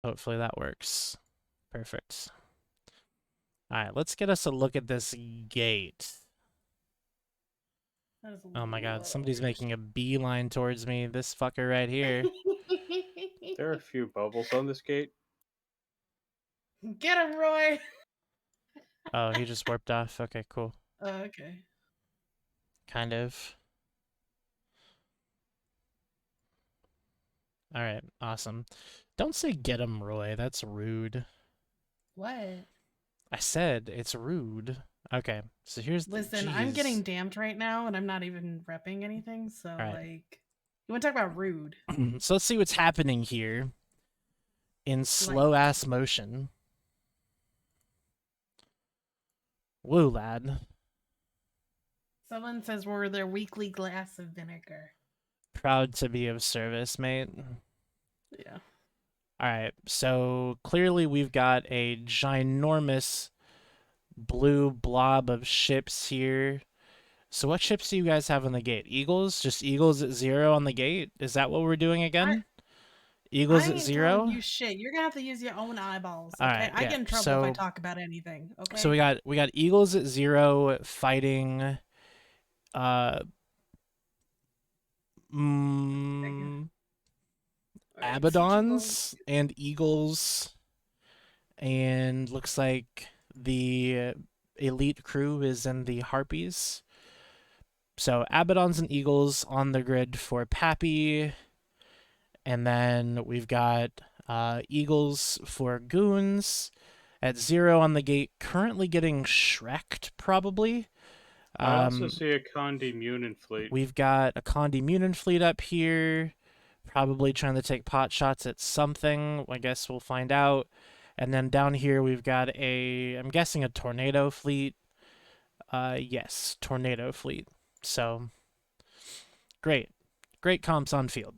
Hopefully that works. Perfect. All right, let's get us a look at this gate. That is a Oh my god, lot of somebody's letters. making a beeline towards me. This fucker right here. There are a few bubbles on this gate. Get him, Roy. Oh, he just warped off. Okay, cool. Okay. Kind of. All right, awesome. Don't say get him, Roy. That's rude. What? I said it's rude. Okay, so here's the. Listen, I'm Jeez. getting damped right now, and I'm not even repping anything. So, All right. like, you want to talk about rude? So let's see what's happening here in slow Like, ass motion. Woo, lad. someone says we're their weekly glass of vinegar. Proud to be of service, mate. Yeah. All right, so clearly we've got a ginormous blue blob of ships here. So what ships do you guys have on the gate? Eagles? Just Eagles at 0 on the gate? Is that what we're doing I again? Eagles I at ain't telling 0? you shit. You're gonna have to use your own eyeballs, All okay? right, I yeah. get in trouble if I So talk about anything, so okay? we got Eagles at 0 fighting uh mm, All right, switchable. Abaddons and Eagles, and looks like the elite crew is in the Harpies. So Abaddons and Eagles on the grid for Pappy, and then we've got Eagles for Goons at 0 on the gate, currently getting Shrek'd probably. I also Um, see a Condi Munin fleet. we've got a Condi Munin fleet up here, probably trying to take pot shots at something. I guess we'll find out. And then down here we've got I'm guessing a Tornado fleet. Yes, Tornado fleet. So great. Great comps on field.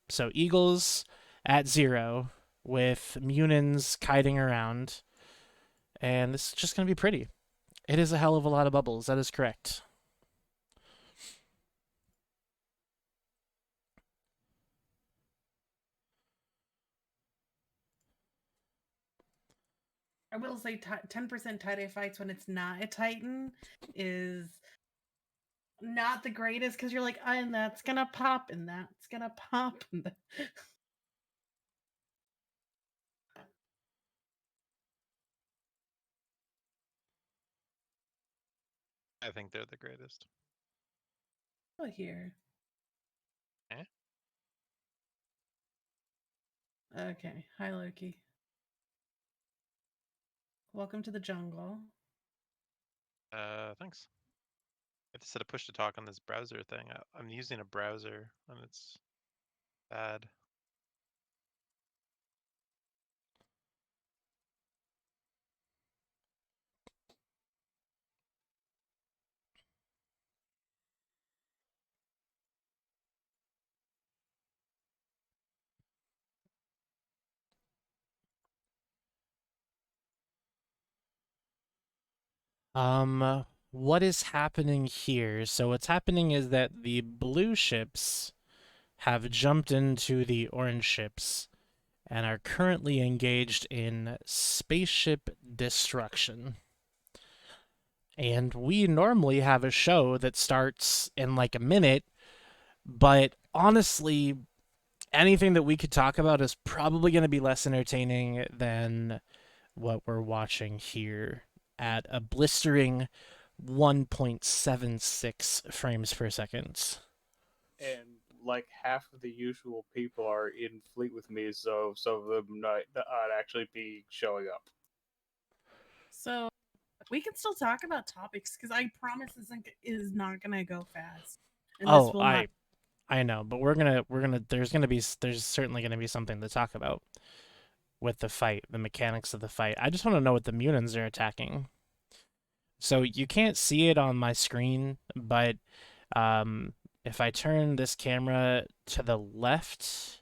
So Eagles at 0 with Munins kiting around. And this is just going to be pretty. It is a hell of a lot of bubbles. That is correct. I will say 10% tie fights when it's not a Titan is not the greatest because you're like, and that's gonna pop, and that's gonna pop. I think they're the greatest. Oh, here. Eh? Okay. Hi, Loki. Welcome to the jungle. Thanks. I have to set a push to talk on this browser thing. I'm using a browser and it's bad. What is happening here? So what's happening is that the blue ships have jumped into the orange ships and are currently engaged in spaceship destruction. And we normally have a show that starts in like a minute, but honestly, anything that we could talk about is probably going to be less entertaining than what we're watching here at a blistering 1.76 frames per second. And like half of the usual people are in fleet with me, so some of them not actually be showing up. So we can still talk about topics because I promise this is not gonna go fast, and this Oh, will not. I know, but there's certainly gonna be something to talk about with the fight, the mechanics of the fight. I just want to know what the Munins are attacking. So you can't see it on my screen, but if I turn this camera to the left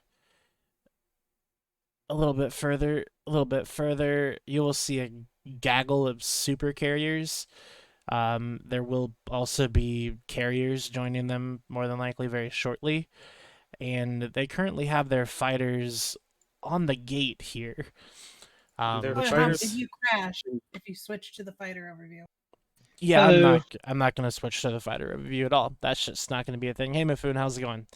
a little bit further, you will see a gaggle of super carriers. There will also be carriers joining them more than likely very shortly, and they currently have their fighters on the gate here. They're But fighters. if you crash, if you switch to the fighter overview. Yeah, Hello. I'm not gonna switch to the fighter overview at all. That's just not gonna be a thing. Hey Mifune, how's it going?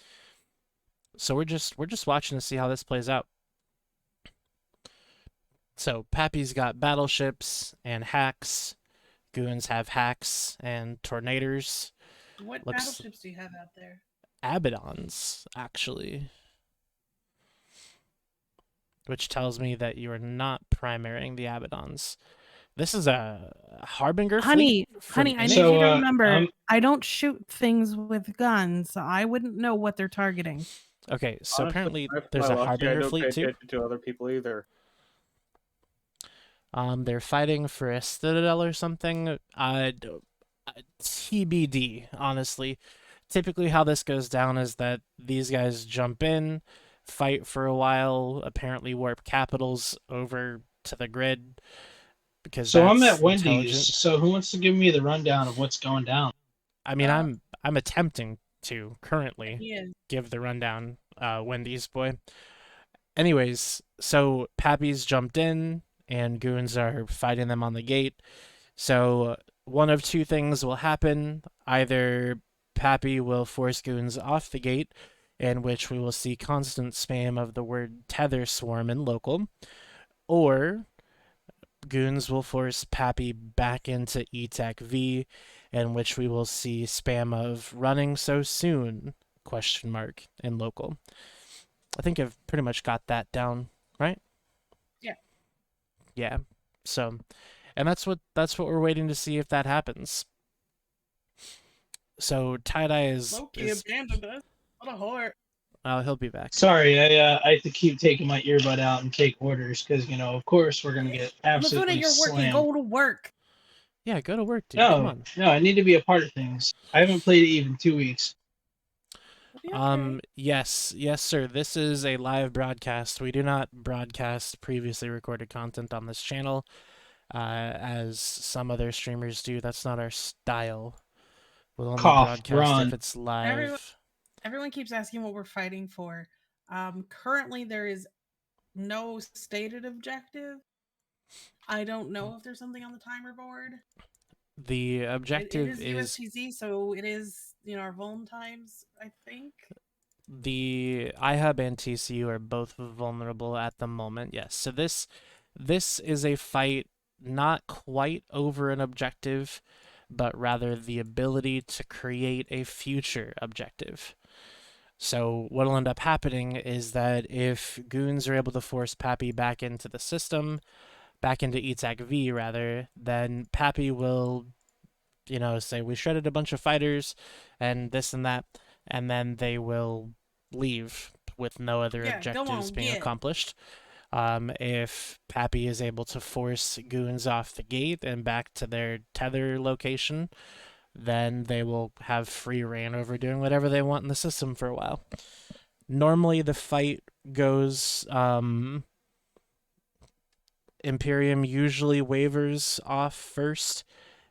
So we're just watching to see how this plays out. So Pappy's got battleships and hacks. Goons have hacks and tornadoes. What Looks battleships do you have out there? Abaddons, actually. Which tells me that you are not primarying the Abaddons. This is a Harbinger fleet from Honey, I any- need you to So, remember, I don't shoot things with guns, so I wouldn't know what they're targeting. Okay, so Honestly, apparently for there's my a lucky, I Harbinger don't pay fleet too. attention to other people either. They're fighting for a citadel or something. TBD, honestly. Typically, how this goes down is that these guys jump in, fight for a while, apparently warp capitals over to the grid because So I'm that's at Wendy's. intelligent. So who wants to give me the rundown of what's going down? I mean, I'm attempting to currently He is. give the rundown, Wendy's boy. Anyways, so Pappy's jumped in, and goons are fighting them on the gate. So one of two things will happen. Either Pappy will force goons off the gate, in which we will see constant spam of the word tether swarm in local, or goons will force Pappy back into E-Tech V, in which we will see spam of running so soon, question mark, in local. I think I've pretty much got that down, right? Yeah. Yeah. So, and that's what we're waiting to see if that happens. So Tie-Dye Loki abandoned us. What a whore. Oh, he'll be back. Sorry, I have to keep taking my earbud out and take orders because of course we're gonna get absolutely Mifune, you're working. slammed. Go to work. Yeah, go to work, dude. Come No, on. no, I need to be a part of things. I haven't played it even 2 weeks. You'll be okay. Yes, sir. This is a live broadcast. We do not broadcast previously recorded content on this channel, as some other streamers do. That's not our style. We'll only Cough, broadcast run. if it's live. Everyone keeps asking what we're fighting for. Currently, there is no stated objective. I don't know if there's something on the timer board. The objective it is is USTZ, so it is our vuln times, I think. the iHub and TCU are both vulnerable at the moment. Yes. So this is a fight not quite over an objective, but rather the ability to create a future objective. So what'll end up happening is that if goons are able to force Pappy back into the system, back into E-Tech V rather, then Pappy will, say we shredded a bunch of fighters and this and that, and then they will leave with no other objectives being accomplished. If Pappy is able to force goons off the gate and back to their tether location, then they will have free reign over doing whatever they want in the system for a while. Normally, the fight goes, Imperium usually wavers off first,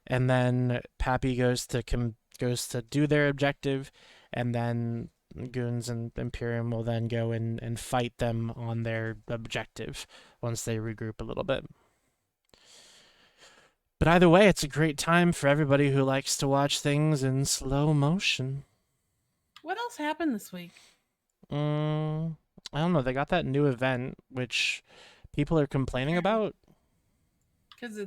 and then Pappy goes to do their objective, and then goons and Imperium will then go and fight them on their objective once they regroup a little bit. But either way, it's a great time for everybody who likes to watch things in slow motion. What else happened this week? I don't know. They got that new event, which people are complaining about. Because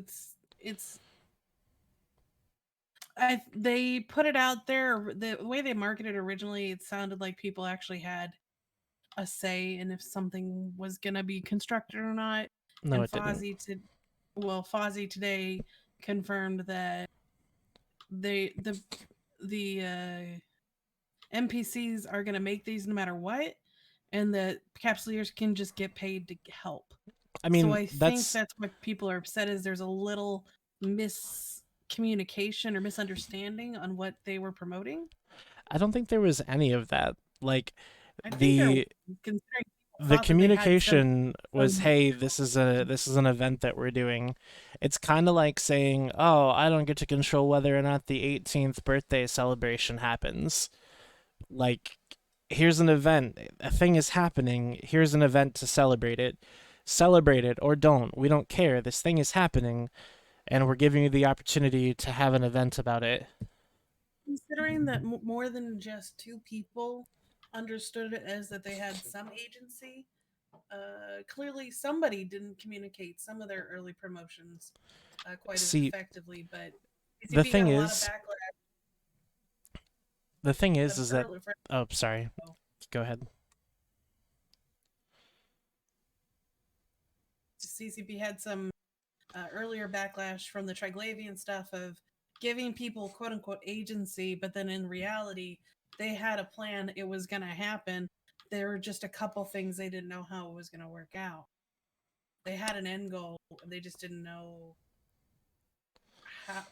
they put it out there. The way they marketed it originally, it sounded like people actually had a say in if something was gonna be constructed or not. No, and it didn't. Fozzie today confirmed that the NPCs are gonna make these no matter what, and that capsuleers can just get paid to help. I mean, so I think that's what people are upset is there's a little miscommunication or misunderstanding on what they were promoting. I don't think there was any of that. Like I think the considering communication was, hey, this is an event that we're doing. It's kind of like saying, oh, I don't get to control whether or not the 18th birthday celebration happens. Like, here's an event, a thing is happening, here's an event to celebrate it. Celebrate it or don't. We don't care. This thing is happening, and we're giving you the opportunity to have an event about it. Considering that more than just 2 people understood it as that they had some agency, clearly somebody didn't communicate some of their early promotions quite as See, effectively. But the CCP thing got a lot of is, backlash. the thing for is, them is that, early- for- oh, sorry. Go ahead. CCP had some earlier backlash from the Triglavian stuff of giving people quote unquote agency, but then in reality, they had a plan. It was going to happen. There were just a couple things they didn't know how it was going to work out. They had an end goal. They just didn't know how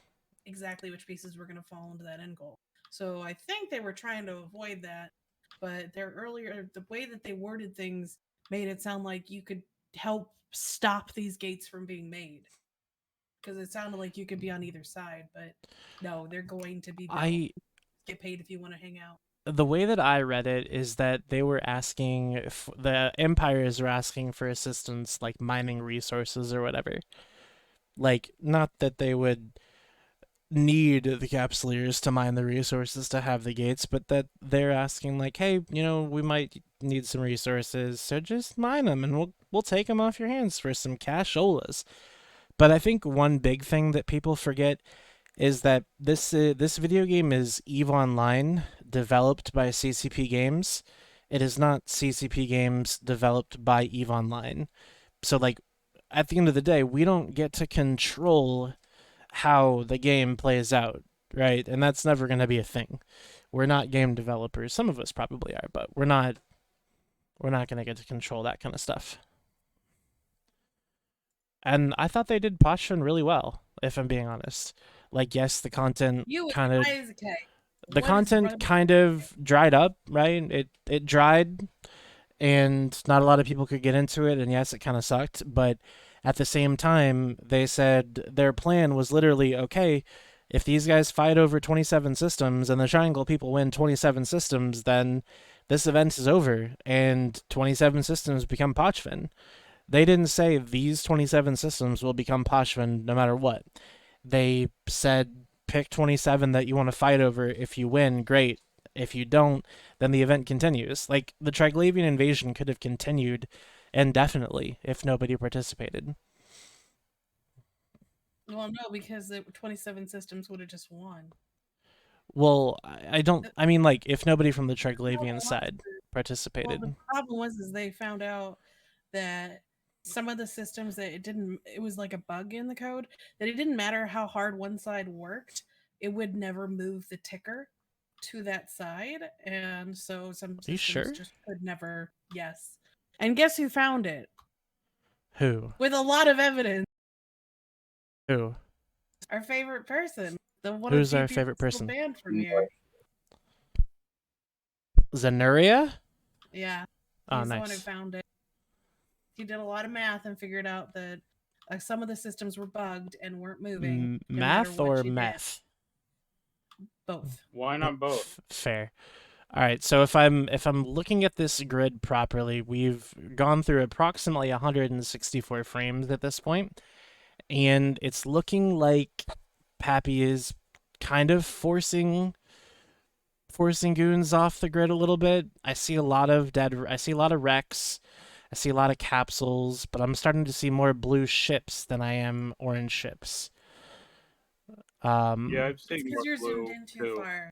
exactly which pieces were going to fall into that end goal. So I think they were trying to avoid that, but the way that they worded things made it sound like you could help stop these gates from being made. Because it sounded like you could be on either side, but no, they're going to be built. Get paid if you want to hang out. The way that I read it is that they were asking, the empires were asking for assistance, like mining resources or whatever. Like, not that they would need the capsuleers to mine the resources to have the gates, but that they're asking, like, hey, we might need some resources, so just mine them, and we'll take them off your hands for some casholas. But I think one big thing that people forget is that this video game is EVE Online, developed by CCP Games. It is not CCP Games developed by EVE Online. So, like, at the end of the day, we don't get to control how the game plays out, right? And that's never going to be a thing. We're not game developers. Some of us probably are, but we're not going to get to control that kind of stuff. And I thought they did Pochfin really well, if I'm being honest. Like, yes, the content kind of dried up, right? It dried, and not a lot of people could get into it, and yes, it kind of sucked, but at the same time, they said their plan was literally, okay, if these guys fight over 27 systems and the Triangle people win 27 systems, then this event is over, and 27 systems become Pochfin. They didn't say these 27 systems will become Pochfin no matter what. They said pick 27 that you want to fight over. If you win, great. If you don't, then the event continues. Like, the Triglavian invasion could have continued indefinitely if nobody participated. Well, no, because the 27 systems would have just won. Well, I mean, like, if nobody from the Triglavian side participated. Well, the problem was they found out that some of the systems that it was like a bug in the code, that it didn't matter how hard one side worked, it would never move the ticker to that side. And so some systems just could never, yes. And guess who found it? Who? With a lot of evidence. Who? Our favorite person. Who's our favorite person? Banned from here. Zanuria? Yeah. Oh, He's nice. the one who found it. He did a lot of math and figured out that some of the systems were bugged and weren't moving. Math or meth? Both. Why not both? Fair. All right. So if I'm looking at this grid properly, we've gone through approximately 164 frames at this point, and it's looking like Pappy is kind of forcing goons off the grid a little bit. I see a lot of wrecks. I see a lot of capsules, but I'm starting to see more blue ships than I am orange ships. Yeah, I've seen because more you're blue zoomed in too far.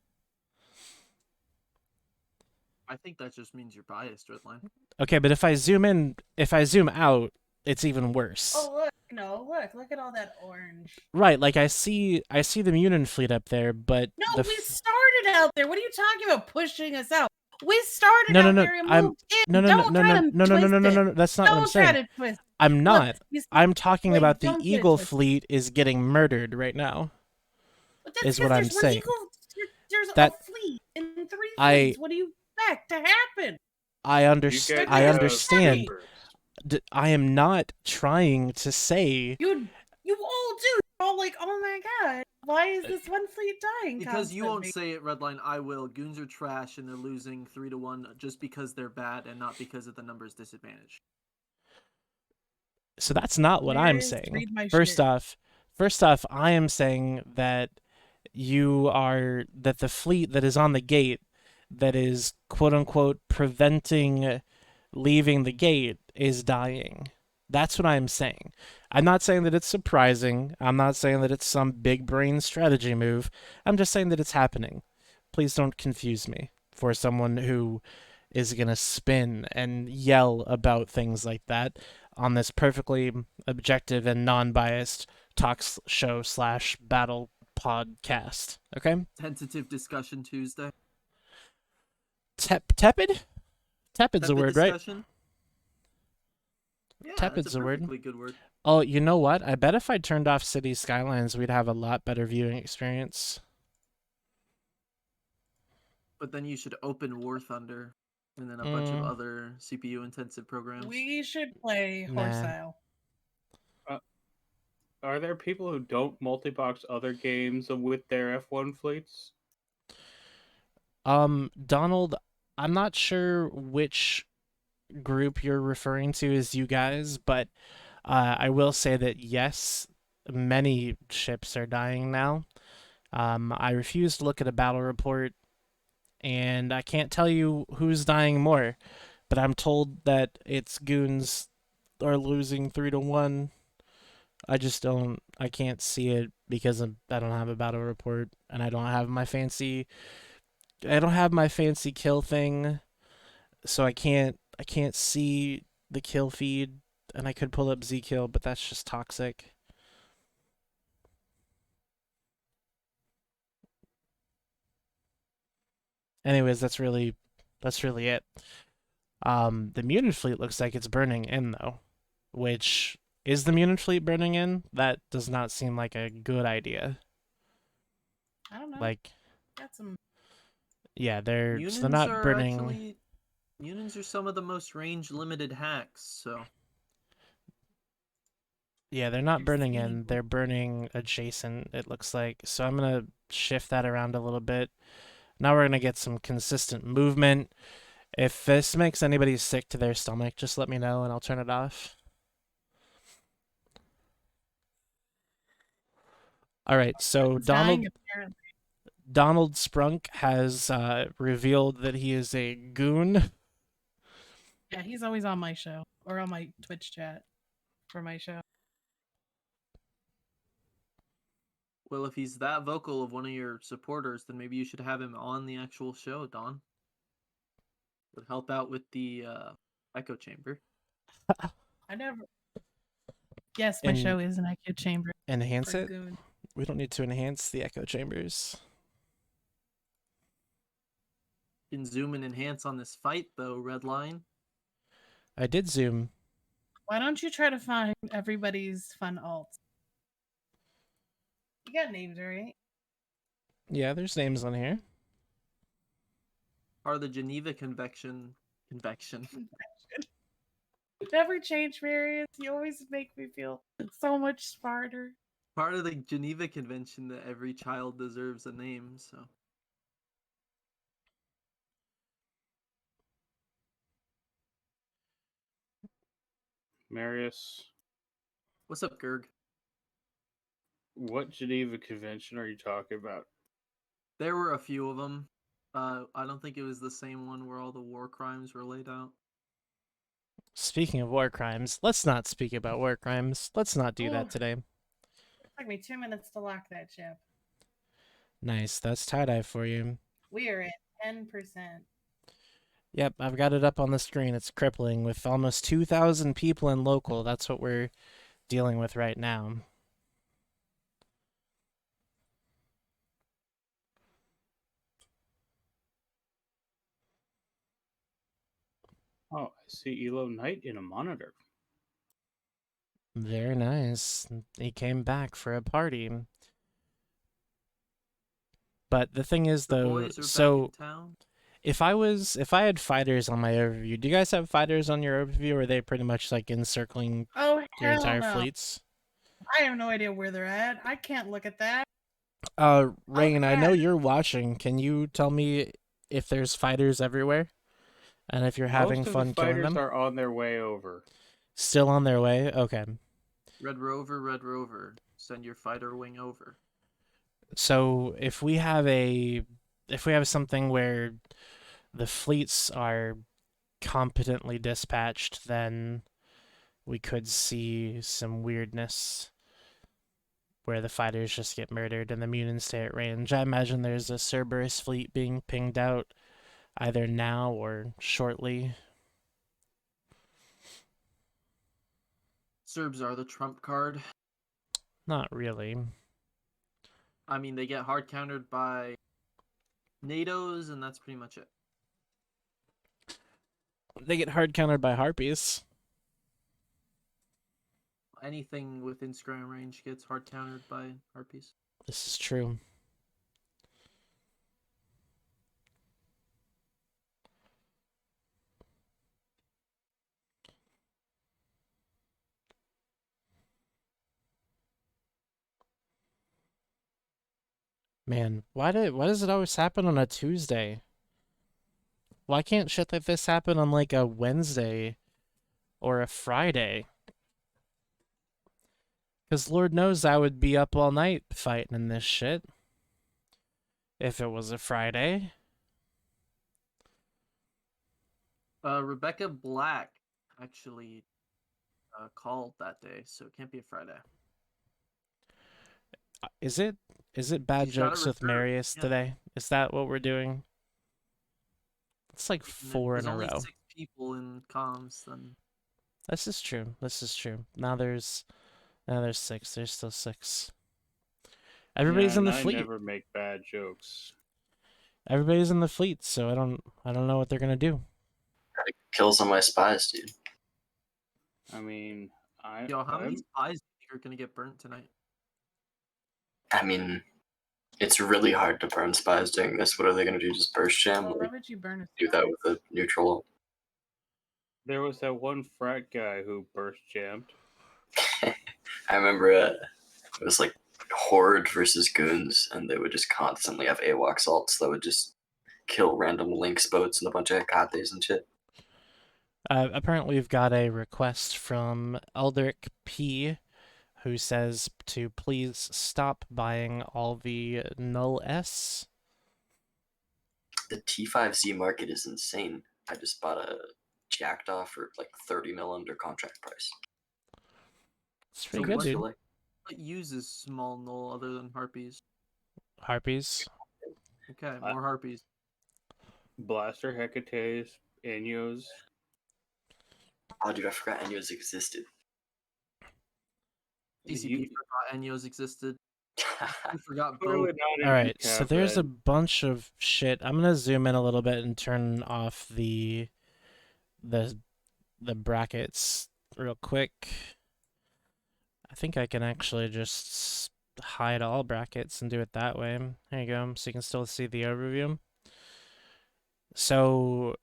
I think that just means you're biased, Redline. Okay, but if I zoom out, it's even worse. Oh look at all that orange. Right, like I see the Munin fleet up there, but no, we started out there. What are you talking about? Pushing us out? We started out there and moved in. No. That's not what I'm saying. Don't try to twist. I'm not. Look, I'm talking about the Eagle fleet is getting murdered right now. Is what I'm saying. There's a fleet in 3 fleets. What do you expect to happen? I understand. I am not trying to say. You all do. You're all all like, "Oh my god, why is this one fleet dying?" Because you won't constantly?" say it, Redline, I will. Goons are trash and they're losing 3-1 just because they're bad and not because of the numbers disadvantage. So that's not what I'm Marius, saying. read my First shit. off, I am saying that that the fleet that is on the gate that is quote unquote preventing leaving the gate is dying. That's what I'm saying. I'm not saying that it's surprising. I'm not saying that it's some big brain strategy move. I'm just saying that it's happening. Please don't confuse me for someone who is going to spin and yell about things like that on this perfectly objective and non-biased talk show / battle podcast. Okay? Tentative discussion Tuesday. Tepid? Tepid's a Tepid word, right? discussion? Yeah, Tepid's that's a a word. perfectly good word. Oh, you know what? I bet if I turned off City Skylines, we'd have a lot better viewing experience. But then you should open War Thunder and then a bunch of other CPU intensive programs. We should play Nah. Horseisle. Are there people who don't multi-box other games with their F1 fleets? Donald, I'm not sure which group you're referring to as you guys, but I will say that yes, many ships are dying now. I refuse to look at a battle report, and I can't tell you who's dying more, but I'm told that its goons are losing 3-1. I can't see it because I don't have a battle report, and I don't have my fancy kill thing, so I can't see the kill feed, and I could pull up Zkill, but that's just toxic. Anyways, that's really it. The mutant fleet looks like it's burning in though, which is the mutant fleet burning in? That does not seem like a good idea. I don't know. Like, Got some. yeah, they're Munins not are burning. actually Munins are some of the most range limited hacks, so Yeah, they're not burning in. Exceedingly. They're burning adjacent, it looks like. So I'm going to shift that around a little bit. Now we're going to get some consistent movement. If this makes anybody sick to their stomach, just let me know and I'll turn it off. All right, so It's dying, apparently. Donald Sprunk has revealed that he is a goon. Yeah, he's always on my show or on my Twitch chat for my show. well, if he's that vocal of one of your supporters, then maybe you should have him on the actual show, Don. Would help out with the echo chamber. I never. Yes, my show is an echo chamber. Enhance for it? Goon. We don't need to enhance the echo chambers. You can zoom and enhance on this fight, though, Redline. I did zoom. Why don't you try to find everybody's fun alts? You got names, right? Yeah, there's names on here. Part of the Geneva Convection. Never change, Marius. You always make me feel so much smarter. Part of the Geneva Convention that every child deserves a name, so. Marius, What's up, Gerg? what Geneva Convention are you talking about? There were a few of them. I don't think it was the same one where all the war crimes were laid out. Speaking of war crimes, let's not speak about war crimes. Let's not do that today. It took me 2 minutes to lock that ship. Nice, that's tie-dye for you. We are at 10%. Yep, I've got it up on the screen. It's crippling with almost 2,000 people in local. That's what we're dealing with right now. Oh, I see Elo Knight in a monitor. Very nice. He came back for a party. But the thing is, The though, boys are so back in town. if I had fighters on my overview, do you guys have fighters on your overview, or are they pretty much like encircling Oh, your hell entire no. fleets? I have no idea where they're at. I can't look at that. Rain, I know crap. you're watching. Can you tell me if there's fighters everywhere? And if you're having Most of the fun killing fighters them? are on their way over. Still on their way? Okay. Red Rover, send your fighter wing over. So if we have something where the fleets are competently dispatched, then we could see some weirdness where the fighters just get murdered and the mutants stay at range. I imagine there's a Cerberus fleet being pinged out either now or shortly. Serbs are the trump card. Not really. I mean, they get hard countered by NATO's, and that's pretty much it. They get hard countered by harpies. Anything within scram range gets hard countered by harpies. This is true. Man, why does it always happen on a Tuesday? Why can't shit like this happen on like a Wednesday or a Friday? Because Lord knows I would be up all night fighting in this shit if it was a Friday. Rebecca Black actually called that day, so it can't be a Friday. Is it bad She's got a jokes with reserve, Marius yeah. today? Is that what we're doing? It's like And if 4 in there's a only row. 6 people in comms, then This is true. This is true. Now there's 6. There's still 6. Everybody's Yeah, in the and I fleet. never make bad jokes. Everybody's in the fleet, so I don't know what they're gonna do. Gotta kill some of my spies, dude. I mean, how how many spies do you think are gonna get burnt tonight? I mean, it's really hard to burn spies doing this. What are they gonna do? Just burst jam? Well, Like, why would you burn a do that with a neutral? There was that one frat guy who burst jammed. I remember it was like Horde versus Goons, and they would just constantly have AWAC salts that would just kill random Lynx boats and a bunch of Hecates and shit. Apparently, we've got a request from Eldrick P, who says to please stop buying all the Null S. The T5Z market is insane. I just bought a jacked off for like 30 mil under contract price. It's pretty So good, what- dude. Like, What uses small null other than harpies? Harpies. Okay, more harpies. Blaster, Hecates, Inyos. oh, dude, I forgot Enyos existed. DCP You- forgot Enyos existed. You forgot Clearly both. not in All right, so decap, there's a then. bunch of shit. I'm gonna zoom in a little bit and turn off the brackets real quick. I think I can actually just hide all brackets and do it that way. There you go, so you can still see the overview. So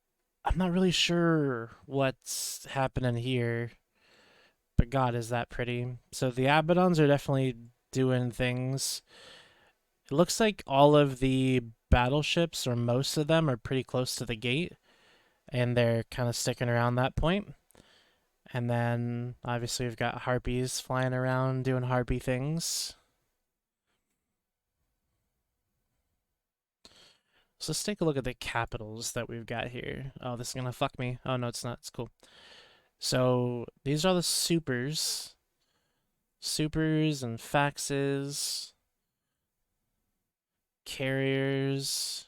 I'm not really sure what's happening here, but God, is that pretty. So the Abaddons are definitely doing things. It looks like all of the battleships, or most of them, are pretty close to the gate, and they're kind of sticking around that point. And then, obviously, we've got harpies flying around doing harpy things. So let's take a look at the capitals that we've got here. Oh, this is going to fuck me. Oh, no, it's not. It's cool. So these are the supers. Supers and faxes. Carriers.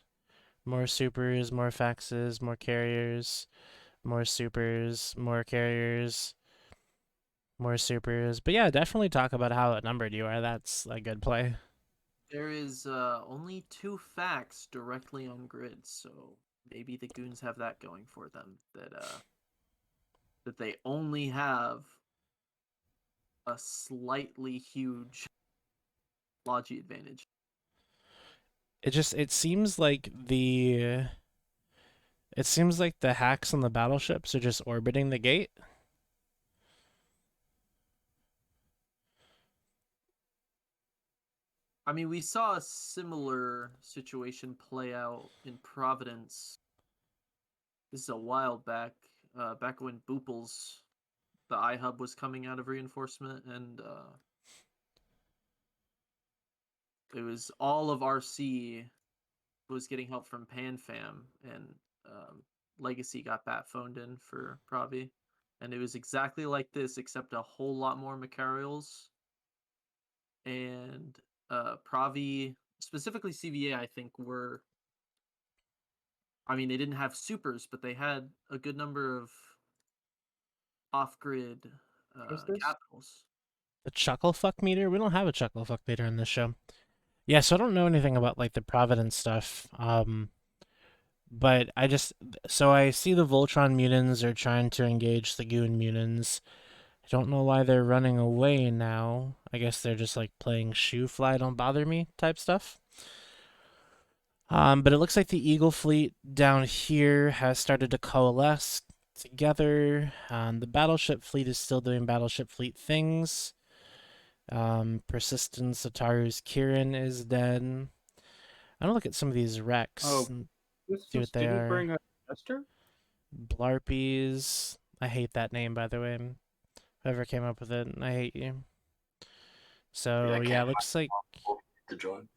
More supers, more faxes, more carriers. More supers, more carriers. More supers. But yeah, definitely talk about how outnumbered you are. That's a good play. There is only 2 facts directly on grid, so maybe the goons have that going for them. That they only have a slightly huge logi advantage. It seems like the hacks on the battleships are just orbiting the gate. I mean, we saw a similar situation play out in Providence. This is a while back, back when Booples, the iHub, was coming out of reinforcement, and it was all of RC was getting help from PanFam, and Legacy got bat phoned in for Pravi, and it was exactly like this, except a whole lot more Macarials. And Pravi, specifically CVA, I think were. I mean, they didn't have supers, but they had a good number of off-grid What's this? capitals. The chuckle fuck meter? We don't have a chuckle fuck meter in this show. Yeah, so I don't know anything about like the Providence stuff. But I see the Voltron mutants are trying to engage the Goon mutants. I don't know why they're running away now. I guess they're just like playing shoe fly don't bother me type stuff. But it looks like the Eagle fleet down here has started to coalesce together. The battleship fleet is still doing battleship fleet things. Persistence Sataru's Kirin is dead. I don't look at some of these wrecks. Oh, this See was, what they didn't are. bring a Jester? Blarpies. I hate that name, by the way. Whoever came up with it, I hate you. So I yeah, can't looks like to join.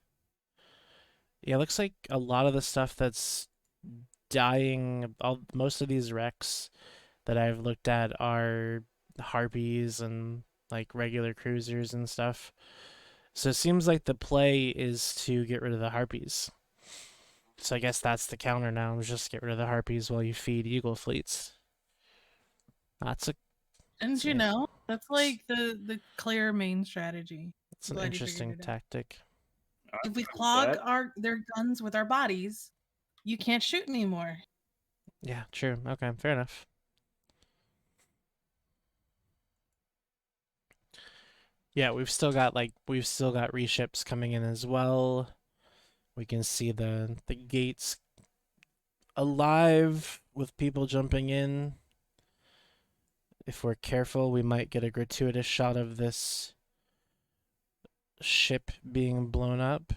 looks like a lot of the stuff that's dying. Most of these wrecks that I've looked at are harpies and like regular cruisers and stuff. So it seems like the play is to get rid of the harpies. So I guess that's the counter now, is just get rid of the harpies while you feed eagle fleets. That's a Didn't you Yeah. know? That's like the clear main strategy. That's an Glad you figured interesting it out. tactic. If we That- clog their guns with our bodies, you can't shoot anymore. Yeah, true. Okay, fair enough. Yeah, we've still got reships coming in as well. We can see the gates alive with people jumping in. If we're careful, we might get a gratuitous shot of this ship being blown up.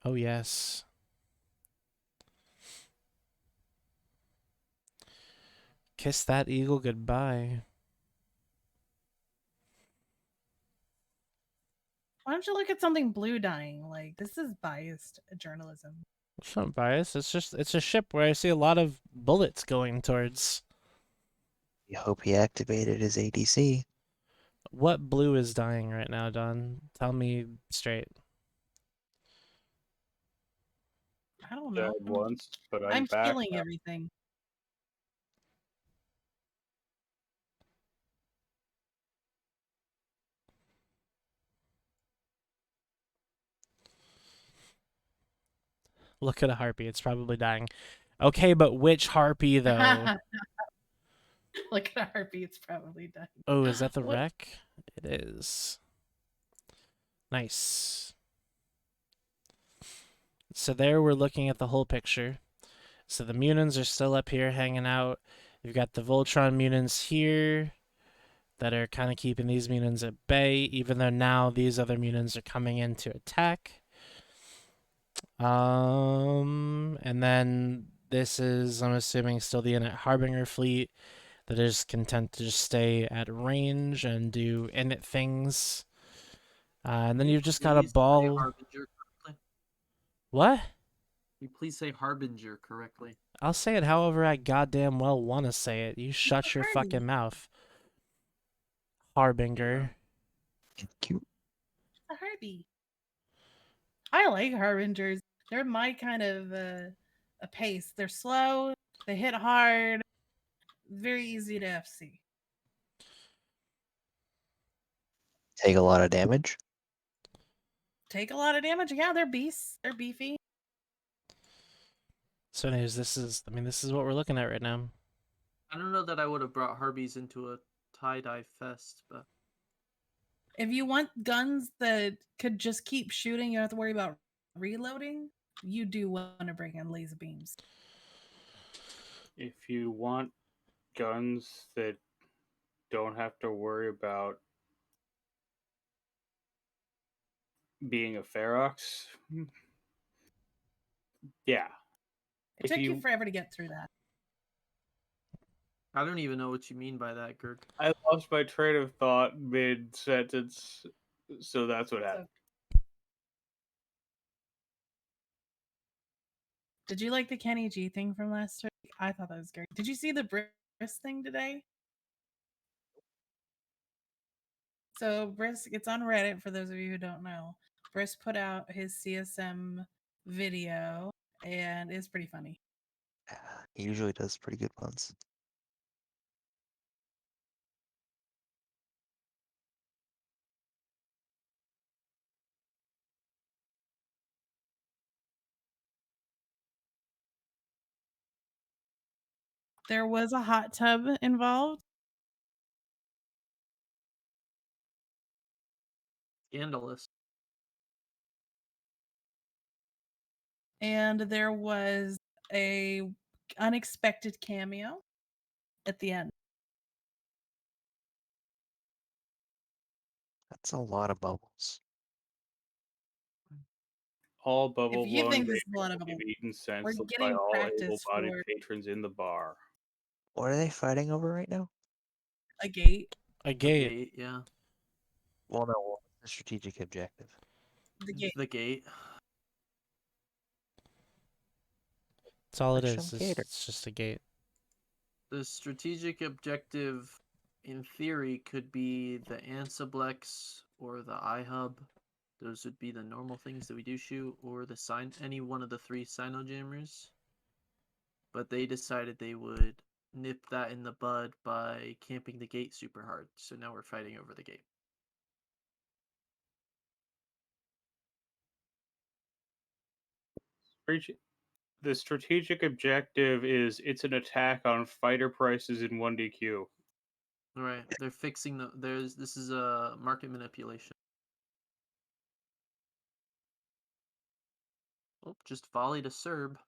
Oh, yes. Kiss that eagle goodbye. Why don't you look at something blue dying? Like, this is biased journalism. It's not biased. It's a ship where I see a lot of bullets going towards. We hope he activated his ADC. What blue is dying right now, Don? Tell me straight. I don't know. Died once, but I'm I'm back. feeling everything. Look at a harpy. It's probably dying. Okay, but which harpy, though? Look at a harpy. It's probably dying. Oh, is that the What- wreck? It is. Nice. So there we're looking at the whole picture. So the mutants are still up here hanging out. You've got the Voltron mutants here that are kind of keeping these mutants at bay, even though now these other mutants are coming in to attack. And then this is, I'm assuming, still the Init Harbinger fleet that is content to just stay at range and do Init things. And then you've just got a Please say ball. Harbinger correctly. What? Can you please say Harbinger correctly? I'll say it however I goddamn well want to say it. You shut your Harbinger. fucking mouth. Harbinger. Cute. A harpy. I like harbingers. They're my kind of a pace. They're slow. They hit hard. Very easy to FC. Take a lot of damage. Take a lot of damage. Yeah, they're beasts. They're beefy. So anyways, this is what we're looking at right now. I don't know that I would have brought Harbies into a tie-dye fest, but If you want guns that could just keep shooting, you don't have to worry about reloading. You do want to bring in laser beams. If you want guns that don't have to worry about being a Ferox. Yeah. It If took you you, forever to get through that. I don't even know what you mean by that, Gurg. I lost my train of thought mid sentence, so that's what happened. Did you like the Kenny G thing from last week? I thought that was great. Did you see the Briss thing today? So Briss, it's on Reddit for those of you who don't know. Briss put out his CSM video, and it's pretty funny. He usually does pretty good ones. There was a hot tub involved. Scandalous. And there was a unexpected cameo at the end. That's a lot of bubbles. All bubble If you blowing think this is babies a lot of will be bubbles, eaten we're senseless by getting all practice able-bodied for patrons in the bar. What are they fighting over right now? a gate. A The gate. gate, yeah. Well, no, what's the strategic objective? The gate. The gate. That's all it Let is. them cater. It's just a gate. The strategic objective, in theory, could be the Ansiblex or the iHub. Those would be the normal things that we do shoot, or the any one of the 3 Sinojammers. But they decided they would nip that in the bud by camping the gate super hard. So now we're fighting over the gate. The strategic objective is it's an attack on fighter prices in 1DQ. All right, they're fixing the. This is a market manipulation. Oh, just volleyed a Serb.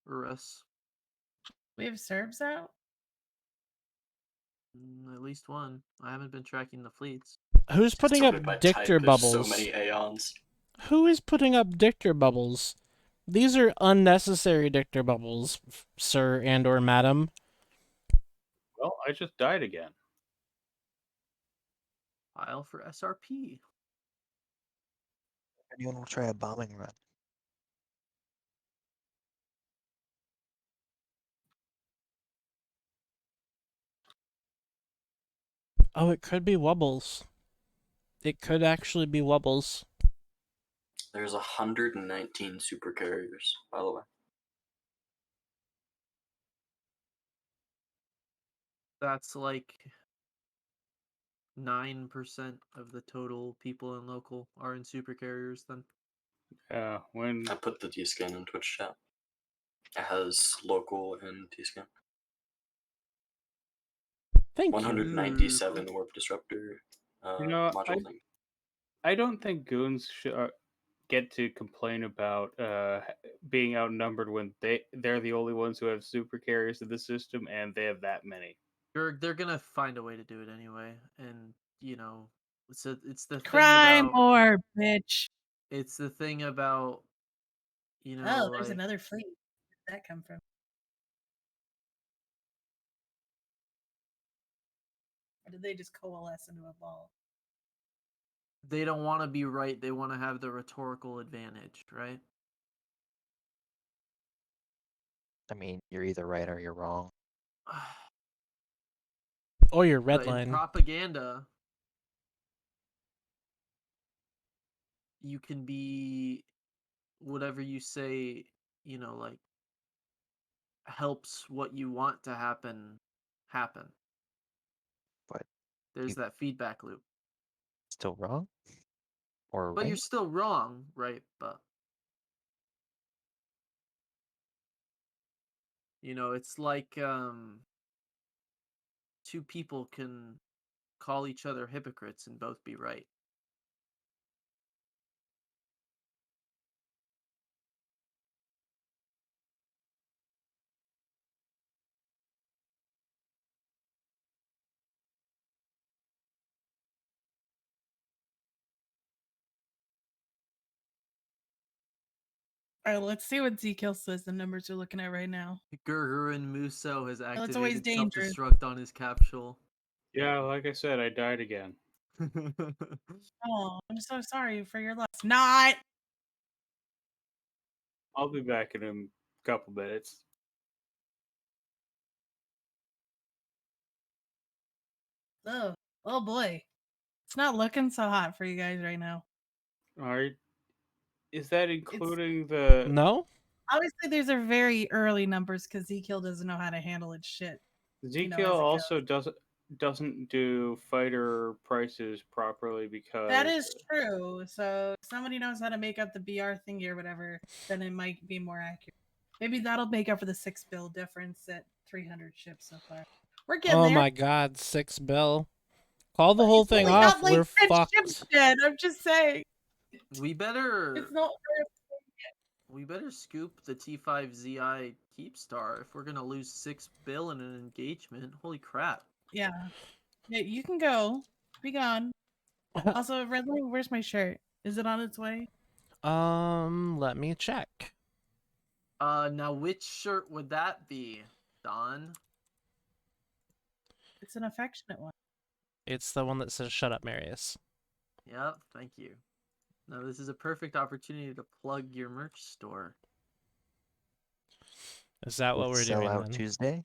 Or us. We have Serbs out. At least one. I haven't been tracking the fleets. Who's putting up Sorted by Dictor type. There's so bubbles? many Aeons. Who is putting up Dictor bubbles? These are unnecessary Dictor bubbles, sir and or madam. Well, I just died again. File for SRP. Anyone will try a bombing run. Oh, it could be Wubbles. It could actually be Wubbles. There's 119 super carriers, by the way. That's like 9% of the total people in local are in super carriers then. When I put the T-scan in Twitch chat. It has local and T-scan. Thank you. 197 warp disruptor module thing. I don't think goons get to complain about being outnumbered when they're the only ones who have super carriers in the system, and they have that many. They're gonna find a way to do it anyway, and you know, it's the Cry thing about more, bitch. it's the thing about Oh, there's like, another fleet. Where did that come from? Or did they just coalesce into a ball? they don't want to be right. They want to have the rhetorical advantage, right? I mean, you're either right or you're wrong. Or your But red in line. propaganda, you can be whatever you say, like helps what you want to happen. But There's you that feedback loop. still wrong? Or But right? you're still wrong, right? But it's like two people can call each other hypocrites and both be right. All right, let's see what Z-Kill says the numbers are looking at right now. Gurgurun Muso has It's always activated dangerous. self-destruct on his capsule. Yeah, like I said, I died again. Oh, I'm so sorry for your loss. Not. I'll be back in a couple minutes. Oh boy. It's not looking so hot for you guys right now. All right. Is that including the? No? Obviously, these are very early numbers because Z-Kill doesn't know how to handle its shit. ZKL as it also doesn't do fighter prices properly because That is true. So if somebody knows how to make up the BR thingy or whatever, then it might be more accurate. Maybe that'll make up for the 6 bill difference at 300 ships so far. We're getting Oh there. my god, 6 bill. Call the But whole it's thing only off. got like We're 10 ships fucked. dead. I'm just saying. We better It's not. scoop the T5ZI Keepstar if we're gonna lose 6 bill in an engagement. Holy crap. Yeah. Yeah, you can go. Be gone. Also, Redley, where's my shirt? Is it on its way? Let me check. Now which shirt would that be, Don? It's an affectionate one. It's the one that says "Shut up, Marius." Yep, thank you. Now this is a perfect opportunity to plug your merch store. Is that what With we're doing Sellout then? Tuesday.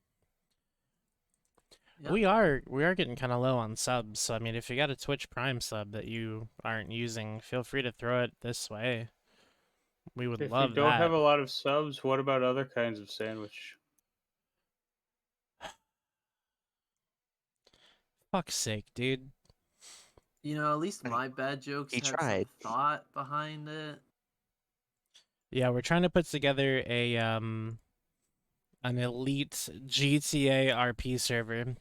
Yep. We are getting kind of low on subs, so I mean, if you got a Twitch Prime sub that you aren't using, feel free to throw it this way. We would if we love don't that. have a lot of subs, what about other kinds of sandwich? Fuck's sake, dude. You know, at least Hey, my bad jokes he had tried. some thought behind it. Yeah, we're trying to put together a an elite GTA RP server.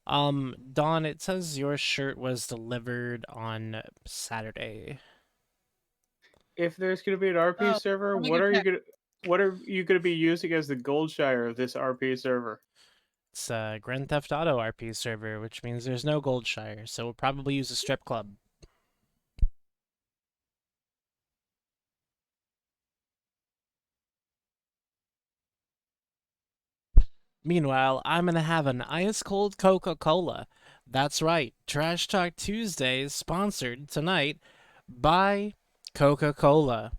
Dawn, it says your shirt was delivered on Saturday. If there's going to be an RP Oh, server, let me what go are you check. going to be using as the gold shire of this RP server? It's a Grand Theft Auto RP server, which means there's no Goldshire, so we'll probably use a strip club. Meanwhile, I'm gonna have an ice-cold Coca-Cola. That's right, Trash Talk Tuesday is sponsored tonight by Coca-Cola.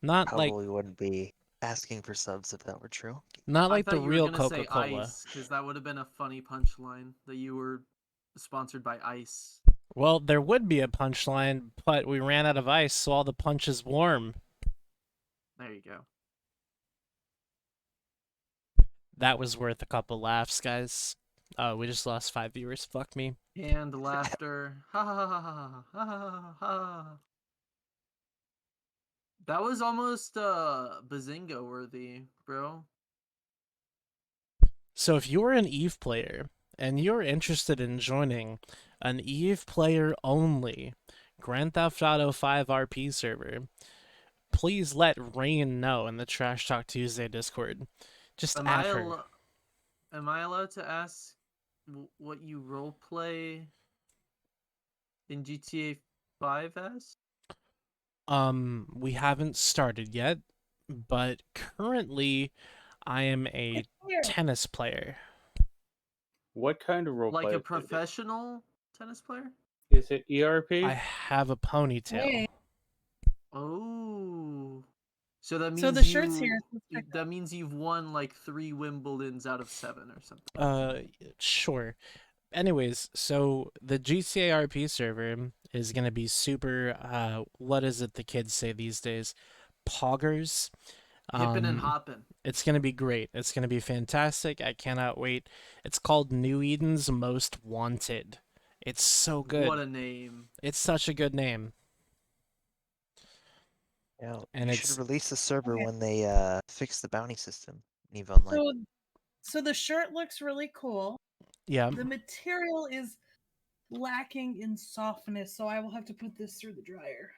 Not like Probably wouldn't be asking for subs if that were true. not I like the thought you were real gonna say Coca-Cola. ice, because that would have been a funny punchline that you were sponsored by ice. Well, there would be a punchline, but we ran out of ice, so all the punch is warm. There you go. That was worth a couple laughs, guys. Oh, we just lost 5 viewers. Fuck me. And laughter. Ha ha ha ha ha ha ha. That was almost Bazinga worthy, bro. So if you're an EVE player and you're interested in joining an EVE player only Grand Theft Auto 5 RP server, please let Rain know in the Trash Talk Tuesday Discord. Just Am add I her. am I allowed to ask what you roleplay in GTA 5 as? We haven't started yet, but currently I am a tennis player. What kind of roleplay? Like a is it? professional tennis player? Is it ERP? I have a ponytail. Hey. Oh. So that means So the shirt's here. Let's check that means you've won like 3 Wimbledons out of 7 or something. Sure. Anyways, so the GTA RP server is gonna be super. What is it the kids say these days? Poggers. Hippin' and hoppin'. It's gonna be great. It's gonna be fantastic. I cannot wait. It's called New Eden's Most Wanted. It's so good. What a name. It's such a good name. Yeah, And you it's should release the server Okay. when they fix the bounty system in EVE Online. So the shirt looks really cool. yeah. The material is lacking in softness, so I will have to put this through the dryer.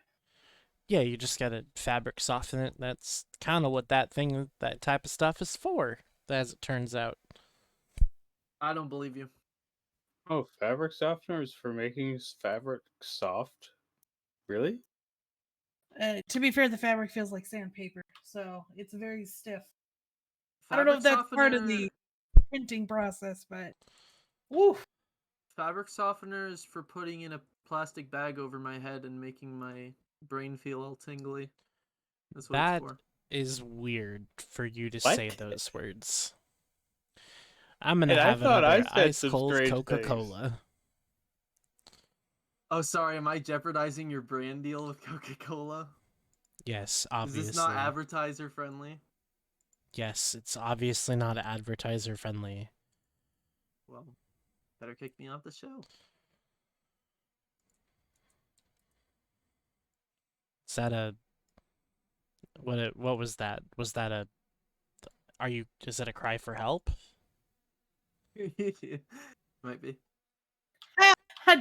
Yeah, you just gotta fabric soften it. That's kind of what that type of stuff is for, as it turns out. I don't believe you. Oh, fabric softener is for making fabric soft? Really? To be fair, the fabric feels like sandpaper, so it's very stiff. I don't know Fabric if that's part of softener. the printing process, but woof. Fabric softener is for putting in a plastic bag over my head and making my brain feel all tingly. That's what That it's for. is weird for you to What? say those words. I'm gonna And I have thought I another said ice some cold strange Coca-Cola. Oh, sorry. Am I jeopardizing your brand deal with Coca-Cola? Yes, Is obviously. this not advertiser friendly? Yes, it's obviously not advertiser friendly. Well, better kick me off the show. Is that a what was that? Was that a is it a cry for help? Might be.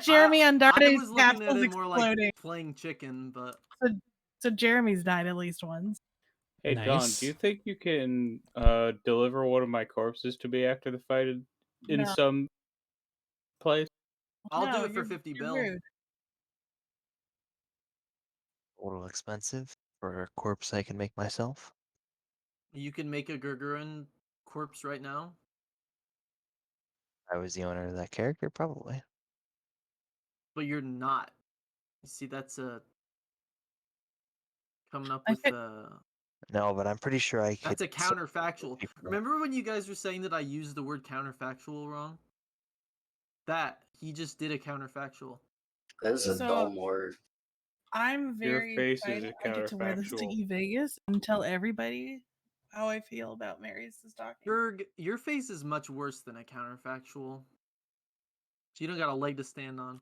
Jeremy I Andrade's was looking at capsule's it more like exploding. playing chicken, but So Jeremy's died at least once. Hey Don, Nice. do you think you can deliver one of my corpses to me after the fight in No. some place? I'll No, do it for you're- 50 you're bill. rude. A little expensive for a corpse I can make myself. You can make a Gurgurin corpse right now. If I was the owner of that character, probably. But you're not. You see, that's a coming up I with think- No, but I'm pretty sure I could. that's a counterfactual. people- Remember when you guys were saying that I used the word counterfactual wrong? That he just did a counterfactual. That is a So- dumb word. I'm Your very face is excited. a I get to wear this to counterfactual. Vegas and tell everybody how I feel about Mary's talking. Gurg, your face is much worse than a counterfactual. You don't got a leg to stand on.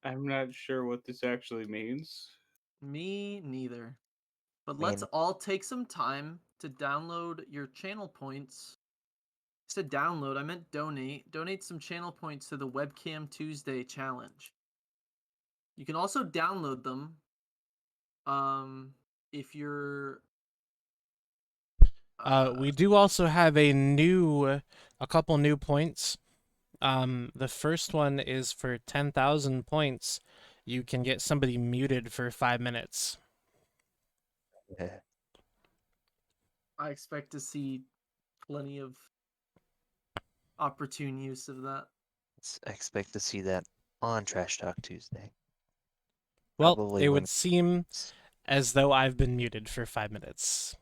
I'm not sure what this actually means. Me neither. But I let's mean- all take some time to download your channel points. I said download, I meant donate. Donate some channel points to the Webcam Tuesday challenge. You can also download them if you're We do also have a couple new points. The first one is for 10,000 points. You can get somebody muted for 5 minutes. Yeah. I expect to see plenty of opportune use of that. I expect to see that on Trash Talk Tuesday. Well, Probably it when would seem as though I've been muted for 5 minutes.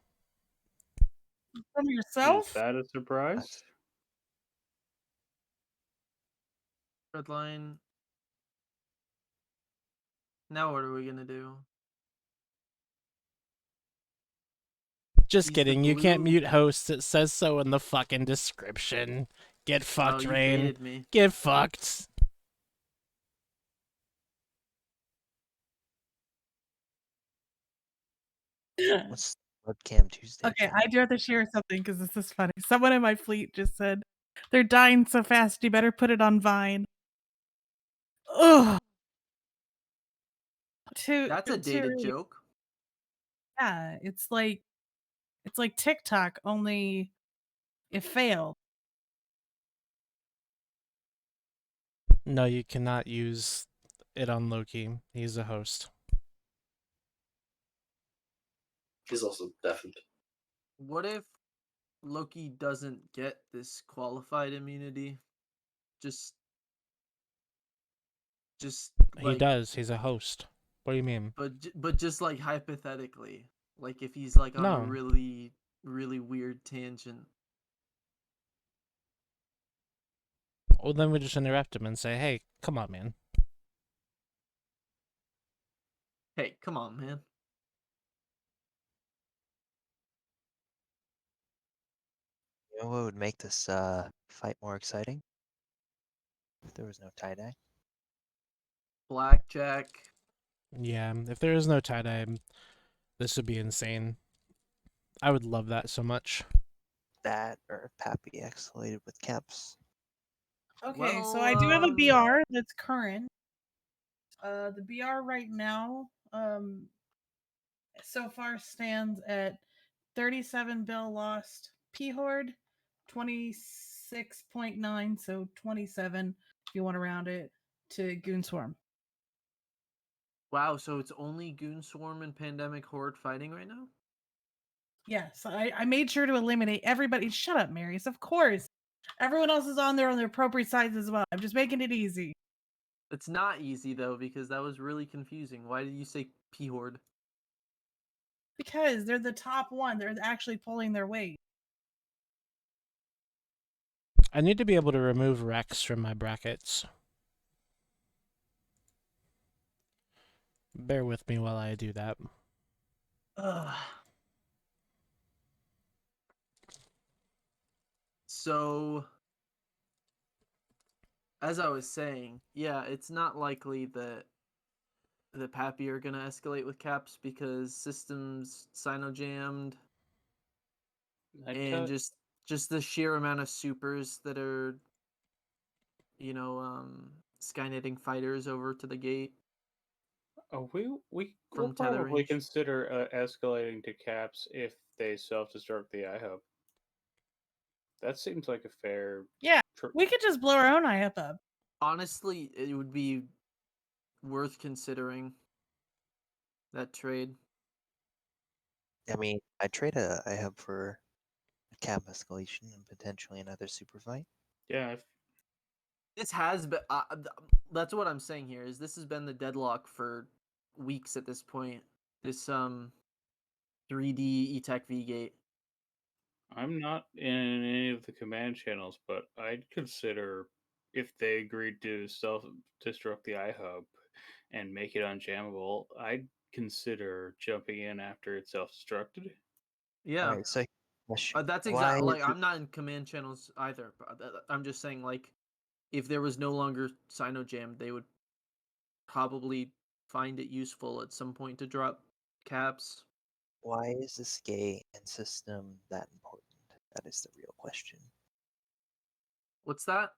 From Is yourself? that a surprise? Red line. Now what are we gonna do? Just Use the kidding, you can't blue- mute hosts. It says so in the fucking description. Get fucked, you Rain. baited me. Get fucked. What's Webcam Tuesday? Okay, channel? I do have to share something because this is funny. Someone in my fleet just said, "They're dying so fast, you better put it on Vine." Ugh. That's a dated joke. Yeah, it's like TikTok, only it failed. No, you cannot use it on Loki. He's a host. He's also deafened. What if Loki doesn't get this qualified immunity? Just He like, does. He's a host. What do you mean? but just like hypothetically, like if he's like on a No. really weird tangent. Well, then we just interrupt him and say, hey, come on, man. Hey, come on, man. You know what would make this fight more exciting? If there was no tie-dye. Blackjack. Yeah, if there is no tie-dye, this would be insane. I would love that so much. That or Pappy escalated with caps. Okay, so I do have a Well, BR that's current. The BR right now, so far stands at 37 bill lost. P Horde 26.9, so 27 if you want to round it. to Goon Swarm. Wow, so it's only Goon Swarm and Pandemic Horde fighting right now? Yes, I made sure to eliminate everybody. Shut up, Marius. Of course. Everyone else is on there on their appropriate sides as well. I'm just making it easy. It's not easy though, because that was really confusing. Why did you say P Horde? Because they're the top one. They're actually pulling their weight. I need to be able to remove Rex from my brackets. Bear with me while I do that. Ugh. So, as I was saying, yeah, it's not likely that the Pappy are gonna escalate with caps because systems sino-jammed and just the sheer amount of supers that are, skynetting fighters over to the gate. Oh, we'll From tether probably range. consider escalating to caps if they self-destruct the iHub. That seems like a fair. Yeah, we could just blow our own IHUB up. Honestly, it would be worth considering that trade. I mean, I'd trade a iHub for a cap escalation and potentially another super fight. Yeah, This has been. That's what I'm saying here. Is this has been the deadlock for weeks at this point. This 3D eTech V gate. I'm not in any of the command channels, but I'd consider if they agreed to self-destruct the iHub and make it unjammable, I'd consider jumping in after it's self-destructed. Yeah. Alright, so question. That's Why exactly like is it- I'm not in command channels either. But I'm just saying like if there was no longer Sinojam, they would probably find it useful at some point to drop caps. Why is this gate and system that important? That is the real question. What's that?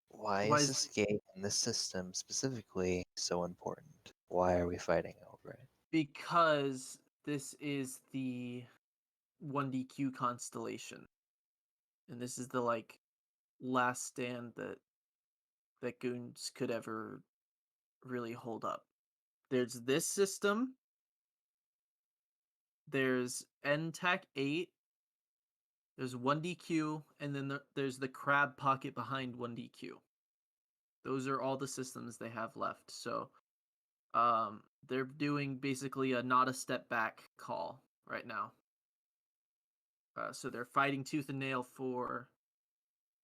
Why Why is is- this gate and this system specifically so important? Why are we fighting over it? Because this is the 1DQ constellation. And this is the like last stand that Goons could ever really hold up. There's this system. There's NTAC 8. There's 1DQ, and then there's the crab pocket behind 1DQ. Those are all the systems they have left. So they're doing basically a not a step back call right now. So they're fighting tooth and nail for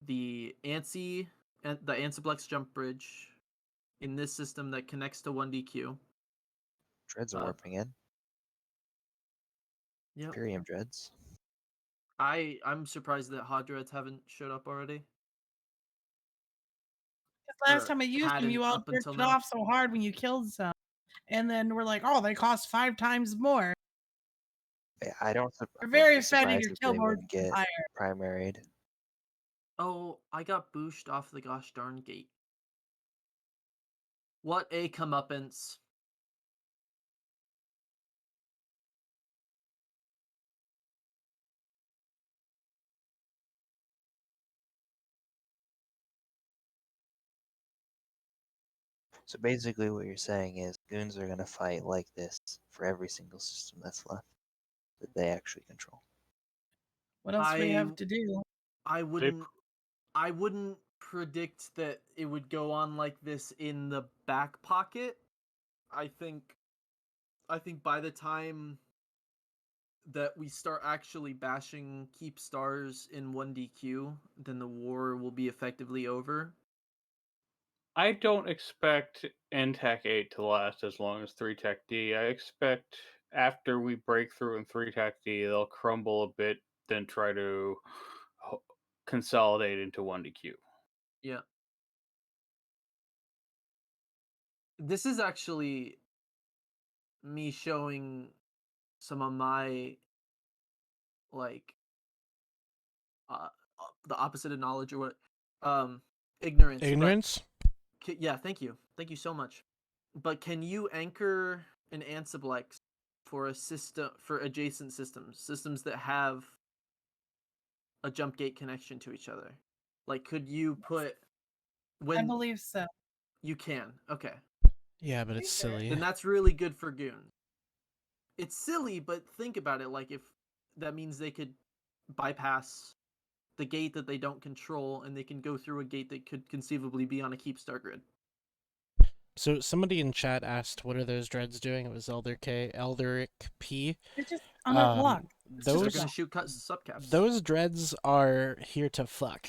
the ANSI and the Ansiplex jump bridge in this system that connects to 1DQ. Dreads are warping in. Yep. Imperium dreads. I'm surprised that Hot Dreads haven't showed up already. Last Or time I used them, hadn't you all up jerked until it now. off so hard when you killed some. And then we're like, oh, they cost 5 times more. I don't. We're I very wouldn't be offended surprised your if kill they board wouldn't get higher. primaried. Oh, I got booshed off the gosh darn gate. What a comeuppance. So basically, what you're saying is goons are gonna fight like this for every single system that's left that they actually control. What else do we have to do? I wouldn't predict that it would go on like this in the back pocket. I think by the time that we start actually bashing keep stars in 1DQ, then the war will be effectively over. I don't expect NTAC 8 to last as long as 3TAC D. I expect after we break through in 3TAC D, they'll crumble a bit, then try to consolidate into 1DQ. Yeah. This is actually me showing some of my like the opposite of knowledge or what ignorance. Ignorance? Yeah, thank you so much. But can you anchor an Ansiblex for a system for adjacent systems that have a jump gate connection to each other? Like, could you put I believe so. You can. Okay. Yeah, but it's silly. Then that's really good for goons. It's silly, but think about it. Like, if that means they could bypass the gate that they don't control, and they can go through a gate that could conceivably be on a keep star grid. So somebody in chat asked, "What are those dreads doing?" It was Elderic P. They're just on a walk. They're Those gonna shoot subcaps. those dreads are here to fuck.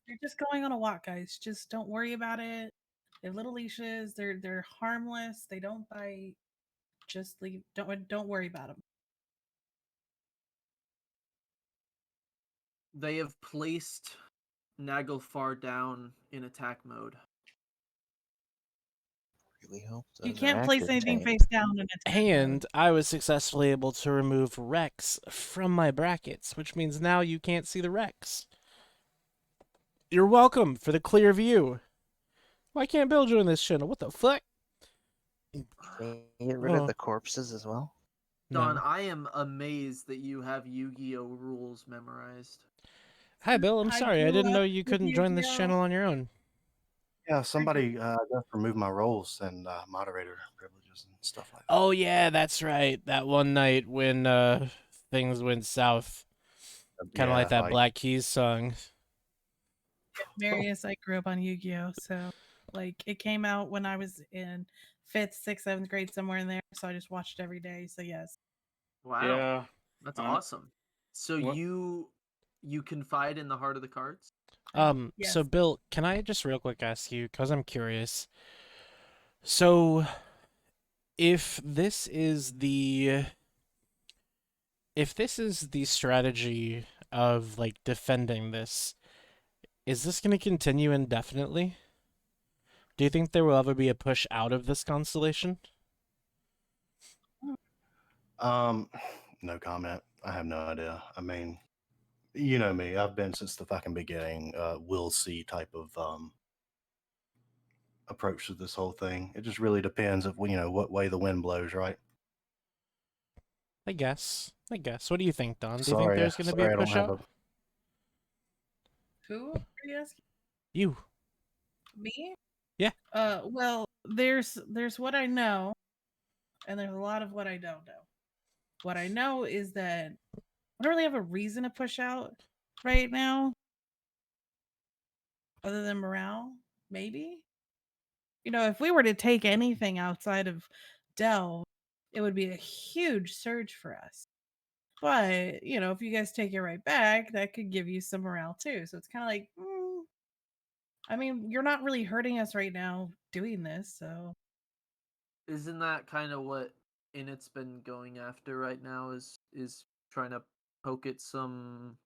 They're just going on a walk, guys. Just don't worry about it. They're little leashes. They're harmless. They don't bite. Just leave. Don't worry about them. They have placed Naglfar down in attack mode. Really hope You those are can't place active anything tags. face down in attack mode. And I was successfully able to remove Rex from my brackets, which means now you can't see the Rex. You're welcome for the clear view. Why can't Bill join this channel? What the fuck? Can you get rid Oh. of the corpses as well? Don, No. I am amazed that you have Yu-Gi-Oh rules memorized. Hi, Bill. I'm I sorry. I grew didn't up know you with couldn't join this Yu-Gi-Oh. channel on your own. Yeah, somebody just removed my roles and moderator privileges and stuff like that. Oh, yeah, that's right. That one night when things went south. Kind of Yeah, like that Black Keys song. Marius, I grew up on Yu-Gi-Oh, so like it came out when I was in 5th, 6th, 7th grade, somewhere in there. So I just watched every day. So yes. Wow. Yeah. That's awesome. So What- you confide in the heart of the cards? So Yes. Bill, can I just real quick ask you, because I'm curious. So, if this is the strategy of like defending this, is this going to continue indefinitely? Do you think there will ever be a push out of this constellation? No comment. I have no idea. I mean, you know me. I've been since the fucking beginning. We'll see type of approach to this whole thing. It just really depends of what way the wind blows, right? I guess. What do you think, Don? Do you think Sorry, there's going to be a sorry, I don't push have out? Who are you asking? You. Me? Yeah. Well, there's what I know, and there's a lot of what I don't know. What I know is that I don't really have a reason to push out right now, other than morale. Maybe, if we were to take anything outside of Dell, it would be a huge surge for us. But if you guys take it right back, that could give you some morale too. So it's kind of like, I mean, you're not really hurting us right now doing this, so. Isn't that kind of what Init's been going after right now? Is trying to poke at some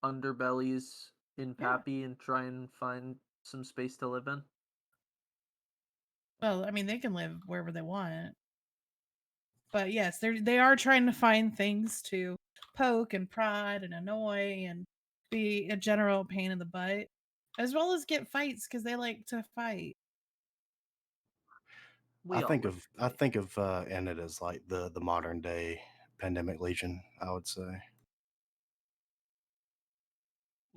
underbellies in Pappy and try and find some space to live in? Well, I mean, they can live wherever they want. But yes, they are trying to find things to poke and prod and annoy and be a general pain in the butt, as well as get fights because they like to fight. I think of Enid as like the modern day Pandemic Legion, I would say.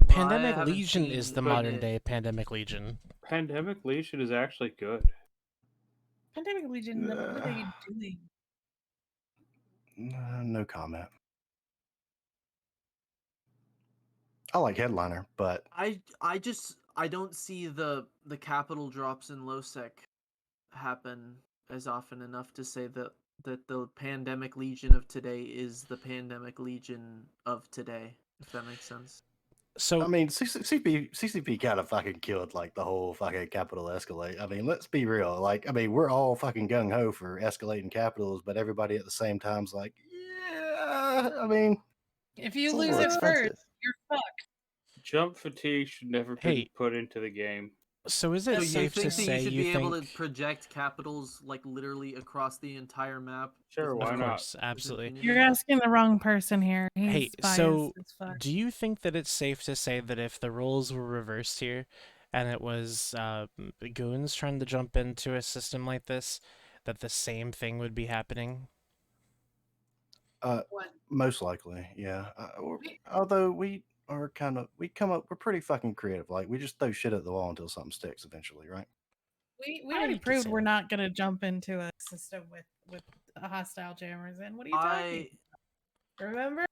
Pandemic Legion is the modern day Pandemic Legion. Pandemic Legion is actually good. Pandemic Legion, what are they doing? No comment. I like Headliner, but I don't see the capital drops in Losec happen as often enough to say that the Pandemic Legion of today is the Pandemic Legion of today, if that makes sense. So I mean, CCP kind of fucking killed like the whole fucking capital escalate. I mean, let's be real. Like, I mean, we're all fucking gung ho for escalating capitals, but everybody at the same time's like, yeah. I mean, If you It's a lose little it first, expensive. you're fucked. Jump fatigue should never be put into the game. So is it So So you safe think to that say you should you be able to think? project capitals like literally across the entire map? Sure, with why Of not? course, absolutely. You're asking the wrong person here. He's Hey, biased so as fuck. do you think that it's safe to say that if the roles were reversed here, and it was goons trying to jump into a system like this, that the same thing would be happening? What? most likely, yeah. Although we're pretty fucking creative. Like, we just throw shit at the wall until something sticks eventually, right? We already proved we're not going to jump into a system with hostile jammers in. What are you talking about? Remember?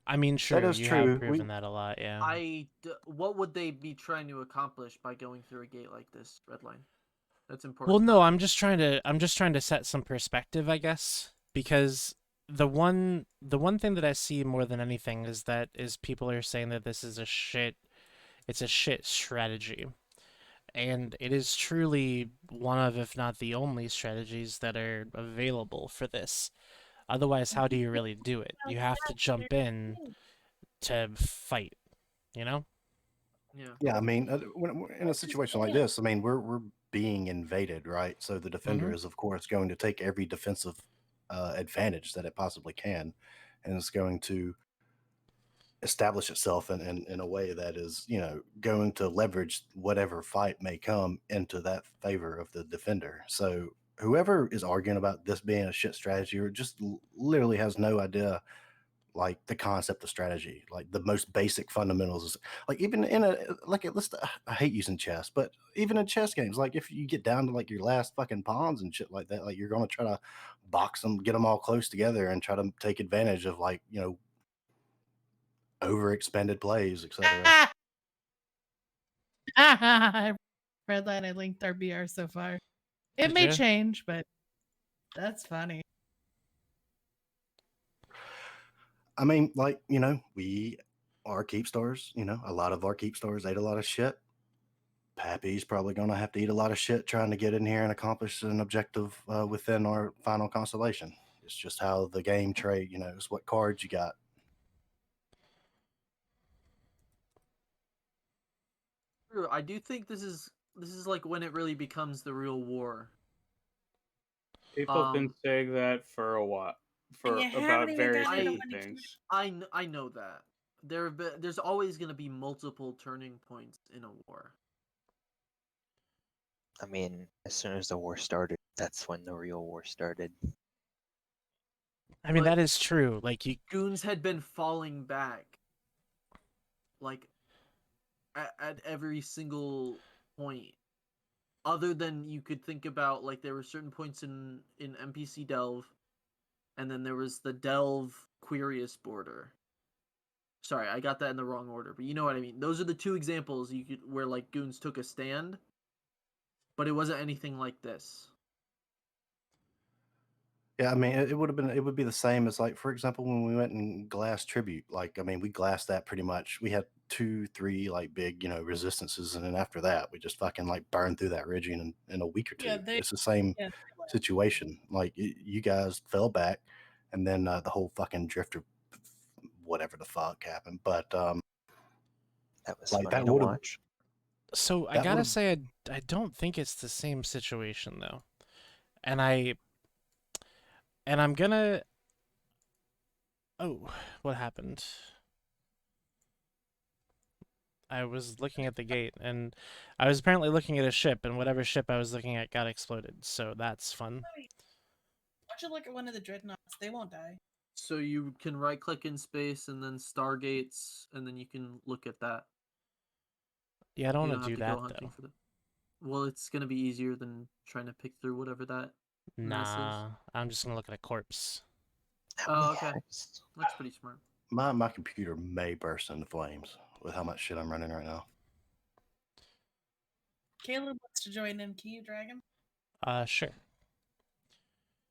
I mean, sure, is you true. have proven that a lot, yeah. What would they be trying to accomplish by going through a gate like this, Redline? That's important. Well, no, I'm just trying to set some perspective, I guess, because the one thing that I see more than anything is people are saying that this is it's a shit strategy. And it is truly one of, if not the only strategies that are available for this. Otherwise, how do you really do it? You have to jump in to fight, you know? Yeah. Yeah, I mean, when in a situation like this, I mean, we're being invaded, right? So the defender is, of course, going to take every defensive advantage that it possibly can, and it's going to establish itself in a way that is, going to leverage whatever fight may come into that favor of the defender. So whoever is arguing about this being a shit strategy or just literally has no idea like the concept of strategy, like the most basic fundamentals. Like even in I hate using chess, but even in chess games, like if you get down to like your last fucking pawns and shit like that, like you're going to try to box them, get them all close together and try to take advantage of like, overexpended plays, etc. Redline, I linked our BR so far. It Did may ya? change, but that's funny. I mean, like, we are keep stars, a lot of our keep stars ate a lot of shit. Pappy's probably going to have to eat a lot of shit trying to get in here and accomplish an objective within our final constellation. It's just how the game trade, it's what cards you got. True. I do think this is like when it really becomes the real war. People have been saying that for a while, for about various different things. I know that there's always going to be multiple turning points in a war. I mean, as soon as the war started, that's when the real war started. I mean, that is true. Like goons had been falling back, like at every single point. Other than you could think about, like there were certain points in NPC Delve, and then there was the Delve Quirius border. Sorry, I got that in the wrong order, but you know what I mean. Those are the two examples where like goons took a stand, but it wasn't anything like this. Yeah, I mean, it would be the same as like, for example, when we went and glassed Tribute. Like, I mean, we glassed that pretty much. We had 2-3 like big, resistances, and then after that, we just fucking like burned through that region in a week or two. It's the same situation. Like, you guys fell back, and then the whole fucking drifter, whatever the fuck happened. But that was like funny that to would watch. So I gotta say, I don't think it's the same situation though, and I'm gonna. Oh, what happened? I was looking at the gate, and I was apparently looking at a ship, and whatever ship I was looking at got exploded. So that's fun. Why don't you look at one of the dreadnoughts? They won't die. So you can right-click in space and then Stargates, and then you can look at that. Yeah, I don't want to do that though. Well, it's gonna be easier than trying to pick through whatever that mess is. I'm just gonna look at a corpse. Oh, okay. That's pretty smart. My computer may burst into flames with how much shit I'm running right now. Caleb wants to join in. Can you drag him? Sure.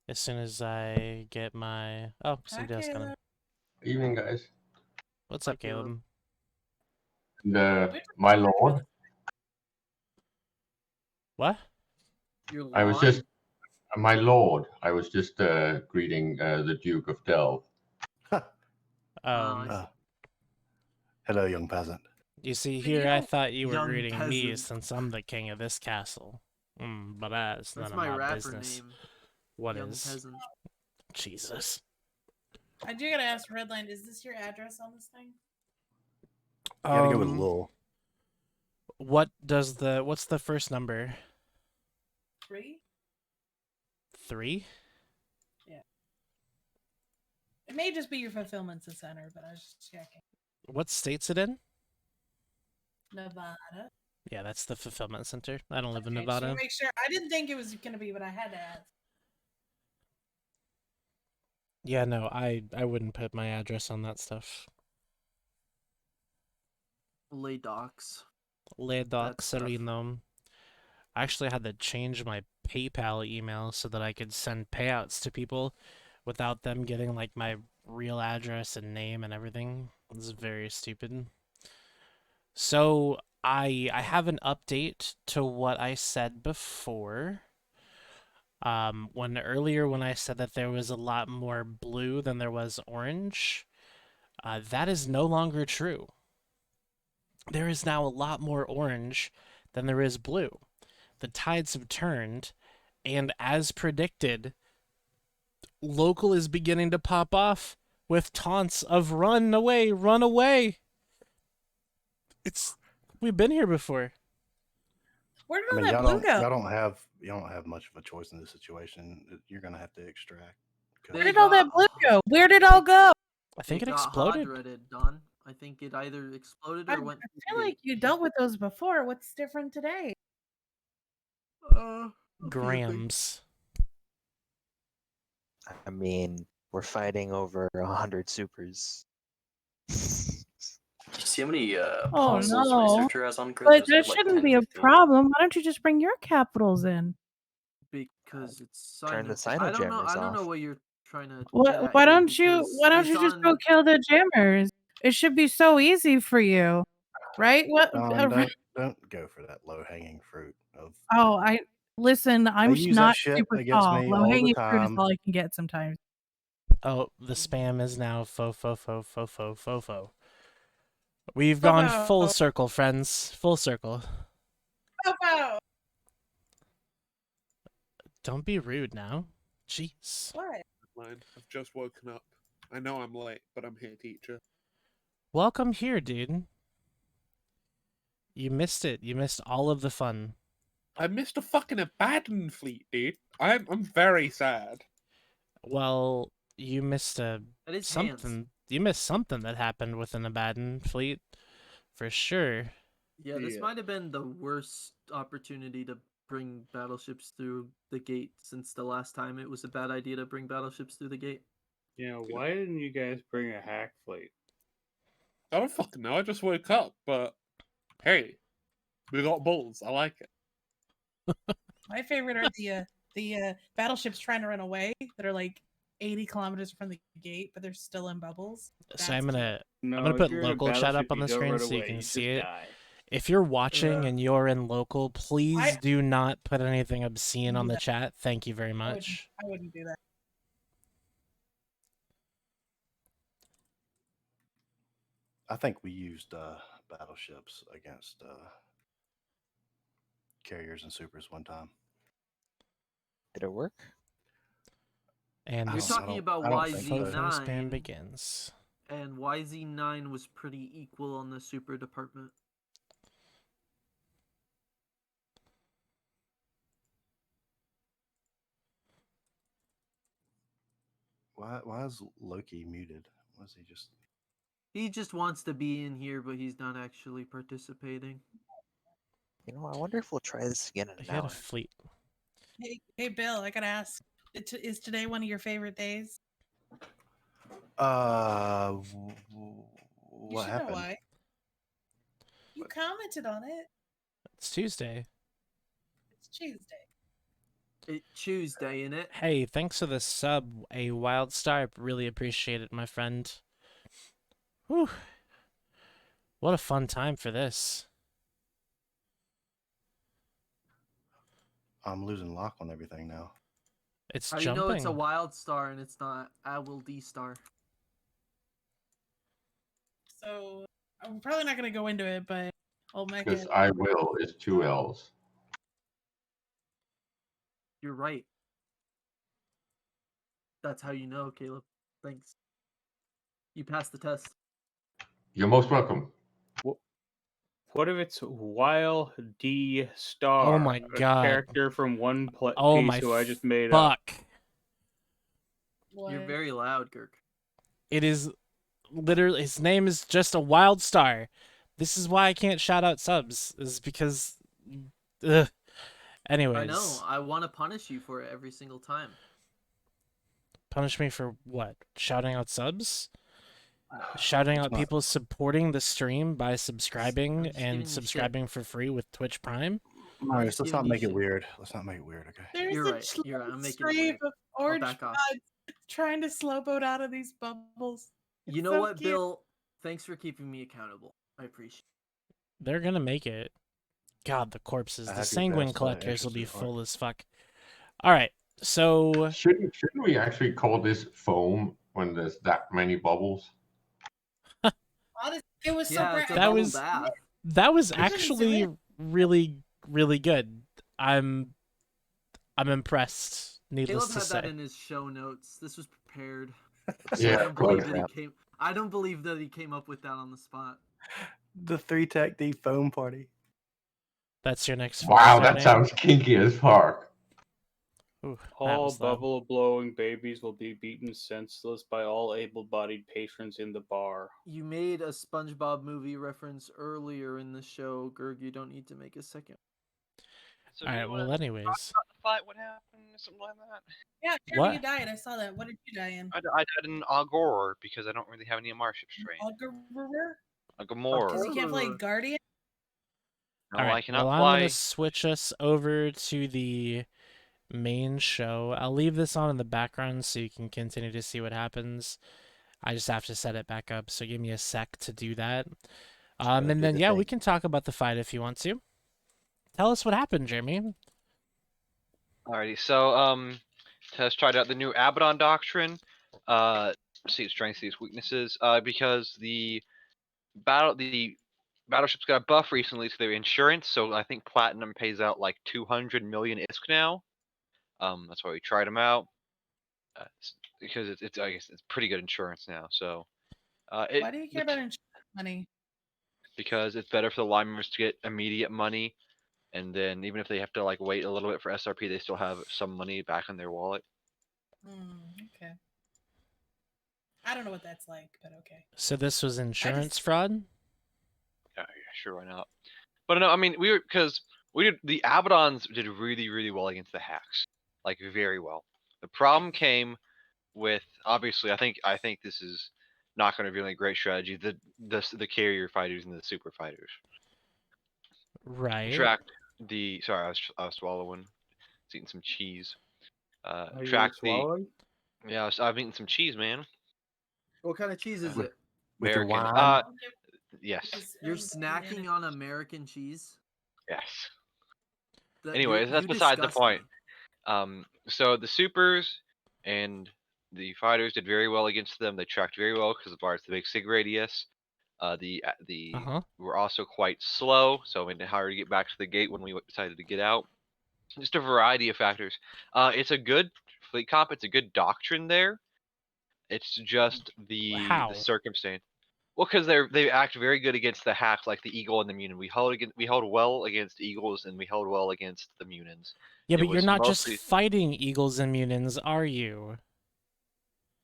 As soon as I get my... Oh, somebody else coming. Evening, guys. What's up, Caleb? My lord. What? I was just... My lord. I was just greeting the Duke of Delve. Hello, young peasant. You see, here I thought you were greeting me since I'm the king of this castle. But that's none of my business. Name. What young is? Peasant. Jesus. I do gotta ask Redline, is this your address on this thing? You gotta go with Lil. What's the first number? 3? 3? Yeah. It may just be your fulfillment center, but I was just checking. What state's it in? Nevada. Yeah, that's the fulfillment center. I don't live in Okay, just Nevada. want to make sure. I didn't think it was going to be, but I had to ask. Yeah, no, I wouldn't put my address on that stuff. Lay docks. Le That stuff. Doxerino. I actually had to change my PayPal email so that I could send payouts to people without them getting like my real address and name and everything. This is very stupid. So I have an update to what I said before. When I said that there was a lot more blue than there was orange, that is no longer true. There is now a lot more orange than there is blue. The tides have turned, and as predicted, local is beginning to pop off with taunts of "run away, run away." We've been here before. Where did I all mean, that blue go? y'all don't have much of a choice in this situation. You're gonna have to extract. 'cause- Where did all that blue go? Where did it all go? I think it got exploded. hot-dreaded, Don. I think it either exploded or went. I feel like you dealt with those before. What's different today? a few things. Grams. I mean, we're fighting over 100 supers. Do you see how many Oh, apostles no. researcher has on grid? But There's that like shouldn't 10, be a 15. problem. Why don't you just bring your capitals in? Because it's Turn the I don't know. Sino-jammers I don't know off. what you're trying to. Why get at why here, don't you because why don't you based just on- go kill the jammers? It should be so easy for you, right? What? Don't go for that low hanging fruit of. Oh, listen. I'm use that not shit super against tall. me Low all the hanging fruit is time. all I can get sometimes. Oh, the spam is now fo. We've gone full circle, friends. Full circle. Fofo. Don't be rude now. Jeez. What? I've just woken up. I know I'm late, but I'm here, teacher. Welcome here, dude. You missed it. You missed all of the fun. I missed a fucking Abaddon fleet, dude. I'm very sad. Well, you missed That is something. hands. You missed something that happened with an Abaddon fleet, for sure. Yeah, this Yeah. might have been the worst opportunity to bring battleships through the gate since the last time it was a bad idea to bring battleships through the gate. Yeah, why didn't you guys bring a hack fleet? I don't fucking know. I just woke up, but hey, we got balls. I like it. My favorite are the battleships trying to run away that are like 80 kilometers from the gate, but they're still in bubbles. So I'm That's gonna put local chat up on the screen so you can see it. If you're watching and you're in local, please do not put anything obscene on the chat. Thank you very much. I wouldn't do that. I think we used battleships against carriers and supers one time. Did it work? And You're talking about Fofo spam YZ9, begins. and YZ9 was pretty equal on the super department. Why is Loki muted? Was he just? He just wants to be in here, but he's not actually participating. You know, I wonder if we'll try this again in He an had a hour. fleet. Hey, Bill, I gotta ask: is today one of your favorite days? What You should happened? know why. You commented on it. It's Tuesday. It's Tuesday. It's Tuesday, innit? Hey, thanks for the sub, a wild star. Really appreciate it, my friend. Whew. What a fun time for this. I'm losing lock on everything now. It's How do jumping. you know it's a wild star and it's not Owl D star? So I'm probably not gonna go into it, but Omega. Because I will is 2 L's. You're right. That's how you know, Caleb. Thanks. You passed the test. You're most welcome. What if it's Wild D Star? Oh my God. A character from One Oh Piece my who I just made up. fuck. You're very loud, Girk. It is literally, his name is just a wild star. This is why I can't shout out subs. Is because, ugh. Anyways, I know. I want to punish you for it every single time. punish me for what? Shouting out subs? No. Shouting It's out not- people supporting the stream by I'm subscribing just giving and you shit. subscribing for free with Twitch Prime? Marius, just let's giving not you make it shit. weird. Let's not make it weird, okay? There's You're a right. You're right. I'm making it stream weird. of I'll orange back off. pods trying to slow boat out of these bubbles. You It's know so what, cute. Bill? Thanks for keeping me accountable. I appreciate it. They're gonna make it. God, the corpses. I The have your sanguine best, collectors will be interested heart. full as fuck. Alright, so Shouldn't we actually call this foam when there's that many bubbles? Honestly, it was so Yeah, bright. it's a That bubble was- bath. that was couldn't zoom actually in. really, really good. I'm impressed, needless Caleb to had say. that in his show notes. This was prepared. Yeah, I don't believe close. that he came. I don't believe that he came up with that on the spot. The 3 Tech D foam party. That's your next Wow, Firestar that name? sounds kinky as fuck. Ooh, that All was loud. bubble blowing babies will be beaten senseless by all able-bodied patrons in the bar. You made a SpongeBob movie reference earlier in the show, Gerg. You don't need to make a second. So do Alright, you wanna well, talk anyways. about the fight? What happened? Something like that. Yeah, Jeremy, What? you died. I saw that. What did you die in? I died in Agor because I don't really have any Amarship strain. Augurer? Agamor. Because you can't play Guardian? No, All right. I cannot well, I'm fly. going to switch us over to the main show. I'll leave this on in the background so you can continue to see what happens. I just have to set it back up, so give me a sec to do that. And do then, the yeah, we thing. can talk about the fight if you want to. Tell us what happened, Jeremy. Alrighty, so Tess tried out the new Abaddon Doctrine. See its strengths, see its weaknesses. Because the battleships got a buff recently to their insurance, so I think Platinum pays out like 200 million ISK now. That's why we tried them out. Because it's I guess it's pretty good insurance now. So Why do you care about insurance money? because it's better for the line members to get immediate money, and then even if they have to like wait a little bit for SRP, they still have some money back in their wallet. Okay. I don't know what that's like, but okay. So this was insurance fraud? Yeah, sure, why not? But no, I mean because the Abaddons did really well against the hacks, like very well. The problem came with obviously I think this is not going to be a great strategy. The carrier fighters and the super fighters. Right. Tracked the sorry, I was swallowing, eating some cheese. Are you Tracked the swallowing? yeah, I've eaten some cheese, man. What kind of cheese is it? With your American. wine? Yes. You're snacking on American cheese? Yes. That- Anyways, that's you beside the disgust point. me. So the supers and the fighters did very well against them. They tracked very well because of the big sig radius. The were also quite slow, so it made it harder to get back to the gate when we decided to get out. Just a variety of factors. It's a good fleet comp. It's a good doctrine there. It's just the How? circumstance. Well, because they act very good against the hacks, like the eagle and the munin. We held well against eagles, and we held well against the munins. Yeah, It but you're was not mostly- just fighting eagles and munins, are you?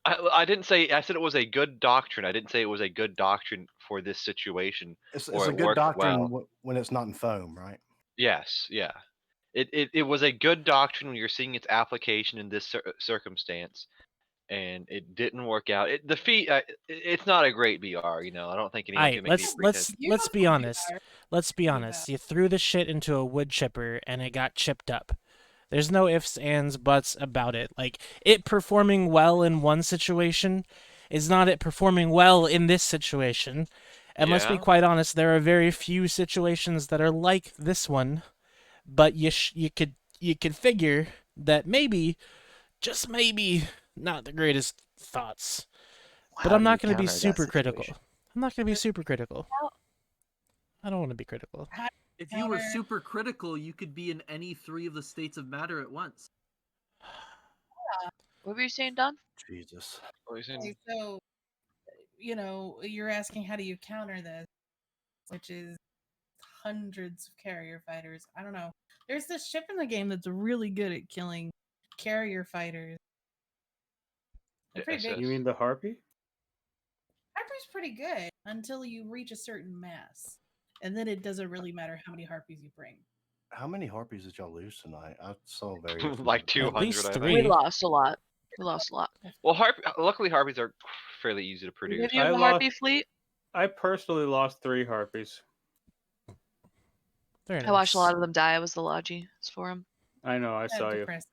I didn't say. I said it was a good doctrine. I didn't say it was a good doctrine for this situation. It's or a it good worked doctrine well. when it's not in foam, right? Yes, yeah. It was a good doctrine when you're seeing its application in this circumstance, and it didn't work out. The feat, it's not a great BR. You know, I don't think anyone Alright, can make me pretend. let's be honest. Let's be honest. You threw the shit into a wood chipper and it got chipped up. There's no ifs, ands, buts about it. Like, it performing well in one situation is not it performing well in this situation. And let's be Yeah. quite honest, there are very few situations that are like this one. But you could figure that maybe, just maybe, not the greatest thoughts. But How I'm do not you going to be counter that super critical. situation? I'm not going to be super critical. I don't want to be critical. If you were super critical, you could be in any 3 of the states of matter at once. What were you saying, Don? Jesus. Okay, so, you're asking how do you counter this, which is hundreds of carrier fighters. I don't know. There's this ship in the game that's really good at killing carrier fighters. They're pretty big. You mean the harpy? Harper's pretty good until you reach a certain mass. and then it doesn't really matter how many harpies you bring. How many harpies did y'all lose tonight? I saw very Like 200, least I think. three. We lost a lot. We lost a lot. Well, luckily harpies are fairly easy to Did produce. you have a harpy fleet? I personally lost 3 harpies. Very I watched a nice. lot of them die. I was the logi for them. I know, I That's saw you. depressing.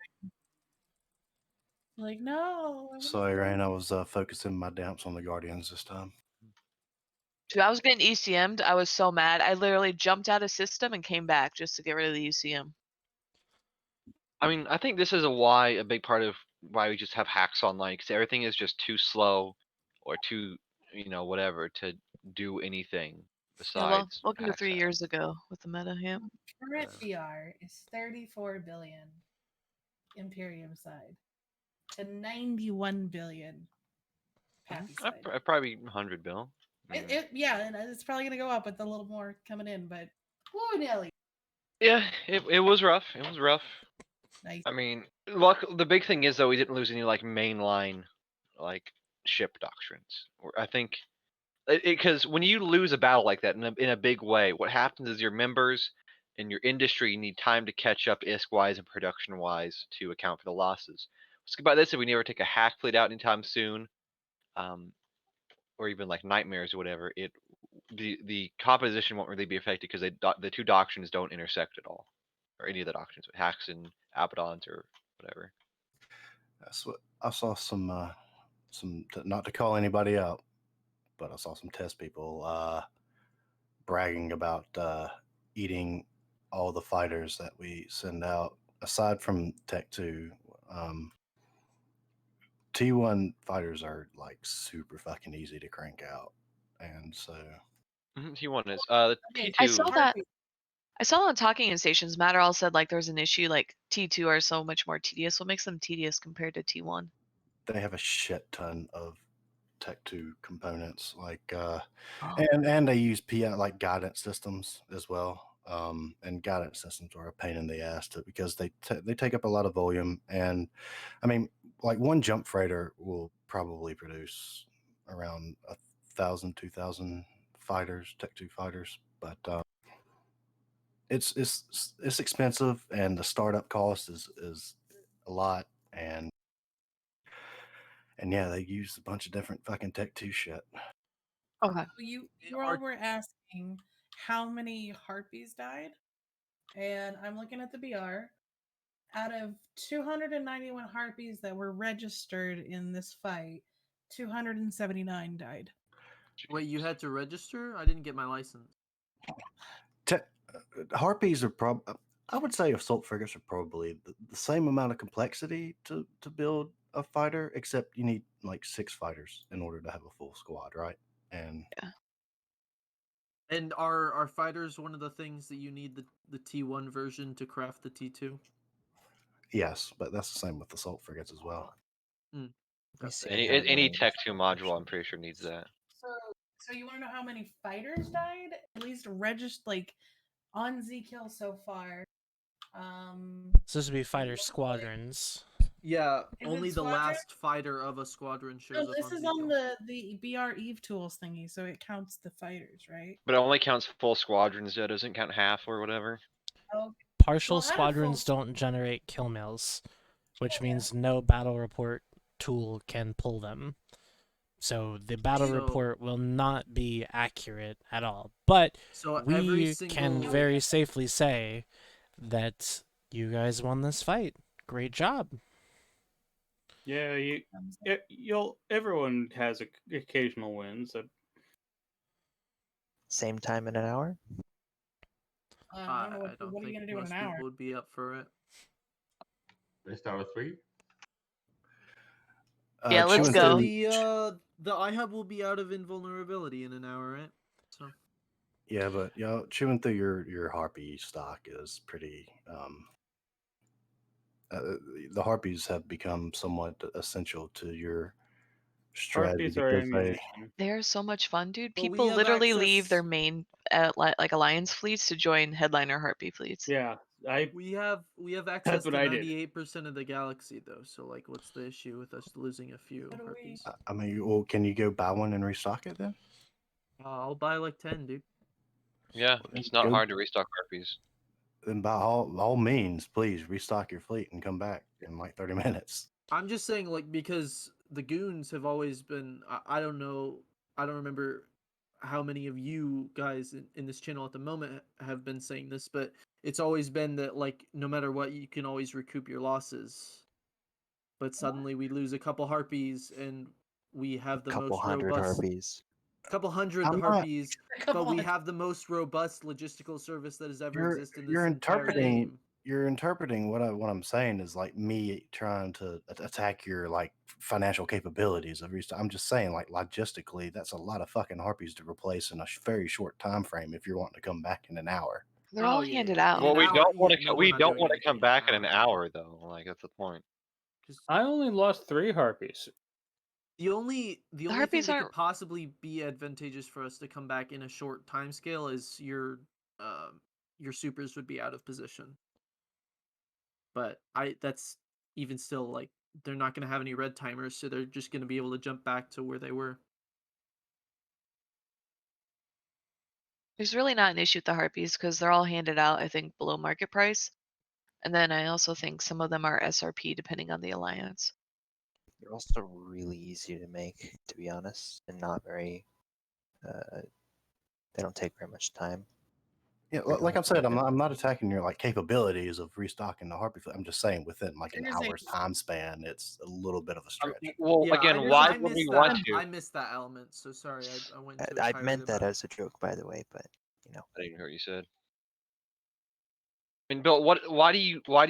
Like, no. I wanna Sorry, fly. Rain. I was focusing my damps on the Guardians this time. Dude, I was getting ECM'd. I was so mad. I literally jumped out of system and came back just to get rid of the ECM. I mean, I think this is a big part of why we just have hacks online, because everything is just too slow or too, whatever, to do anything Yeah, well, besides welcome to hack 3 stuff. years ago with the meta, yeah. Current BR is 34 billion Imperium side to 91 billion Pappy side. Probably 100 bill. Yeah, and it's probably gonna go up with a little more coming in, but whoa, Nelly. Yeah, it was rough. It was rough. Nice. I mean, the big thing is though we didn't lose any like mainline, like ship doctrines. I think because when you lose a battle like that in a big way, what happens is your members and your industry need time to catch up ISK wise and production wise to account for the losses. Let's get by this if we never take a hack fleet out anytime soon, or even like nightmares or whatever. The composition won't really be affected because the 2 doctrines don't intersect at all, or any of the doctrines, hacks and Abaddons or whatever. That's what I saw. Some not to call anybody out, but I saw some test people bragging about eating all the fighters that we send out. Aside from Tech 2, T1 fighters are like super fucking easy to crank out, and so T1 is T2. I saw that. I saw on talking in stations, Matterall said like there's an issue like T2 are so much more tedious. What makes them tedious compared to T1? they have a shit ton of Tech 2 components, like Oh. and they use PI like guidance systems as well. And guidance systems are a pain in the ass because they take up a lot of volume, and I mean, like one jump freighter will probably produce around 1,000, 2,000 fighters, Tech 2 fighters, but it's expensive, and the startup cost is a lot, and yeah, they use a bunch of different fucking Tech 2 shit. Okay. You all were asking how many harpies died, and I'm looking at the BR. Out of 291 harpies that were registered in this fight, 279 died. Wait, you had to register? I didn't get my license. Harpies are probably, I would say assault frigates are probably the same amount of complexity to build a fighter, except you need like 6 fighters in order to have a full squad, right? And yeah. And are fighters one of the things that you need the T1 version to craft the T2? yes, but that's the same with assault frigates as well. Any Tech 2 module, I'm pretty sure needs that. So you want to know how many fighters died? At least registered, like on Z-Kill so far. So this would be fighter squadrons. Yeah, Is only it the squadron? last fighter of a squadron shows No, up this on is Z-Kill. on the BR Eve tools thingy, so it counts the fighters, right? But it only counts full squadrons, though. It doesn't count half or whatever. Oh, Partial well, out of squadrons full- don't generate kill mails, which means no battle report tool can pull them. So the battle report will not be accurate at all. But So we can very safely say that you guys won this fight. Great job. Yeah, everyone has occasional wins. Same time in an hour? I don't know I don't what are you think gonna do in most an hour? people would be up for it. Best out of 3? Yeah, let's Also, go. The iHub will be out of invulnerability in an hour, right? So Yeah, but chewing through your harpy stock is pretty. The harpies have become somewhat essential to your strategy Harpies are because ammunition. They're so much fun, dude. But we People have literally leave access- their main like alliance fleets to join headliner harpy fleets. Yeah, we have access to 98% of the galaxy though. So like, what's the issue with us losing a few harpies? I mean, well, can you go buy one and restock it then? I'll buy like 10, dude. Yeah, it's not Go- hard to restock harpies. Then by all means, please restock your fleet and come back in like 30 minutes. I'm just saying, like, because the goons have always been. I don't know. I don't remember how many of you guys in this channel at the moment have been saying this, but it's always been that, like, no matter what, you can always recoup your losses. But suddenly we lose a couple harpies and we have the couple most hundred robust. harpies. Couple hundred I'm not- harpies, but Come we on. have the most robust logistical service that has ever You're existed in this you're entire interpreting game. you're interpreting what I'm saying is like me trying to attack your like financial capabilities of restock. I'm just saying like logistically, that's a lot of fucking harpies to replace in a very short time frame if you're wanting to come back in an hour. They're all yeah, handed yeah. out. Well, An we hour- don't want yeah, to. no, we're We not don't doing want to anything come in back in an an hour, though. Like that's the point. I only lost 3 harpies. The only thing harpies that aren't- could possibly be advantageous for us to come back in a short time scale is your supers would be out of position. But that's even still, like, they're not going to have any red timers, so they're just going to be able to jump back to where they were. There's really not an issue with the harpies because they're all handed out, I think, below market price. And then I also think some of them are SRP depending on the alliance. They're also really easy to make, to be honest, and not very. They don't take very much time. Yeah, They don't like have I said, to- I'm not attacking your like capabilities of restocking the harpy fleet. I'm just saying within like an You're saying- hour's time span, it's a little bit of a stretch. Well, Yeah, again, I why missed would we that. want to? I missed that element, so sorry. I went into I a meant tirade that about it. as a joke, by the way, but you know. I didn't hear what you said. I mean, Bill, why do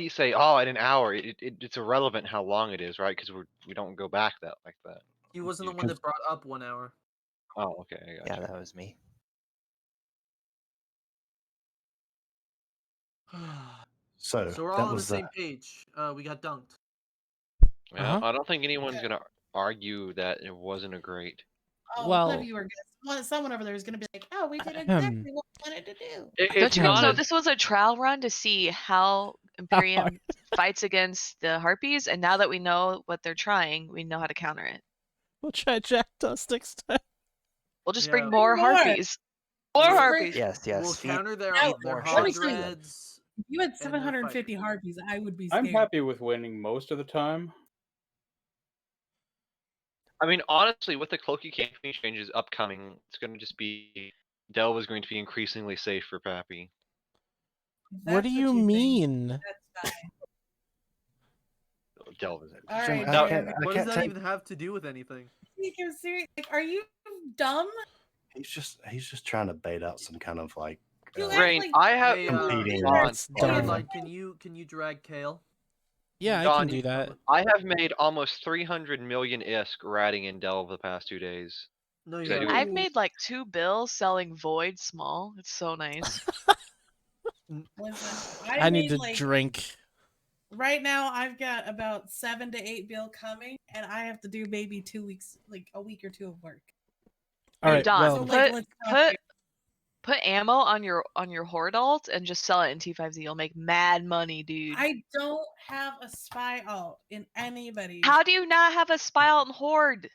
you say, oh, in an hour? It's irrelevant how long it is, right? Because we don't go back like that. He wasn't the one that brought up 1 hour. Oh, okay, I got Yeah, you. that was me. So So we're that all on the was same page. We got dunked. Yeah, I don't think anyone's gonna argue that it wasn't a great. Oh, Well- one of you are gonna, someone over there is going to be like, "Oh, we did exactly what we wanted to do." It's Don't you guys know not. this was a trial run to see how Imperium fights against the harpies, and now that we know what they're trying, we know how to counter it. We'll try Jack Dust next time. We'll just Yeah. bring more More. harpies. More We'll- harpies. Yes, yes. We'll feed- counter their Now, more hog ships. dreads. If you had and their 750 fighters. harpies, I would be I'm scared. happy with winning most of the time. I mean, honestly, with the Cloaky campaign changes upcoming, it's gonna just be Delve is going to be increasingly safe for Pappy. If What do that's you think, mean? That's fine. Delve is. All Jim, right, I No. can't- Jeremy. I What can't does that take- even have to do with anything? Think you're serious? Like, are you dumb? He's just trying to bait out some kind of like You act Rain, like I have Hey, competing. Don, That's dumb. Like, can you drag Kale? Yeah, I Don, can do that. I have made almost 300 million ISK ratting in Delve the past 2 days. No, Is you that haven't. I've made like 2 bills selling Void small. It's so nice. Listen, I need made, to like, drink. Right now, I've got about 7 to 8 bill coming, and I have to do maybe 2 weeks, like a week or 2 of work. All right, Don, well, So, like, let's count put ammo on your horde alt and just sell it in T5Z. You'll make mad money, dude. I don't have a spy alt in anybody. How do you not have a spy alt and horde?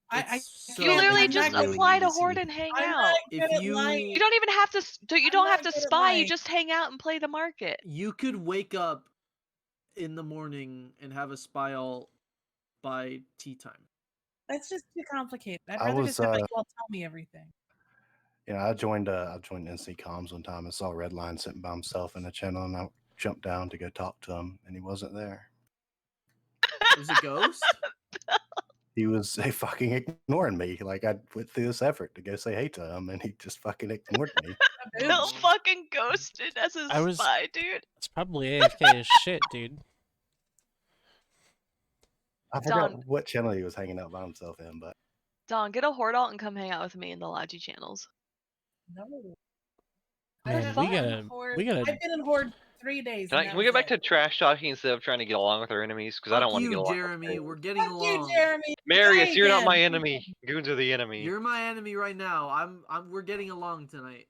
I So You literally I'm just not good- apply to easy. horde and hang I'm out. not If good at you- lying. You don't even have to. You I'm don't have not to good at spy. You lying. just hang out and play the market. You could wake up in the morning and have a spy alt by tea time. That's just too complicated. I'd I rather was, just have like, well, tell me everything. I joined NC Comms one time and saw Redline sitting by himself in the channel, and I jumped down to go talk to him, and he wasn't there. It was a ghost. He was fucking ignoring me. Like I went through this effort to go say hey to him, and he just fucking ignored me. Bill fucking ghosted as a I was- spy, dude. It's probably AFK as shit, dude. I forgot Don. what channel he was hanging out by himself in, but Don, get a horde alt and come hang out with me in the Logi channels. No. Man, we gotta. I've been in Horde 3 days. Can we get back to trash talking instead of trying to get along with our enemies? Because I don't Fuck want to you, get along. Jeremy. We're getting Fuck along. you, Jeremy. Marius, Try you're not again. my enemy. Goons are the enemy. You're my enemy right now. We're getting along tonight.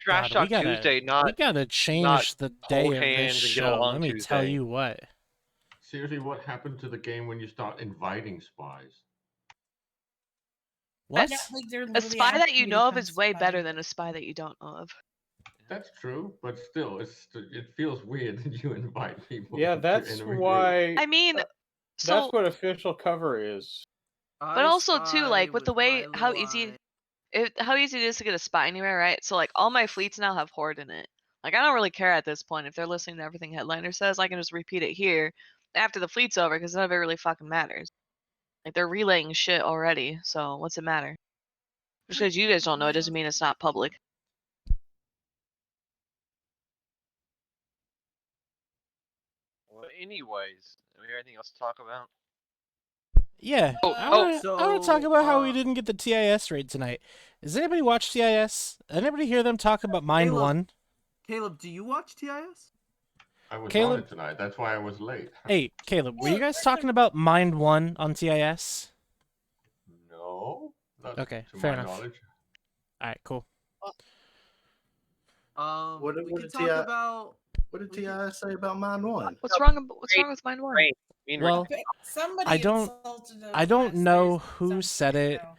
Trash God, Talk Tuesday, we not gotta change the day hold of hands this and get show. along Let me tell Tuesday. you what. Seriously, what happened to the game when you start inviting spies? What? No, like they're A literally spy that asking you me to know of come is way spy better on than a spy that you don't know of. That's true, but still, it feels weird that you invite people Yeah, into that's enemy groups. why. I mean, That's so, what official cover is. but I also too, spy like with the with way my how little easy eye. how easy it is to get a spy anywhere, right? So like all my fleets now have Horde in it. Like I don't really care at this point if they're listening to everything Headliner says. I can just repeat it here after the fleet's over because none of it really fucking matters. Like they're relaying shit already, so what's it matter? Just because you guys don't know it doesn't mean it's not public. Well, anyways, do we have anything else to talk about? Yeah, Oh, I oh, want to talk So, about how we didn't get the TIS raid tonight. Does anybody watch TIS? Anybody hear them talk about Mind Caleb, One? Caleb, do you watch TIS? I was on Caleb? it tonight. That's why I was late. Hey, Caleb, were you guys talking about Mind One on TIS? No, not Okay, to fair my enough. knowledge. All right, cool. What We did could TI talk about. What did TI say about Mind One? What's wrong with Mind One? Well, Somebody I don't insulted us I don't last know Thursday, who some said it. weirdo.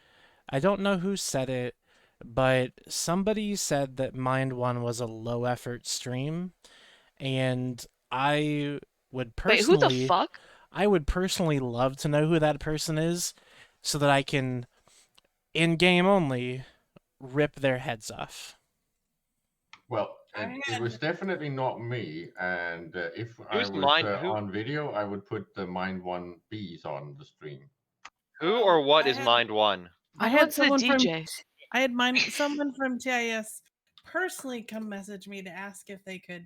I don't know who said it, but somebody said that Mind One was a low effort stream, and I would Wait, who the personally fuck? love to know who that person is so that I can in game only rip their heads off. Well, it was definitely not me, and if I Who's was who? on video, I would put the Mind One Bs on the stream. Who or what I is had- Mind One? I Mind had One's the someone from DJ. someone from TIS personally come message me to ask if they could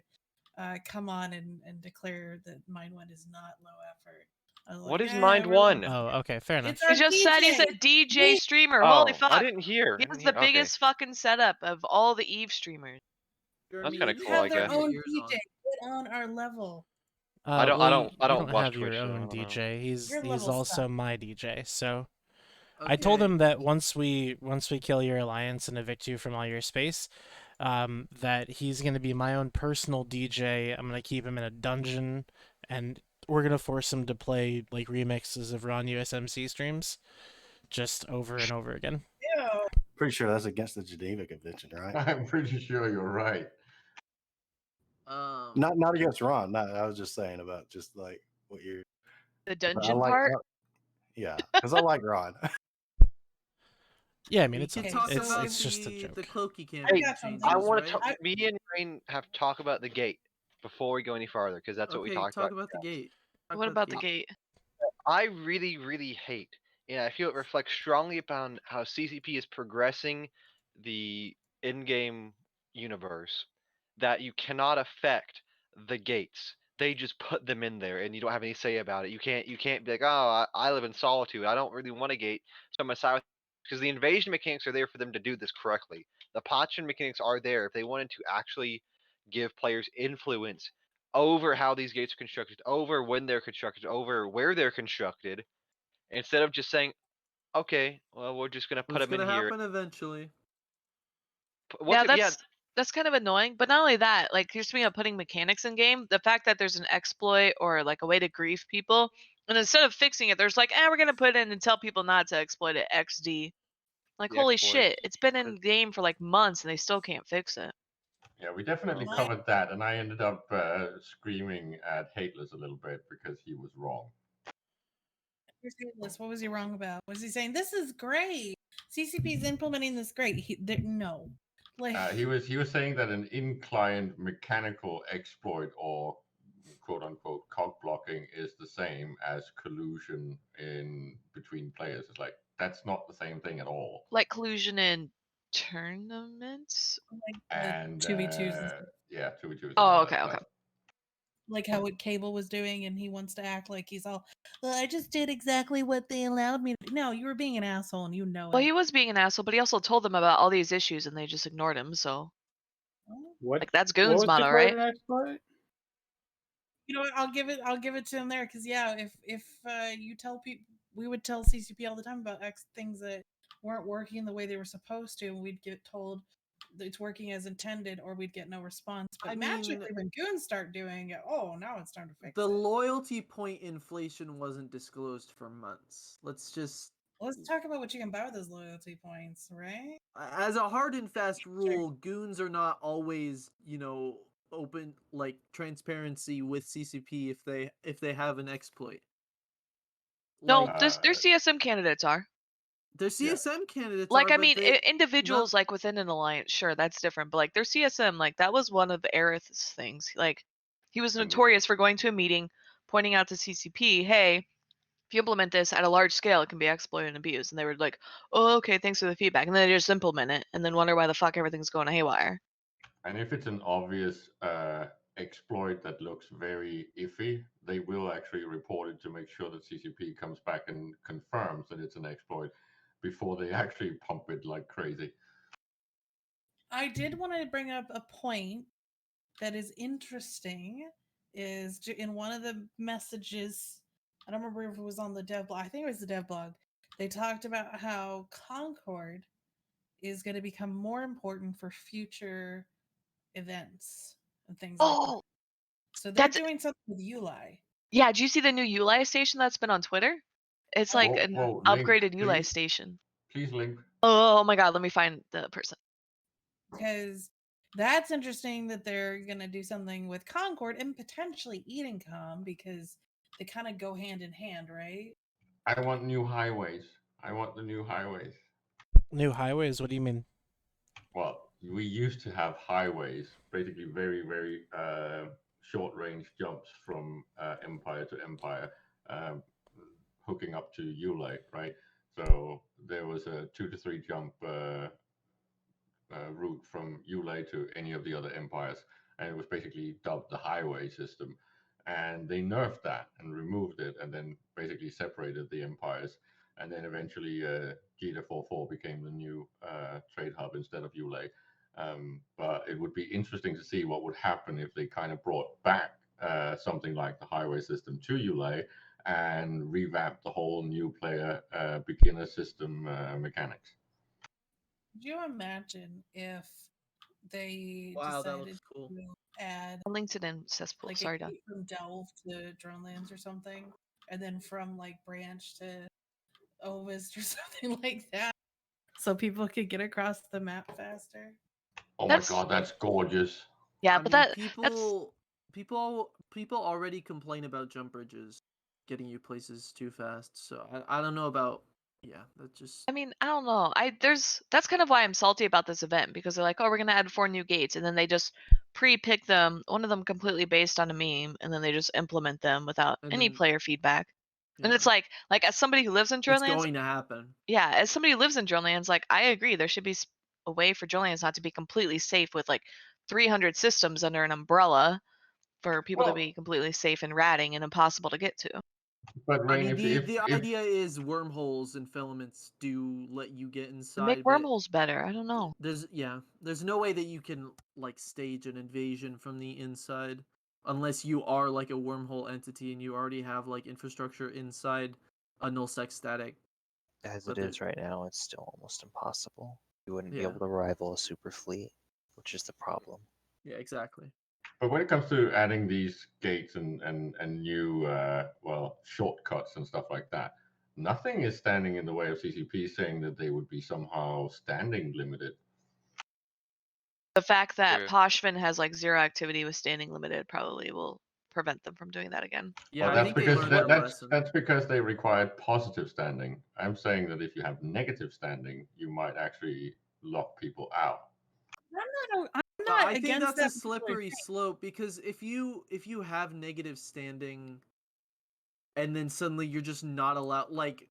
come on and declare that Mind One is not low effort. I was What like, is "Yeah, Mind we're looking One? into Oh, it." okay, fair enough. It's He our just said he's a DJ streamer. Holy Oh, fuck. I didn't hear. He I has didn't the hear. Okay. biggest fucking setup of all the Eve streamers. That's Jeremy, kinda you They cool, I have their guess. own ears DJ. on. Get on our level. I don't. Well, I don't. I you don't watch have your Twitch, so I own don't know. DJ. He's Your he's level also sucks. my DJ. So I told him that once we kill your alliance and evict you from all your space, that he's gonna be my own personal DJ. I'm gonna keep him in a dungeon, and we're gonna force him to play like remixes of Ron USMC streams, just over and over again. Ew. Pretty sure that's against the Geneva Convention, right? I'm pretty sure you're right. Not against Ron. No, I was just saying about just like what you're. The I dungeon like. part? Yeah, because I like Ron. Yeah, I mean We it's can okay. talk about It's just a the joke. Cloaky Hey, campaign got some changes, I want to. right? Me and Rain have to talk about the gate before we go any farther, because that's what we Okay, talked talk about. about the gate. Talk What about the gate? I really, really hate, and I feel it reflects strongly upon how CCP is progressing the in-game universe, that you cannot affect the gates. They just put them in there, and you don't have any say about it. You can't be like, oh, I live in Solitude. I don't really want a gate, so I'm gonna side with, because the invasion mechanics are there for them to do this correctly. The Pachin mechanics are there if they wanted to actually give players influence over how these gates are constructed, over when they're constructed, over where they're constructed, instead of just saying, okay, well, we're just gonna put It's them in gonna here. happen eventually. Yeah, that's kind of annoying. But not only that, like you're speaking of putting mechanics in game, the fact that there's an exploit or like a way to grief people, and instead of fixing it, there's like, we're gonna put it in and tell people not to exploit it. XD. Like, The holy exploit. shit, it's been in game for like months and they still can't fix it. Yeah, we definitely Well, covered that, and I ended up screaming at Hateless a little bit because he was wrong. What was he wrong about? Was he saying this is great? CCP is implementing this great. No, like He was saying that an in-client mechanical exploit or quote unquote cog blocking is the same as collusion in between players. It's like that's not the same thing at all. Like collusion in tournaments. And 2v2s. yeah, 2v2s. Oh, okay, okay. Like how what Cable was doing, and he wants to act like he's all, well, I just did exactly what they allowed me to. No, you were being an asshole, and you know Well, it. he was being an asshole, but he also told them about all these issues and they just ignored him. So, What? like that's What Goon's was motto, declared right? an exploit? You know what? I'll give it to him there, because yeah, if you tell people, we would tell CCP all the time about X things that weren't working the way they were supposed to, and we'd get told that it's working as intended, or we'd get no response. But I magically, mean- when goons start doing it, oh, now it's time to fix The it. loyalty point inflation wasn't disclosed for months. Let's just Let's talk about what you can buy with those loyalty points, right? As a hard and fast rule, goons are not always, open like transparency with CCP if they have an exploit. No, Like, their CSM candidates are. their CSM candidates Like, are, I but mean, they individuals like within an alliance, sure, that's different. But like their CSM, like that was one of Aerith's things. Like, he was notorious for going to a meeting, pointing out to CCP, "Hey, if you implement this at a large scale, it can be exploited and abused." And they were like, "Oh, okay, thanks for the feedback." And then they just implement it, and then wonder why the fuck everything's going haywire. And if it's an obvious exploit that looks very iffy, they will actually report it to make sure that CCP comes back and confirms that it's an exploit before they actually pump it like crazy. I did want to bring up a point that is interesting. Is in one of the messages, I don't remember if it was on the dev blog. I think it was the dev blog. They talked about how Concord is going to become more important for future events and things like that. So they're doing something with Uli. Yeah, do you see the new Uli station that's been on Twitter? It's like an upgraded Uli station. Please link. Oh my god, let me find the person. Because that's interesting that they're going to do something with Concord and potentially Edencom because they kind of go hand in hand, right? I want new highways. I want the new highways. New highways? What do you mean? Well, we used to have highways, basically very, very short range jumps from empire to empire, hooking up to Uli, right? So there was a 2 to 3 jump route from Uli to any of the other empires, and it was basically dubbed the highway system. And they nerfed that and removed it, and then basically separated the empires. And then eventually, Gita 44 became the new trade hub instead of Uli. But it would be interesting to see what would happen if they kind of brought back something like the highway system to Uli and revamped the whole new player beginner system mechanics. Could you imagine if they Wow, that decided looks cool. to add LinkedIn cesspool. like Sorry, a Don. gate from Delve to Dronelands or something, and then from like Branch to Ovist or something like that, so people could get across the map faster? Oh my god, that's gorgeous. Yeah, I but mean, that's people already complain about jump bridges getting you places too fast. So I don't know about that just. I mean, I don't know. That's kind of why I'm salty about this event because they're like, "Oh, we're gonna add 4 new gates," and then they just pre-pick them. One of them completely based on a meme, and then they just implement them without any player feedback. And it's like as somebody who lives in It's Dronelands, going to happen. yeah, as somebody who lives in Dronelands, like I agree, there should be a way for Dronelands not to be completely safe with like 300 systems under an umbrella for people to be completely safe and ratting and impossible to get to. But I Rain, mean, the idea is wormholes and filaments do let you get inside. Make wormholes better. I don't know. There's no way that you can like stage an invasion from the inside unless you are like a wormhole entity and you already have like infrastructure inside a nullsec static. As it is right now, it's still almost impossible. You wouldn't be Yeah. able to rival a super fleet, which is the problem. Yeah, exactly. But when it comes to adding these gates and new shortcuts and stuff like that, nothing is standing in the way of CCP saying that they would be somehow standing limited. The fact that True. Poshvin has like 0 activity with standing limited probably will prevent them from doing that again. Yeah, well, I that's think they because learned their lesson. that's because they required positive standing. I'm saying that if you have negative standing, you might actually lock people out. I'm not I think against that's a that slippery slope because if you have negative standing and then suddenly you're just not allowed like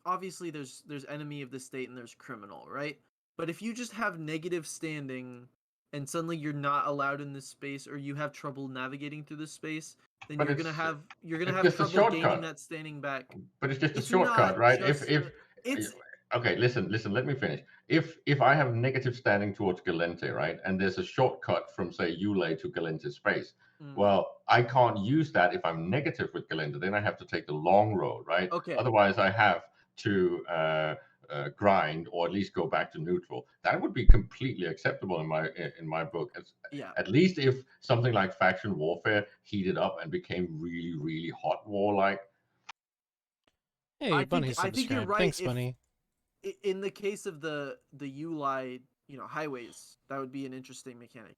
obviously there's enemy of the state and there's criminal, right? But if you just have negative standing and suddenly you're not allowed in this space or you have trouble navigating through this space, then you're gonna have trouble gaining that standing back. But it's just a It's shortcut, not right? just If okay, listen, let me finish. If I have negative standing towards Galente, right, and there's a shortcut from say Ule to Galente space, well, I can't use that if I'm negative with Galente. Then I have to take the long road, right? Okay. Otherwise, I have to grind or at least go back to neutral. That would be completely acceptable in my book. At least if something like faction warfare heated up and became really, really hot war like. Hey, Bunny I think you're subscribed. right. Thanks, If Bunny. in the case of the ULI, highways, that would be an interesting mechanic.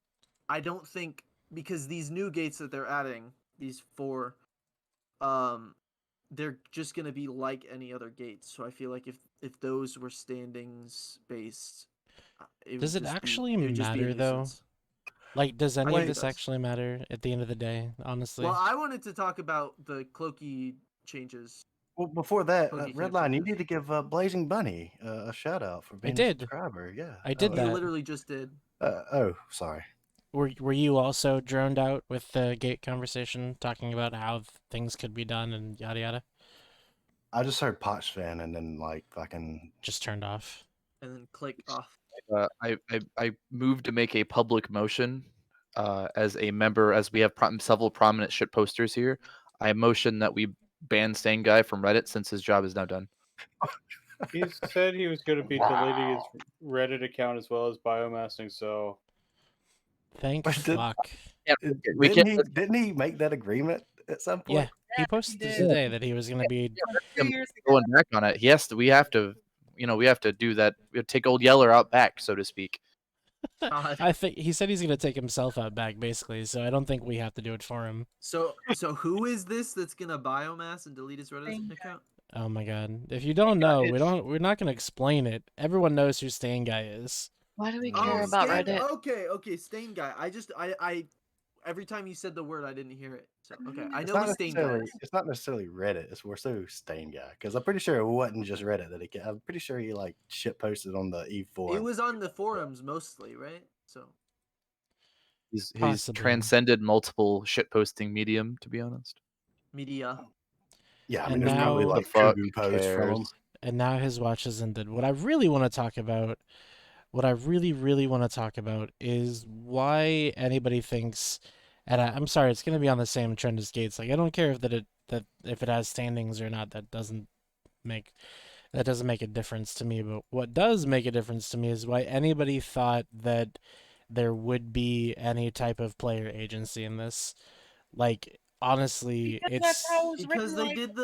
I don't think, because these new gates that they're adding, these 4, they're just gonna be like any other gates. So I feel like if those were standings based, Does it actually it would just be a matter though? nuisance. Like, does any think of it this does. actually matter at the end of the day? Honestly. Well, I wanted to talk about the Cloaky changes. Well, before that, Cloaky camp Redline, you changes. need to give Blazing Bunny a shout out for being a did. subscriber. Yeah, I did You that. literally just did. Oh, sorry. Were you also droned out with the gate conversation, talking about how things could be done and yada yada? I just heard Pochfan and then like fucking just turned off. And then click off. I moved to make a public motion as a member, as we have several prominent shit posters here. I motion that we ban Stain Guy from Reddit since his job is now done. He said he was going to be deleting his Reddit account as well as biomassing, so. Thank fuck. Yeah, we didn't he make that agreement at some point? Yeah, he posted this today that he was going to be. Going back on it, we have to do that. We have to take old Yeller out back, so to speak. I think he said he's going to take himself out back, basically. So I don't think we have to do it for him. So who is this that's gonna biomass and delete his Reddit account? Oh my god! If you don't know, we're not going to explain it. Everyone knows who Stain Guy is. Why do we care about Stain, Reddit? Okay, Stain Guy. I every time you said the word, I didn't hear it. So okay, I It's know not who Stain Guy necessarily. is. It's not necessarily Reddit. It's more so Stain Guy because I'm pretty sure it wasn't just Reddit that he. I'm pretty sure he like shit posted on the Eve forum. It was on the forums mostly, right? So He's Possibly. transcended multiple shitposting medium, to be honest. Media. Yeah, I And mean, there's now- probably The like fuck Kugu posts from him. cares? And now his watch is ended. What I really want to talk about, what I really, really want to talk about is why anybody thinks, and I'm sorry, it's going to be on the same trend as Gates. Like, I don't care if if it has standings or not. That doesn't make a difference to me. But what does make a difference to me is why anybody thought that there would be any type of player agency in this. Like, honestly, it's because they did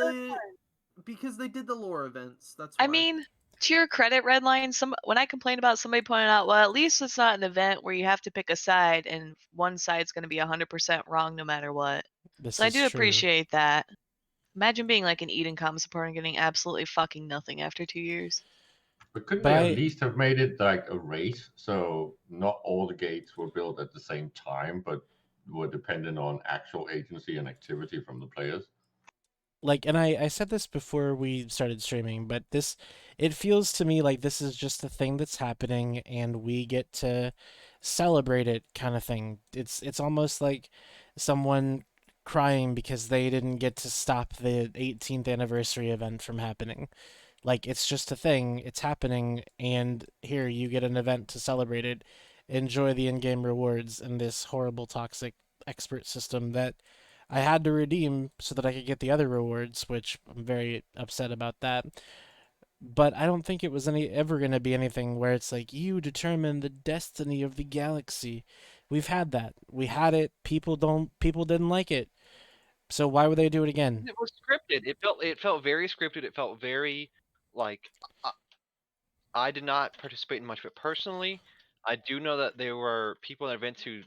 the lore events. That's I why. mean, to your credit, Redline, when I complained about somebody pointing out, well, at least it's not an event where you have to pick a side and one side's going to be 100% wrong no matter what. This So I is do true. appreciate that. Imagine being like an Eden Com support and getting absolutely fucking nothing after 2 years. But couldn't But they I- at least have made it like a race, so not all the gates were built at the same time, but were dependent on actual agency and activity from the players? Like, and I said this before we started streaming, but it feels to me like this is just a thing that's happening and we get to celebrate it, kind of thing. It's almost like someone crying because they didn't get to stop the 18th anniversary event from happening. Like, it's just a thing, it's happening, and here you get an event to celebrate it. Enjoy the in-game rewards and this horrible toxic expert system that I had to redeem so that I could get the other rewards, which I'm very upset about that. But I don't think it was ever going to be anything where it's like, you determine the destiny of the galaxy. We've had that. We had it. People didn't like it. So why would they do it again? It was scripted. It felt very scripted. It felt very like I did not participate in much of it personally. I do know that there were people in events who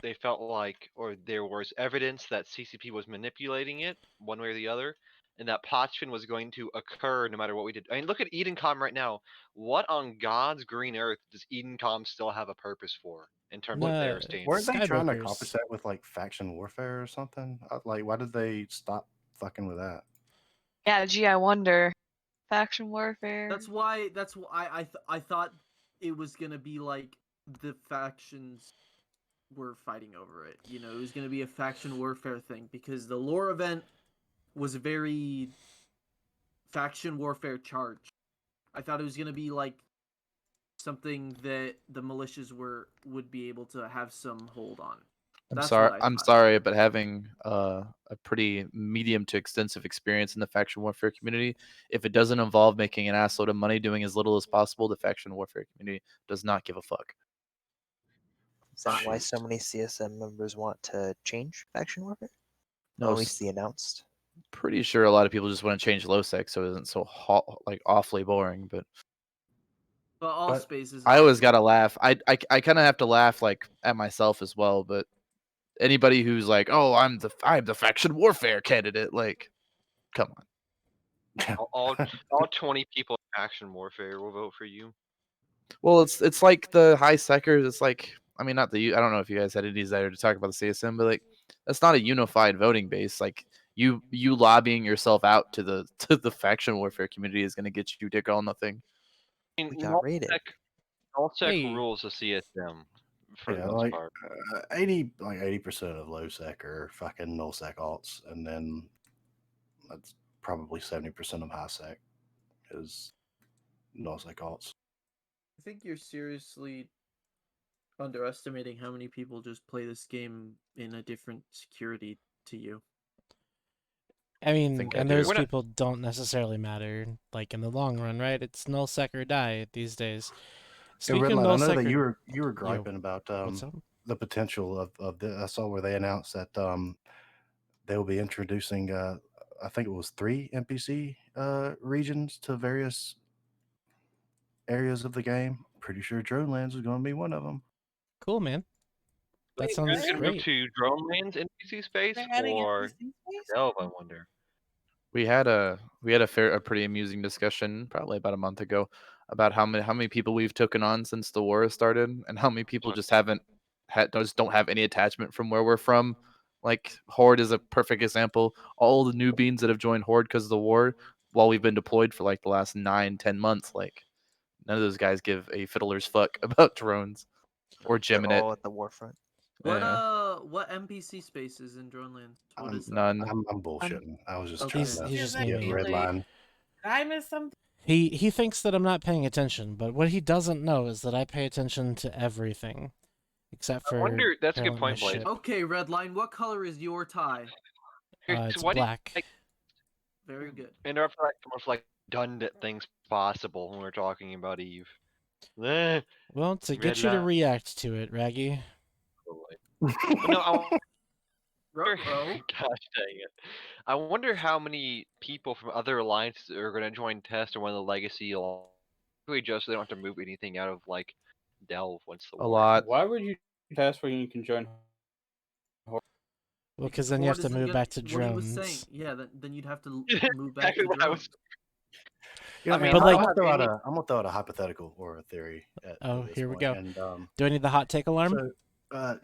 they felt like, or there was evidence that CCP was manipulating it one way or the other, and that Potchin was going to occur no matter what we did. I mean, look at Edencom right now. What on God's green earth does Edencom still have a purpose for in terms of their standards? Weren't they trying to Skybreakers. accomplish that with like faction warfare or something? Like, why did they stop fucking with that? Yeah, gee, I wonder. Faction warfare. That's why I thought it was gonna be like the factions were fighting over it. You know, it was gonna be a faction warfare thing because the lore event was very faction warfare charged. I thought it was gonna be like something that the militias would be able to have some hold on. That's what I I'm thought. sorry, but having a pretty medium to extensive experience in the faction warfare community, if it doesn't involve making an assload of money doing as little as possible, the faction warfare community does not give a fuck. Is that why so many CSM members want to change faction warfare? No, Or at least the announced. pretty sure a lot of people just want to change low sec so it isn't so like awfully boring. But all spaces. I always gotta laugh. I kind of have to laugh like at myself as well. But anybody who's like, "Oh, I'm the faction warfare candidate," like, come on. All 20 people in Action Warfare will vote for you. Well, it's like the high sectors. It's like, I mean, not the I don't know if you guys had any desire to talk about the CSM, but like that's not a unified voting base. Like you lobbying yourself out to the faction warfare community is going to get you dick all nothing. I mean, We got raided. Nullsec Hey. rules the CSM for the Yeah, most like part. 80% of low sec are fucking null sec alts, and then that's probably 70% of high sec is null sec alts. I think you're seriously underestimating how many people just play this game in a different security to you. I mean, think I and do. those We're not- people don't necessarily matter, like in the long run, right? It's nullsec or die these days. Hey, Speaking of Redline, I know nullsec, that or, you were griping about what's up? the potential of the. I saw where they announced that they will be introducing I think it was 3 NPC regions to various areas of the game. Pretty sure Drone Lands is going to be one of them. Cool, man. That Wait, sounds Goon's gonna move great. to Drone Lands NPC space They're adding or NPC space? Delve, I wonder. We had a pretty amusing discussion probably about a month ago about how many people we've taken on since the war has started and how many people just don't have any attachment from where we're from. Like Horde is a perfect example. All the new beans that have joined Horde because of the war, while we've been deployed for like the last 9-10 months, like none of those guys give a fiddler's fuck about drones or They're Geminet. all at the warfront. What NPC spaces in Dronelands? What is that? None. I'm bullshitting. I was just Okay. trying He's just to get scheming. red line. Did I miss something? He thinks that I'm not paying attention, but what he doesn't know is that I pay attention to everything, except for wonder- that's a good apparently point, my Blaze. ship. Okay, Redline, what color is your tie? It's why do you, black. like, Very good. interrupt for like the most like redundant things possible when we're talking about Eve. Eh, Well, to get red you to line. react to it, Raggy. But no, I wonder, Ruh-roh. gosh dang it. I wonder how many people from other alliances are going to join Test or one of the legacy alliances just so they don't have to move anything out of like Delve once the A war. lot. Why would you test when you can join? Well, because then you have Horde to isn't move gonna- back to What he was saying, drones. yeah, then you'd have to move back Exactly to what I drones. was. You know, I mean, But I like- don't I'm have gonna any- I'm gonna throw out a hypothetical or a theory. Oh, this here we point. go. And Do I need the hot take alarm? so,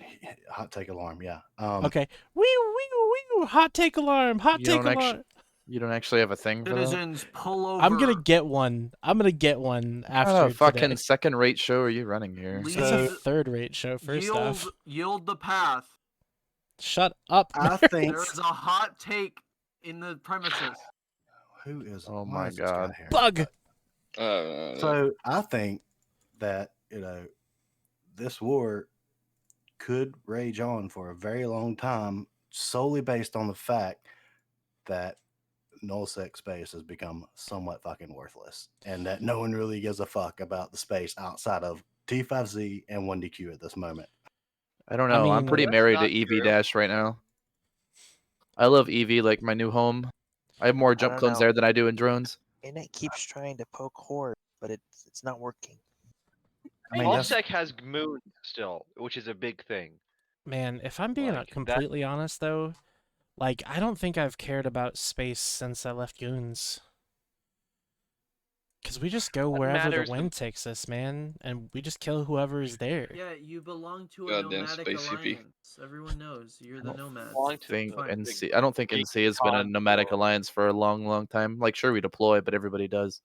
hot take alarm. Yeah. Okay. Wee wee. Hot take alarm. Hot You take don't alarm. You don't actually have a thing for that? Citizens, pull over. I'm gonna get one. I'm gonna get one What after kind of fucking today. second-rate show are you running here? It's Leave- a third-rate show. First off, yield the path. shut up. I think. There is a hot take in the premises. Who is? Oh why my is this guy God. here? Bug. So I think that this war could rage on for a very long time, solely based on the fact that nullsec space has become somewhat fucking worthless, and that no one really gives a fuck about the space outside of T5Z and 1DQ at this moment. I don't know. I'm mean, pretty that's married to not EV true. Dash right now. I love EV like my new home. I have more jump don't clones know. there than I do in drones. And it keeps trying to poke Horde, but it's not working. I mean, that's, Nullsec has moons still, which is a big thing. Man, if I'm being Like, that- completely honest, though, like I don't think I've cared about space since I left Goons. Because we just go What wherever the matters the- wind takes us, man, and we just kill whoever is there. Yeah, you belong to a Goddamn nomadic space hippie. alliance. Everyone knows you're the nomad. belong to Think Fine. NC. I don't think NC has been a nomadic alliance for a long time. Like, sure, we deploy, but everybody does.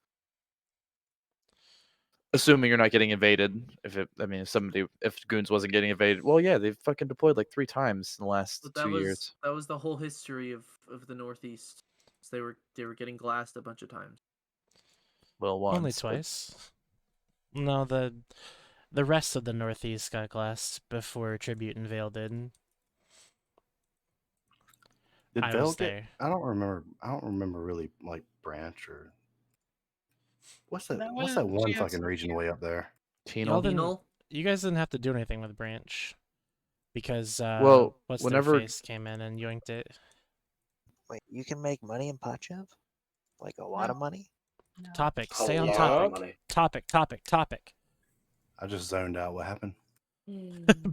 Assuming you're not getting invaded. If Goons wasn't getting invaded, well, yeah, they've fucking deployed like 3 times in the last But that 2 was years. that was the whole history of the Northeast. So they were getting glassed a bunch of times. Well, once. Only but- twice. No, the rest of the Northeast got glassed before Tribute and Vale did. did I Vale was get? there. I don't remember really like Branch or what's that? That What's was that one Chancellor fucking region way up there? Y'all Tenal. didn't, Penal? you guys didn't have to do anything with Branch because Well, what's whenever- their face came in and yoinked it. Wait, you can make money in Pachev? Like a lot No. of money? No. Topic. A Stay on lot of topic. money. Topic. I just zoned out. What happened?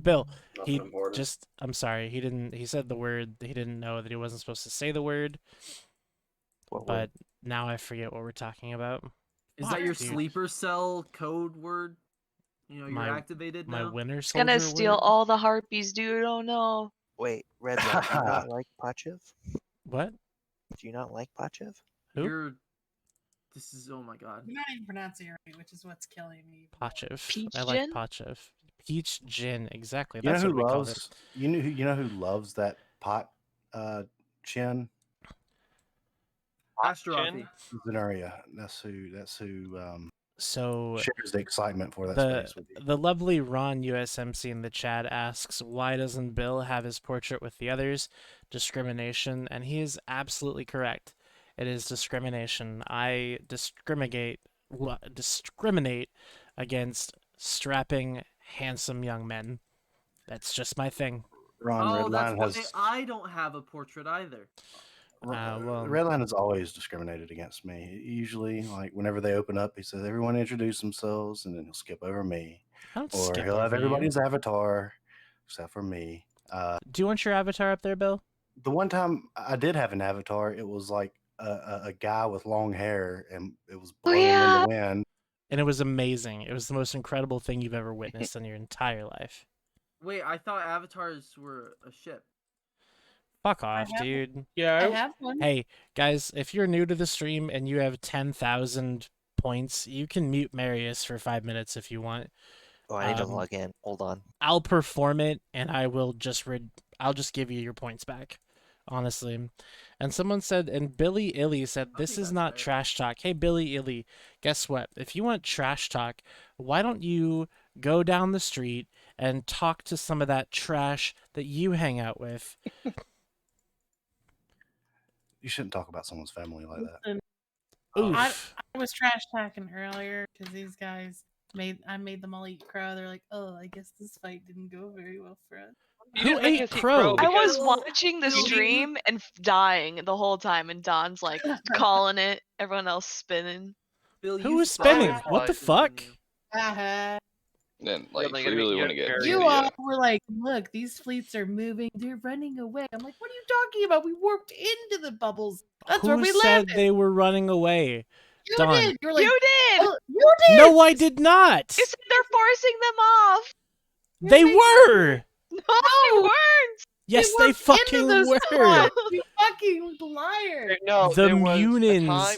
Bill, Nothing he important. just, I'm sorry, he said the word, he didn't know that he wasn't supposed to say the word, What but word? now I forget what we're talking about. Is Fuck, that your dude. sleeper cell code word? You know, you're My- activated My now? winter It's gonna soldier steal word? all the harpies, dude. Oh no. Wait, Redline, do you not like Pachev? What? Do you not like Pachev? Who? You're. This is. Oh my god. You're not even pronouncing it right, which is what's killing me. Pachev. Peach I like gin? Pachev. Peach gin, exactly. You know That's who what we called it. loves you know who loves that pot chin? Astrophy. Zenaria. That's who So shares the excitement for that the space with you. the lovely Ron USMC in the chat asks, why doesn't Bill have his portrait with the others? Discrimination, and he is absolutely correct. It is discrimination. I discriminate against strapping, handsome young men. That's just my thing. Ron Oh, that's Redline why has I don't have a portrait either. Well, Redline has always discriminated against me. Usually, like whenever they open up, he says everyone introduce themselves, and then he'll skip over me, I don't or skip he'll have over you. everybody's avatar except for me. Do you want your avatar up there, Bill? The one time I did have an avatar, it was like a guy with long hair, and it was Oh blowing in yeah. the wind. And it was amazing. It was the most incredible thing you've ever witnessed in your entire life. Wait, I thought avatars were a ship. Fuck off, have- dude. Yeah, I have one. Hey, guys, if you're new to the stream and you have 10,000 points, you can mute Marius for 5 minutes if you want. Oh, I need to log in. Hold on. I'll perform it, and I will just I'll just give you your points back, honestly. And someone said, and Billy Illy said, this is not trash talk. Hey, Billy Illy, guess what? If you want trash talk, why don't you go down the street and talk to some of that trash that you hang out with? You shouldn't talk about someone's family like that. Listen, Oof. I was trash talking earlier because these guys I made them all eat crow. They're like, oh, I guess this fight didn't go very well for us. Who ate crow? I was watching the stream and dying the whole time, and Don's like calling it, everyone else spinning. Bill, Who was spinning? What the fuck? Uh-huh. And like, Really if gonna we make really you want to get carry You into all were like, look, these fleets are moving. They're running away. I'm like, what are you talking about? We warped into the bubbles. That's where Who we said landed. they were running away? You Don. did. You were like, You did. oh, you did. No, I did not. You said they're forcing them off. They were. No, they weren't. Yes, they fucking were. You fucking liar. No, The there was a Munins, time.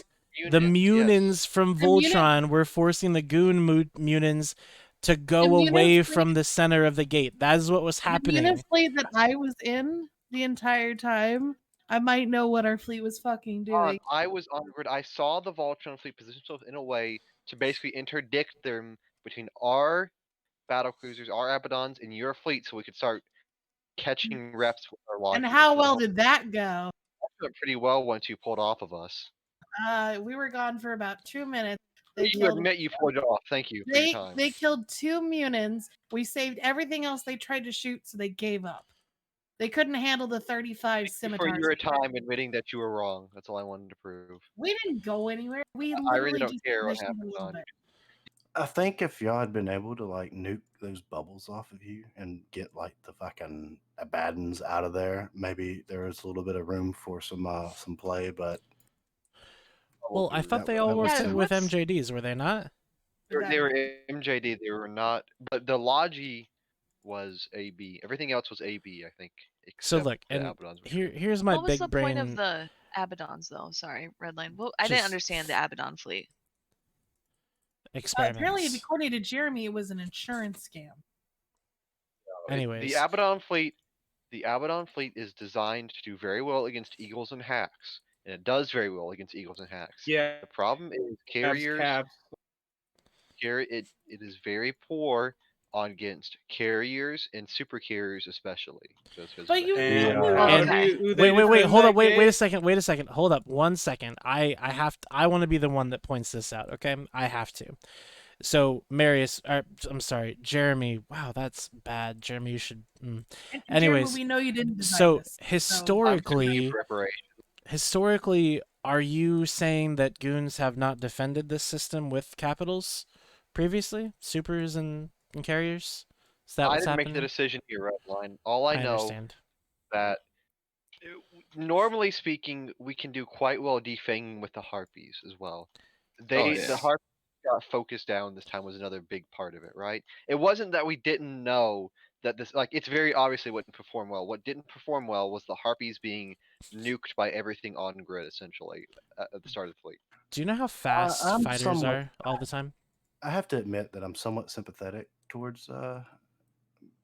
the Munins, Munins from The Munin- Voltron were forcing the Goon Munins to go The Munin away fleet- from the center of the gate. That is what was The happening. unit fleet that I was in the entire time, I might know what our fleet was fucking doing. I was on grid. I saw the Voltron fleet position itself in a way to basically interdict them between our battle cruisers, our Abaddons, and your fleet, so we could start catching reps with our launchers. And how well did that go? That went pretty well once you pulled off of us. We were gone for about 2 minutes. You admit you pulled it off. Thank you for your time. They killed 2 Munins. We saved everything else they tried to shoot, so they gave up. They couldn't handle the 35 For scimitars. your time admitting that you were wrong. That's all I wanted to prove. We didn't go anywhere. We I literally really don't just care what positioned happens a little on bit. I think if y'all had been able to like nuke those bubbles off of you and get like the fucking Abaddons out of there, maybe there was a little bit of room for some play. But Well, I thought they all worked with MJDs, were they not? They were MJD. They were not. But the Logi was AB. Everything else was AB, I think. So except look, the and Abaddons, which here's my What was big the brain. point of the Abaddons, though? Sorry, Redline. Well, I didn't Just- understand the Abaddon fleet. Experiments. Apparently, according to Jeremy, it was an insurance scam. Anyways, the Abaddon fleet is designed to do very well against Eagles and Hacks, and it does very well against Eagles and Hacks. Yeah. The problem is carriers. It is very poor on against carriers and super carriers, especially. But you And they wait, defend hold that up, wait a gate? second, hold up, 1 second. I want to be the one that points this out, okay? I have to. So Marius, I'm sorry, Jeremy. Wow, that's bad, Jeremy. You should. And Anyways, Jeremy, we know you didn't design so this, so- historically, historically, are you saying that goons have not defended this system with capitals previously? Supers and carriers? Is that I what's didn't make the happening? decision here, Redline. All I know understand. that normally speaking, we can do quite well defanging with the harpies as well. The harpies got focused down this time was another big part of it, right? It wasn't that we didn't know that this it's very obviously wouldn't perform well. What didn't perform well was the harpies being nuked by everything on grid essentially at the start of the fleet. Do you know how fast I'm fighters somewhat- are all the time? I have to admit that I'm somewhat sympathetic towards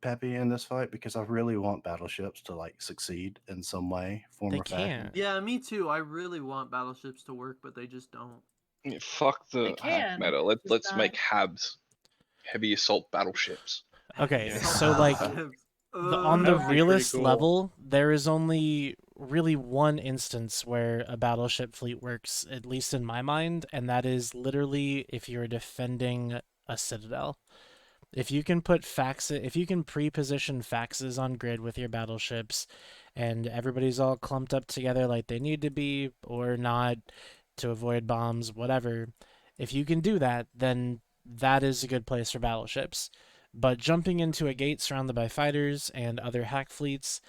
Peppy in this fight because I really want battleships to like succeed in some way, form, They or fashion. can't. Yeah, me too. I really want battleships to work, but they just don't. Yeah, fuck They the can, hack meta. just Let's not- make HABs, heavy assault battleships. Okay, Assault so like battleships. on That the would be pretty realist cool. level, there is only really one instance where a battleship fleet works, at least in my mind, and that is literally if you're defending a citadel. If you can put if you can pre-position faxes on grid with your battleships, and everybody's all clumped up together like they need to be or not to avoid bombs, whatever. If you can do that, then that is a good place for battleships. But jumping into a gate surrounded by fighters and other hack fleets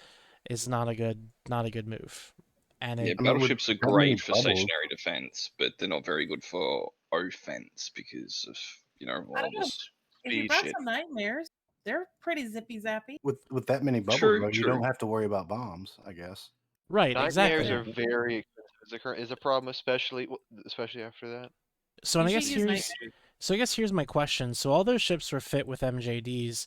is not a good move. And Yeah, it, battleships are that many great for bubbles- stationary defense, but they're not very good for offense because of I all don't know. this If you speed brought shit. some nightmares, they're pretty zippy zappy. With that many bubbles, True, though, you true. don't have to worry about bombs, I guess. right, Nightmares exactly. are very expensive. Is a problem, especially after that. So and You I should guess use here's here's my question. So all those ships were fit with MJDs,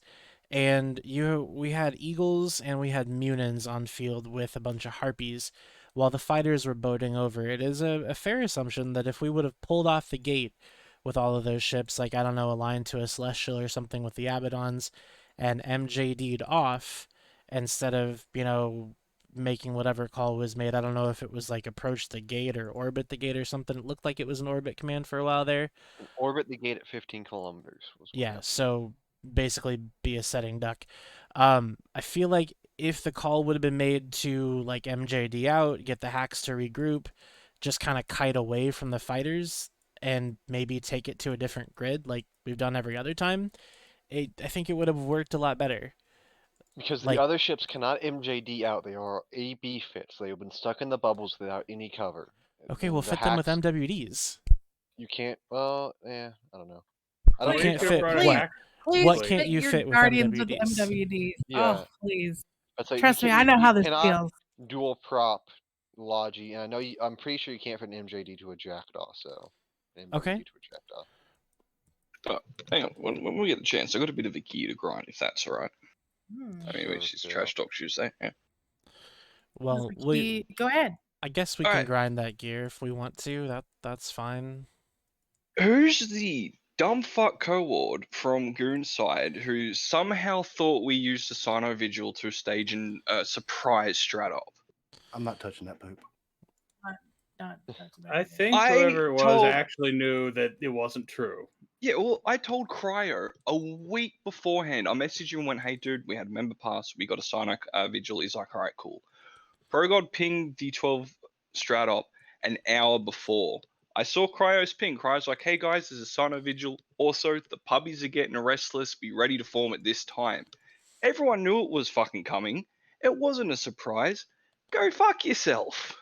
and we had Eagles and we had Munins on field with a bunch of Harpies, while the fighters were boating over. It is a fair assumption that if we would have pulled off the gate with all of those ships, like I don't know, aligned to a Celestial or something with the Abaddons, and MJD'd off instead of making whatever call was made. I don't know if it was like approach the gate or orbit the gate or something. It looked like it was an orbit command for a while there. Orbit the gate at 15 kilometers. Yeah, so basically be a setting duck. I feel like if the call would have been made to like MJD out, get the hacks to regroup, just kind of kite away from the fighters and maybe take it to a different grid like we've done every other time, I think it would have worked a lot better. Because Like- the other ships cannot MJD out. They are AB fits. They have been stuck in the bubbles without any cover. Okay, And we'll the fit them with hacks- MWDs. You can't. Well, I don't know. I You don't can't think fit so. what? Please What fit can't you your fit with Guardians with MWDs? MWDs. Yeah. Oh, please. That's like, Trust you me, can't- I know you how this cannot feels. Dual prop Logi, and I know I'm pretty sure you can't fit an MJD to a Jackdaw. So. an Okay. MWD to a Jackdaw. But hang on, when we get the chance, I got a bit of a gear to grind, if that's all right. I mean, Sure, which is Phil. trash talk Tuesday. Yeah. Well, Go ahead. I guess we All can right. grind that gear if we want to. That's fine. Who's the dumb fuck co-ward from Goon's side who somehow thought we used the Sino Vigil to stage a surprise strat op? I'm not touching that poop. I think I whoever it was told- actually knew that it wasn't true. Yeah, well, I told Cryo a week beforehand. I messaged you and went, hey, dude, we had a member pass. We got a Sino Vigil. He's like, all right, cool. ProGod pinged D12 strat op an hour before. I saw Cryo's ping. Cryo's like, hey, guys, there's a Sino Vigil. Also, the puppies are getting restless. Be ready to form at this time. Everyone knew it was fucking coming. It wasn't a surprise. Go fuck yourself.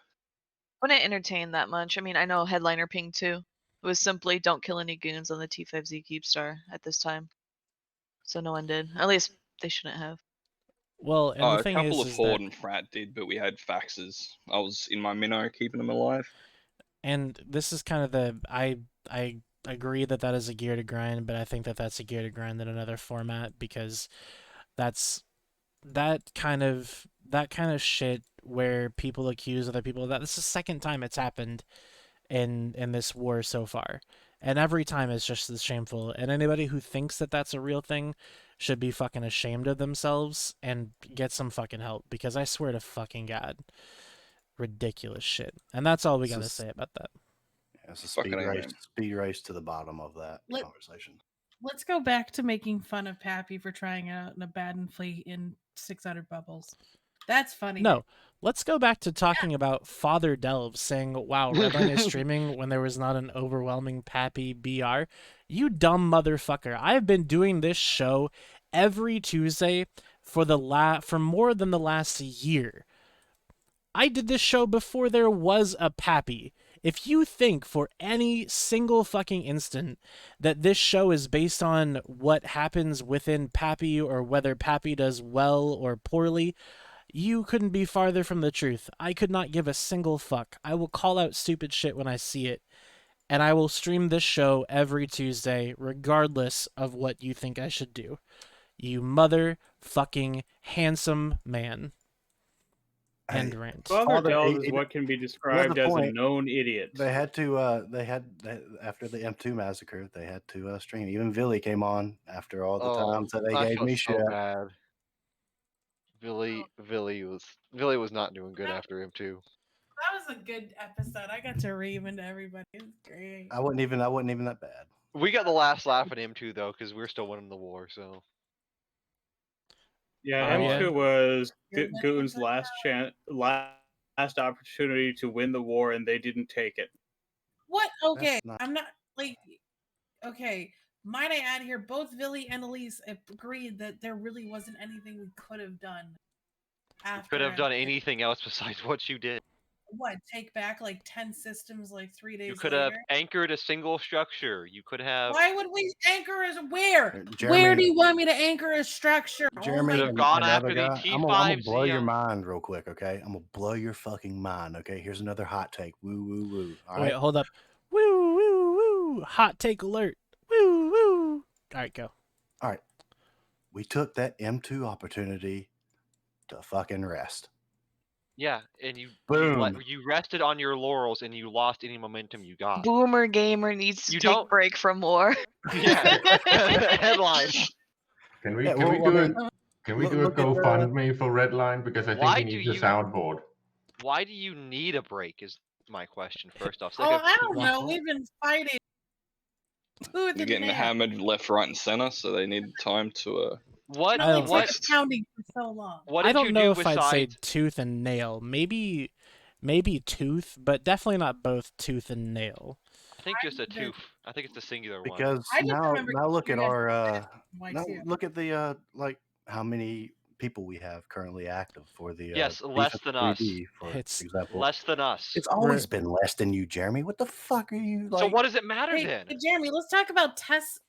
Wouldn't entertain that much. I mean, I know headliner ping too. It was simply don't kill any goons on the T5Z Keepstar at this time. So no one did. At least they shouldn't have. Well, and the A thing couple is of that Horde and Frat did, but we had faxes. I was in my minnow keeping them alive. and this is kind of the I agree that is a gear to grind, but I think that that's a gear to grind in another format because that's that kind of shit where people accuse other people of that. This is the second time it's happened in this war so far, and every time it's just as shameful. And anybody who thinks that that's a real thing should be fucking ashamed of themselves and get some fucking help, because I swear to fucking God, ridiculous shit. And that's all we It's gotta just- say about that. Yeah, it's a Fucking speed race to the bottom of that Let- conversation. Let's go back to making fun of Pappy for trying out in a Baden fleet in 600 bubbles. That's funny. No, let's go back to talking about Father Delve saying, wow, Redline is streaming when there was not an overwhelming Pappy BR. You dumb motherfucker. I've been doing this show every Tuesday for more than the last year. I did this show before there was a Pappy. If you think for any single fucking instant that this show is based on what happens within Pappy or whether Pappy does well or poorly, you couldn't be farther from the truth. I could not give a single fuck. I will call out stupid shit when I see it, and I will stream this show every Tuesday, regardless of what you think I should do. You motherfucking handsome man. End rant. Father Delve is it- what can be another described as a point, known idiot. They had to. After the M2 massacre, they had to stream. Even Billy came on after all the times that they I gave felt me so shit. bad. Billy was not doing good after him too. That was a good episode. I got to ream into everybody. It was great. I wasn't even that bad. We got the last laugh at him too, though, because we're still winning the war. So Yeah, Oh, M2 yeah? was Goon's last opportunity to win the war, and they didn't take it. What? Okay, That's not- I'm not like. Okay, might I add here? Both Villy and Elise agreed that there really wasn't anything we could have done. you could have done anything else besides what you did. What? Take back like 10 systems like 3 days You could later? have anchored a single structure. You could have. Why would we anchor as where? Where Jeremy- do you want me to anchor a structure? Jeremy Could have and gone the after other the guy, I'm gonna T5 blow your Xeon. mind real quick, okay? I'm gonna blow your fucking mind, okay? Here's another hot take. Woo, woo, woo. All Wait, right? hold up. Woo, woo, woo. Hot take alert. Woo, woo. All right, go. All right. We took that M2 opportunity to fucking rest. Yeah, and you Boom. you rested on your laurels and you lost any momentum you got. Boomer gamer needs to You take don't- break from war. Yeah, headline. Can we Yeah, can we well, do I a mean, can we look- do a look at the- GoFundMe for Redline, because I think Why we do need the you- soundboard. Why do you need a break? Is my question. First off, Oh, second, I don't know. We've been fighting. They're getting hammered left, right, and center, so they need time to. What? No, it's What? like pounding for so long. What I did don't you know do if I'd say besides? tooth and nail. Maybe tooth, but definitely not both tooth and nail. I think just a tooth. I think it's a singular one. Because I just now remember look at you guys our why now too. look at the like how many people we have currently active for the Yes, less than us. 3D, for It's example. Less than us. It's always been less than you, Jeremy. What the fuck are you like? So what does it matter Hey, then? hey, Jeremy, let's talk about test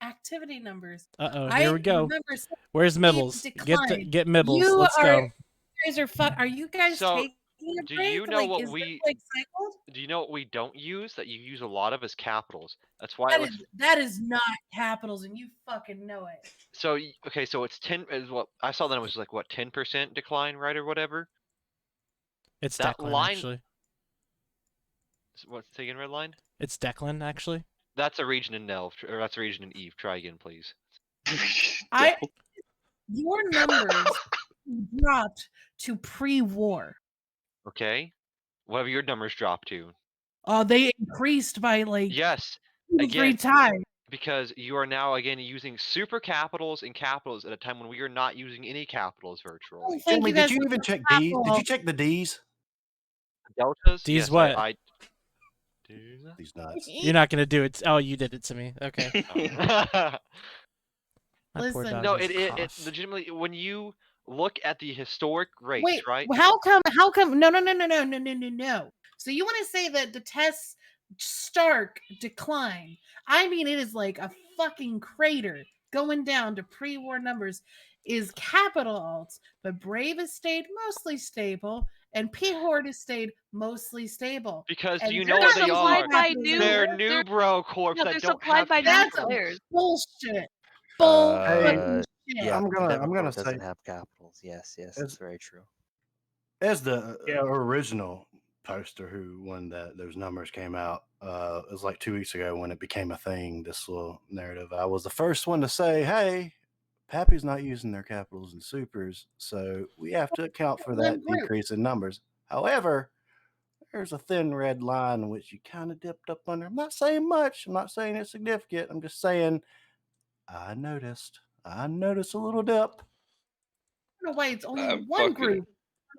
activity numbers. Uh-oh, I here we go. remember seeing Where's Mibbles? decline. Get Mibbles. You Let's are, go. You guys are you guys So, taking a do break? you know like, what is we- this, like, cycled? Do you know what we don't use that you use a lot of is capitals? That's why That it looks. that is not capitals, and you fucking know it. So okay, so it's 10. Is what I saw. Then it was like what 10% decline, right, or whatever. It's That Declan, line- actually. What's the again, red line? It's Declan, actually. That's a region in Nelv, or that's a region in Eve. Try again, please. Your numbers dropped to pre-war. Okay. What have your numbers dropped to? They increased by like Yes. 2 to 3 Again, times. because you are now again using super capitals and capitals at a time when we are not using any capitals virtually. Thank Jeremy, you did guys you for even the check D's? Did capital. you check the D's? Deltas? D's Yes, what? I These nuts. You're not gonna do it. Oh, you did it to me. Okay. My poor Listen. dog No, has it cough. legitimately when you look at the historic rates, Wait, right? how come no. So you want to say that the tests stark decline? I mean, it is like a fucking crater going down to pre-war numbers. Is capital alts, but Brave has stayed mostly stable, and P-Horde has stayed mostly stable. Because And you they're know not what they supplied are. by new- They're new bro corps No, that they're don't supplied have by new That's capitals. players. bullshit. Hey, Bullshit. Yeah, I'm gonna Democrat say doesn't have capitals. Yes, that's very true. as the original poster who when those numbers came out, it was like 2 weeks ago when it became a thing. This little narrative, I was the first one to say, "Hey, Pappy's not using their capitals and supers, so we have to account for that decrease in numbers." However, there's a thin red line which you kind of dipped up under. I'm not saying much. I'm not saying it's significant. I'm just saying I noticed a little dip. I don't know why it's only one group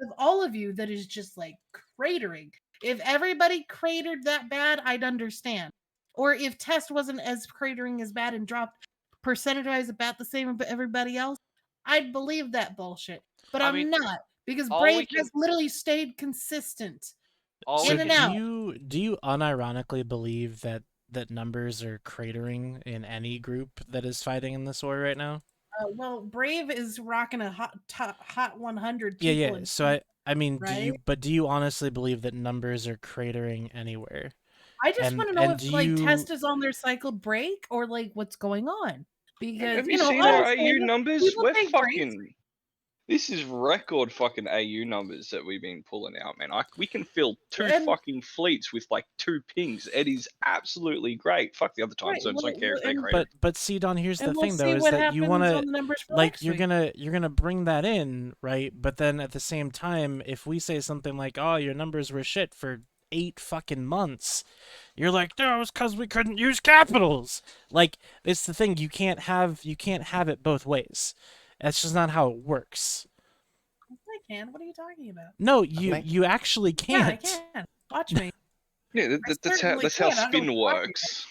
of all of you that is just like cratering. If everybody cratered that bad, I'd understand. Or if test wasn't as cratering as bad and dropped percentage-wise about the same as everybody else, I'd believe that bullshit. But I I'm mean, not, because all we Brave can- has literally stayed consistent. All So we In can and do out. you unironically believe that numbers are cratering in any group that is fighting in this war right now? Well, Brave is rocking a hot 100 Yeah, people yeah. in So I mean, right? do you honestly believe that numbers are cratering anywhere? I just want to know And if do like you test is on their cycle break or like what's going on. Because Have you seen our AU numbers? We're fucking. This is record fucking AU numbers that we've been pulling out, man. We can fill two And- fucking fleets with like 2 pings. It is absolutely great. Fuck the other time Right, zones. Don't care if they're but cratered. see, Don, here's the And we'll thing though, see is what that you want happens to on the numbers for like next you're week. gonna bring that in, right? But then at the same time, if we say something like, "Oh, your numbers were shit for 8 fucking months," you're like, "No, it's because we couldn't use capitals." Like, it's the thing, you can't have it both ways. That's just not how it works. I can. What are you talking about? No, you actually Yeah, I can't. can. Watch me. Yeah, that's how certainly can. I don't know spin what you're talking works.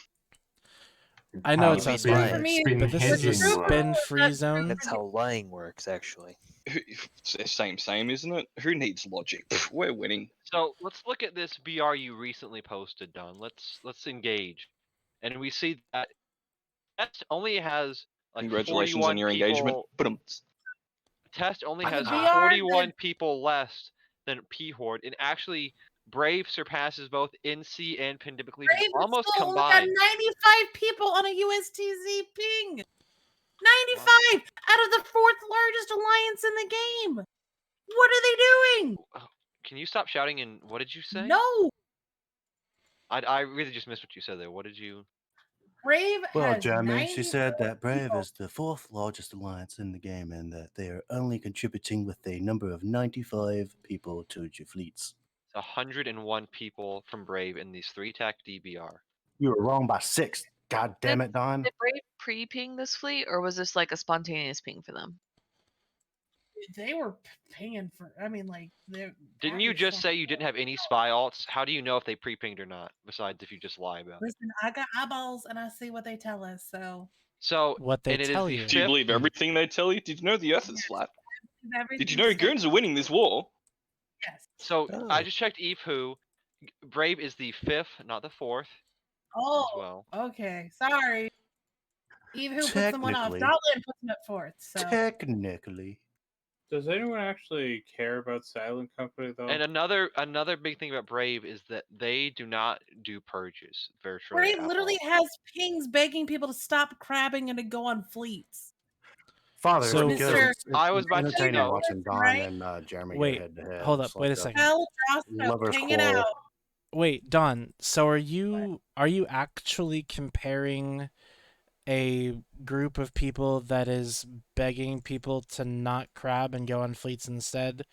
I know How it's how spin- spin for works, me, but this is a hedging works. spin-free zone. That's how lying works, actually. Same, isn't it? Who needs logic? Pff, we're winning. So let's look at this BR you recently posted, Don. Let's engage, and we see that Test only has like Congratulations 41 on your people. engagement. Test only has VR 41 people less than P Horde, and actually Brave surpasses both NC and Pandemic Legion Brave almost still only got combined. 95 people on a USTZ ping. 95 out of the 4th largest alliance in the game. What are they doing? Can you stop shouting? And what did you say? No. I really just missed what you said there. What did you? Brave Well, has Jeremy, she said 94 that Brave people. is the 4th largest alliance in the game and that they are only contributing with a number of 95 people to your fleets. 101 people from Brave in these 3-tech DBR. You were wrong by 6. God damn it, Don. Did Brave pre-ping this fleet, or was this like a spontaneous ping for them? They were paying for. I mean, like they're. Didn't you just say you didn't have any spy alts? How do you know if they pre-pinged or not? Besides, if you just lie about it. Listen, I got eyeballs and I see what they tell us. So So what they and it tell is the you. fifth. Do you believe everything they tell you? Did you know the Earth is flat? Did you know everything goons are winning this war? Yes. So I just checked EVE. Brave is the 5th, not the 4th. Oh, as well. okay. Sorry. Eve who puts someone off. Technically. Scotland puts them at 4th. So Technically. Does anyone actually care about Silent Company though? And another big thing about Brave is that they do not do purges virtually. Brave at literally all. has pings begging people to stop crabbing and to go on fleets. Father, So- it's because Mr. it's I was about to entertaining no. watching Don Right? and Jeremy Wait, go head to head. hold up, It's wait a like second. Tell Josto, lovers hang it quarrel. out. Wait, Don. So are you actually comparing a group of people that is begging people to not crab and go on fleets instead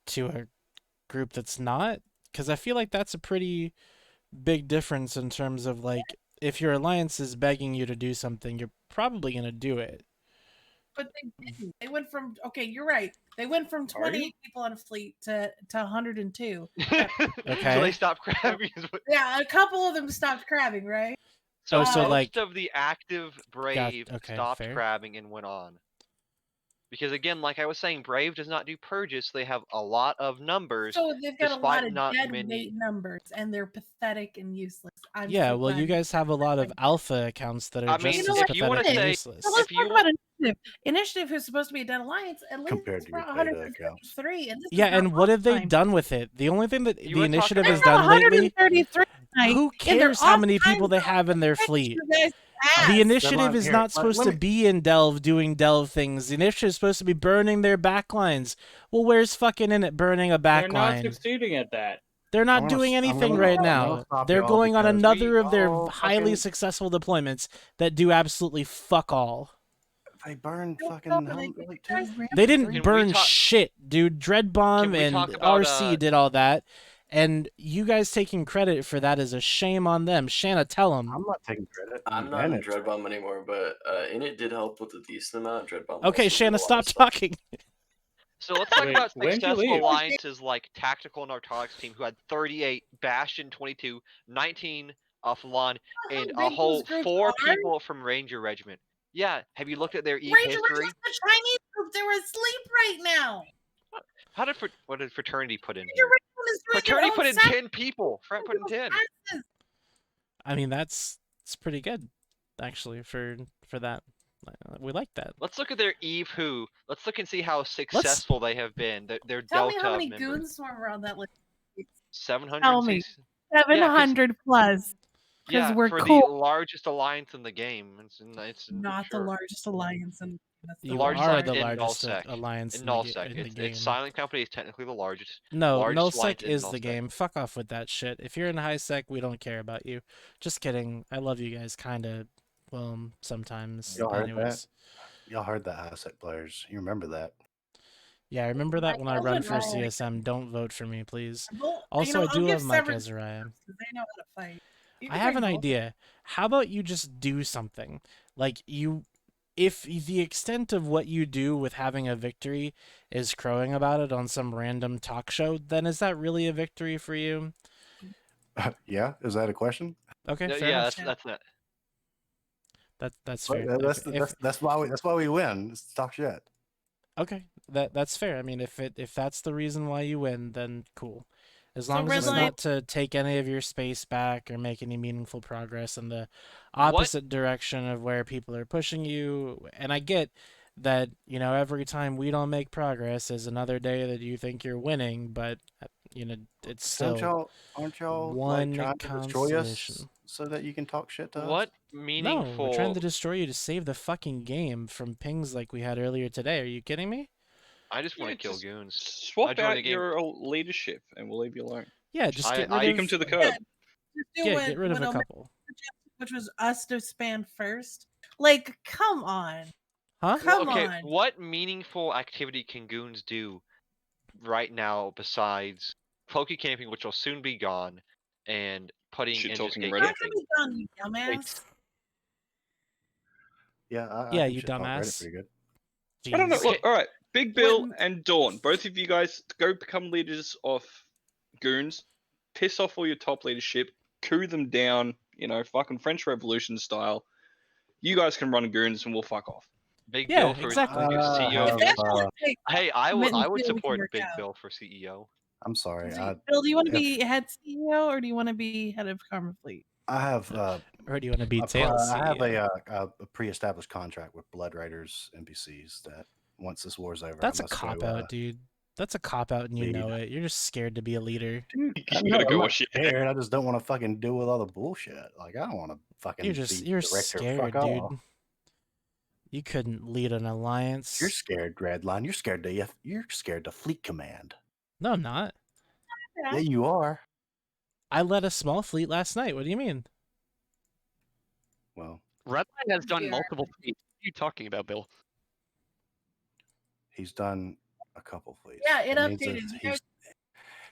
to a group that's not? Because I feel like that's a pretty big difference in terms of like if your alliance is begging you to do something, you're probably gonna do it. But they didn't. They went from you're right. They went from 28 people on a fleet to 102. Okay. So they stopped crabbing. Yeah, a couple of them stopped crabbing, right? So, so most like of the active Brave okay, stopped fair. crabbing and went on. Because again, like I was saying, Brave does not do purges. So they have a lot of numbers. So they've got a lot despite of not dead many. weight numbers, and they're pathetic and useless. I'm Yeah, so well, glad you guys have a lot of alpha accounts that are I just mean, as if you want pathetic to and say, useless. So let's if you talk about Initiative. Initiative, who's supposed to be a dead alliance, at least Compared to your brought beta accounts. 133, and this Yeah, is not and what have they time. done with it? The only thing that You the wanna talk initiative about- has They got done lately, 133 tonight who in their cares how many off-time people they zone have in their to fix fleet? your guys' ass. The initiative is Here, not let supposed me- to be in Delve doing Delve things. The initiative is supposed to be burning their backlines. Well, where's fucking in it burning a They're not backline? succeeding at that. They're I'm not gonna doing s- I'm anything gonna- right I'm now. gonna stop They're y'all going on because another we of their all highly fucking- successful deployments that do absolutely fuck all. They burned fucking like They didn't Can we burn talk- shit, dude. Dread Can Bomb we and talk about, RC did all that, and you guys taking credit for that is a shame on them. Shanna, tell them. I'm not taking credit. I'm not in Dread Bomb anymore, but Init did help with a decent amount. Dread Bomb. Okay, also did a Shanna, lot of stop stuff. talking. So let's talk Wait, about when'd you successful leave? alliances like Tactical Narcotics Team, who had 38, Bastion 22, 19 off Lawn, and How a big whole those groups 4 are? people from Ranger Regiment. Yeah, have you looked at their EVE Ranger history? Regiment's the Chinese group. They're asleep right now. What did Fraternity put in Ranger here? Regiment is doing their Fraternity own put in separate 10 people. Frat put in 10. classes. I mean, it's pretty good, actually, for that. We like that. Let's look at their EVE who. Let's look and see how successful they have been. Their Tell me Delta how many members. goons were on that list. 700. Tell me. Yeah, 'cause- 700 plus. Because Yeah, we're for cool. the largest alliance in the game. It's Not the largest alliance in that's the You largest are alliance the in largest nullsec. alliance in in the nullsec. in the It's game. Silent Company is technically the largest. No, largest nullsec alliance in is the nullsec. game. Fuck off with that shit. If you're in high sec, we don't care about you. Just kidding. I love you guys, kind of. Well, sometimes. Y'all heard Anyways. that? Y'all heard that, high sec players. You remember that? Yeah, I remember that when I run for know. CSM. Don't vote for me, please. Well, Also, I I'll do give have Mike Severance Azariah. because they know how to fight. You I can have bring an both. idea. How about you just do something? Like, if the extent of what you do with having a victory is crowing about it on some random talk show, then is that really a victory for you? Yeah, is that a question? Okay, fair Yeah, enough. that's not. That's Well, fair. that's why we win. Is to talk shit. Okay, that's fair. I mean, if that's the reason why you win, then cool. As So long as it's Redline- not to take any of your space back or make any meaningful progress in the opposite direction of where people are pushing you. And I get that, every time we don't make progress is another day that you think you're winning, but it's still Aren't y'all one like trying to destroy us consolation. so that you can talk shit to What us? No, we're trying meaningful? to destroy you to save the fucking game from pings like we had earlier today. Are you kidding me? I just want to Yeah, kill just goons. I Swap joined out the game. your leadership, and we'll leave you alone. Yeah, just get I- rid Kick of. him to the curb. Just do Yeah, what- get rid of what a Omer couple. suggested, which was us to span first. Like, come on. Huh? Come okay, on. what meaningful activity can goons do right now besides cloaky camping, which will soon be gone, and putting Shit and just talking gate Reddit. Not camping? to be done, you dumbass. Yeah, I Yeah, can you shit talk Reddit dumbass. pretty good. I don't know. Jeez. Look, all right. Big Bill When- and Dawn, both of you guys go become leaders of goons. Piss off all your top leadership. Coup them down. Fucking French Revolution style. You guys can run goons, and we'll fuck off. Big Yeah, Bill for exactly. CEO. If that's what it takes, Hey, I commit and would feel we can support work Big out. Bill for CEO. I'm sorry. Bill, do you want to if- be head CEO or do you want to be head of Karma Fleet? I have Or do you want to be I tails? have CEO? a pre-established contract with Blood Raiders NPCs that once this war's over, That's I a must cop go, out, dude. That's a cop out, and you lead. know it. You're just scared to be a leader. Dude, You I'm gotta not, go I'm wash not your hands. scared. I just don't want to fucking deal with all the bullshit. Like I don't want to fucking You're be you're director. scared, Fuck dude. off. You couldn't lead an alliance. You're scared, Redline. You're scared to Fleet Command. No, I'm not. Yeah, you are. I led a small fleet last night. What do you mean? Well, Redline has done Yeah. multiple feats. What are you talking about, Bill? he's done a couple fleets. Yeah, it That means that updated. You guys-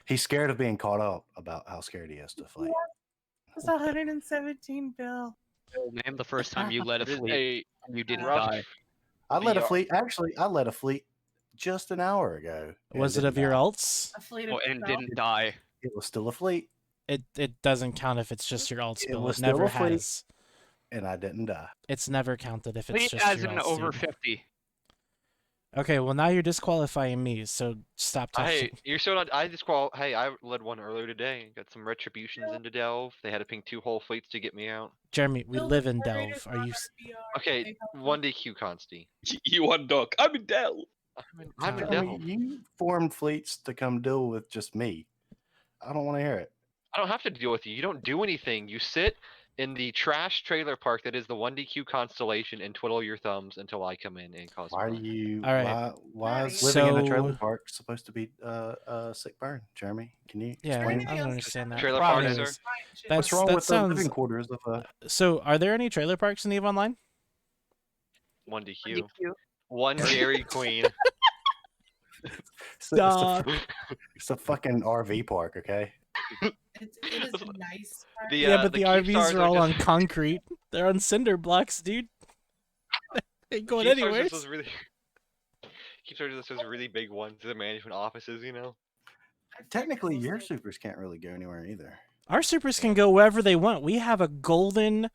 he's scared of being caught up about how scared he is to fight. It's 117, Bill. Bill, name the first time you led a fleet Hey, and you didn't Rough. die. I led a VR. fleet. Actually, I led a fleet just an hour ago. and Was it didn't of your die. alts? A fleet Oh, of and yourself. didn't die. It was still a fleet, It doesn't count if it's just your alts, It Bill. was It still never a fleet. has. and I didn't die. It's never counted if it's Fleet just as your in alts, over dude. 50. Okay, well now you're disqualifying me, so stop Hey, talking. you're so not. Hey, I led one earlier today. Got some retributions into Delve. They had to ping 2 whole fleets to get me out. Jeremy, we Bill, live in the Raiders Delve. Are you? Okay, They help 1DQ Consti. You want Doc? I'm in Dell. I'm in God. Delve. You formed fleets to come deal with just me. I don't want to hear it. I don't have to deal with you. You don't do anything. You sit in the trash trailer park that is the 1DQ Constellation and twiddle your thumbs until I come in and cause. Why do fun. you? All right. Why is living in a trailer So- park supposed to be a sick burn? Jeremy, can you Yeah, I explain? don't understand that. Trailer park, Anyways, sir? What's wrong that with sounds... the living quarters of a? So, are there any trailer parks in EVE Online? 1DQ. One Dairy Queen. Stop. It's a fucking RV park, okay? It is nice. Yeah, but the RVs Keepstars are all on just- concrete. They're on cinder blocks, dude. They ain't going Keepstars anywhere. just was really. keep sort of those really big ones to the management offices, you know. Technically, your supers can't really go anywhere either. Our supers can go wherever they want. We have a golden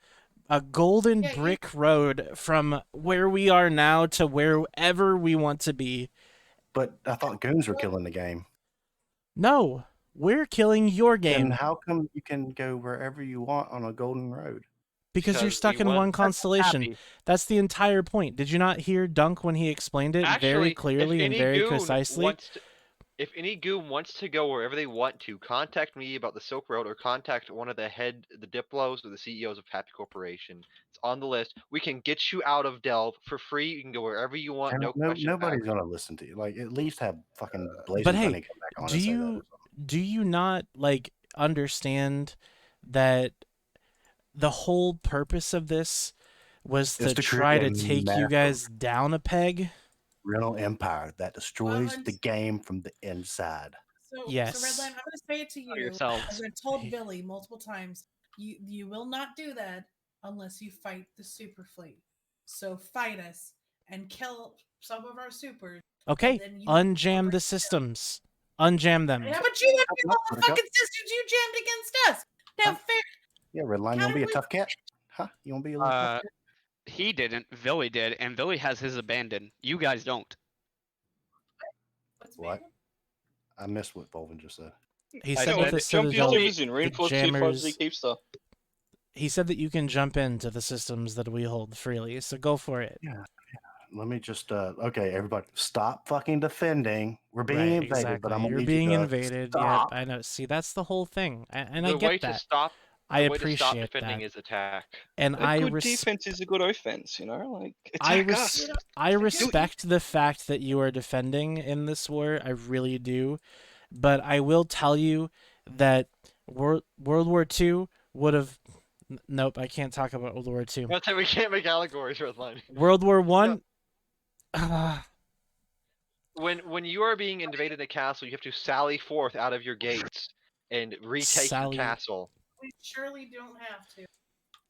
brick road from where we are now to wherever we want to be. But I thought goons were killing the game. No, we're killing your game. Then how come you can go wherever you want on a golden road? Because you're stuck in one constellation. That's the entire point. Did you not hear Dunk when he explained it very clearly and very precisely? If any goon wants to go wherever they want to, contact me about the Silk Road or contact one of the Diplos or the CEOs of Happy Corporation. It's on the list. We can get you out of Delve for free. You can go wherever you want. And No question. Nobody's gonna listen to you. Like, at least have fucking Blazing But Bunny hey, come back on and say that. do you not like understand that the whole purpose of this was to try to take you guys down a peg? Real empire that destroys the game from the inside. So, yes. So Redline, I'm going to say it to you, as I've told Billy multiple times. You will not do that unless you fight the super fleet. So fight us and kill some of our supers. Okay, unjam the systems. Unjam them. Yeah, but you have all the fucking systems you jammed against us. Now, fair. Yeah, Redline, you want to be a tough cat? Huh? You want to be a little tough cat? He didn't. Billy did, and Billy has his abandoned. You guys don't. What? I missed what Volvin just said. He said that the Citadel, reinforce jammers, Keepster. He said that you can jump into the systems that we hold freely, so go for it. Yeah. Let me just okay, everybody, stop fucking defending. We're being invaded, exactly. but I'm You're being invaded. Yeah, I know. See, that's the whole thing, and I get that. I appreciate defending that. is attack. And a good defense is a good offense, you know. Like attack us. I respect the fact that you are defending in this war. I really do, but I will tell you that World War II would have. Nope, I can't talk about World War II. That's why we can't make allegories, Redline. World War One. When you are being invaded in a castle, you have to sally forth out of your gates and retake the castle. We surely don't have to.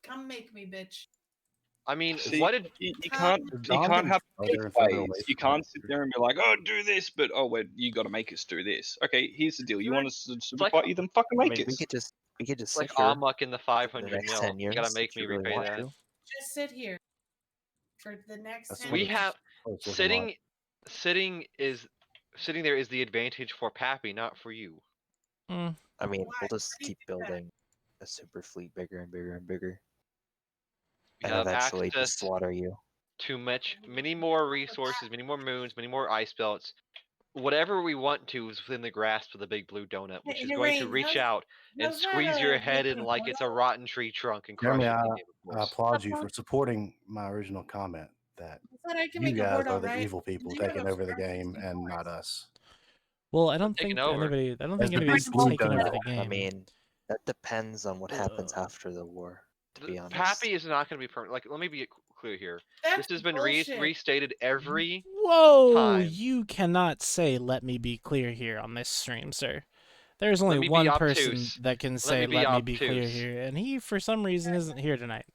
Come make me, bitch. I mean, See, what did you can't have both ways. You can't sit there and be like, oh, do this, but you got to make us do this. Okay, here's the deal. You want us to fight you, then fucking make us. We could just like sit here Amok in the 500 the next mil. 10 years You gotta make if me you really repay want that. to. Just sit here for the next 10 We years. have sitting there is the advantage for Pappy, not for you. I mean, we'll just keep building a super fleet bigger and bigger and bigger, We and have eventually access just slaughter you. to many more resources, many more moons, many more ice belts. Whatever we want to is within the grasp of the big blue donut, which is going to reach out and squeeze your head in like it's a rotten tree trunk and crush Jeremy, it. I applaud you for supporting my original comment that I can you make a guys portal, are the right? evil people You have taking a over the game and not us. Well, I don't taking think over. anybody. I don't As think the big anybody's blue taking over donut. the game. I mean, that depends on what happens after the war. To be honest, Pappy is not going to be permanent. Like, let me be clear here. That's this has been bullshit. restated every Whoa! time. You cannot say "let me be clear" here on this stream, sir. There's only me be one person obtuse. that can Let say me be "let me be clear" obtuse. here, and he, for some reason, isn't here tonight.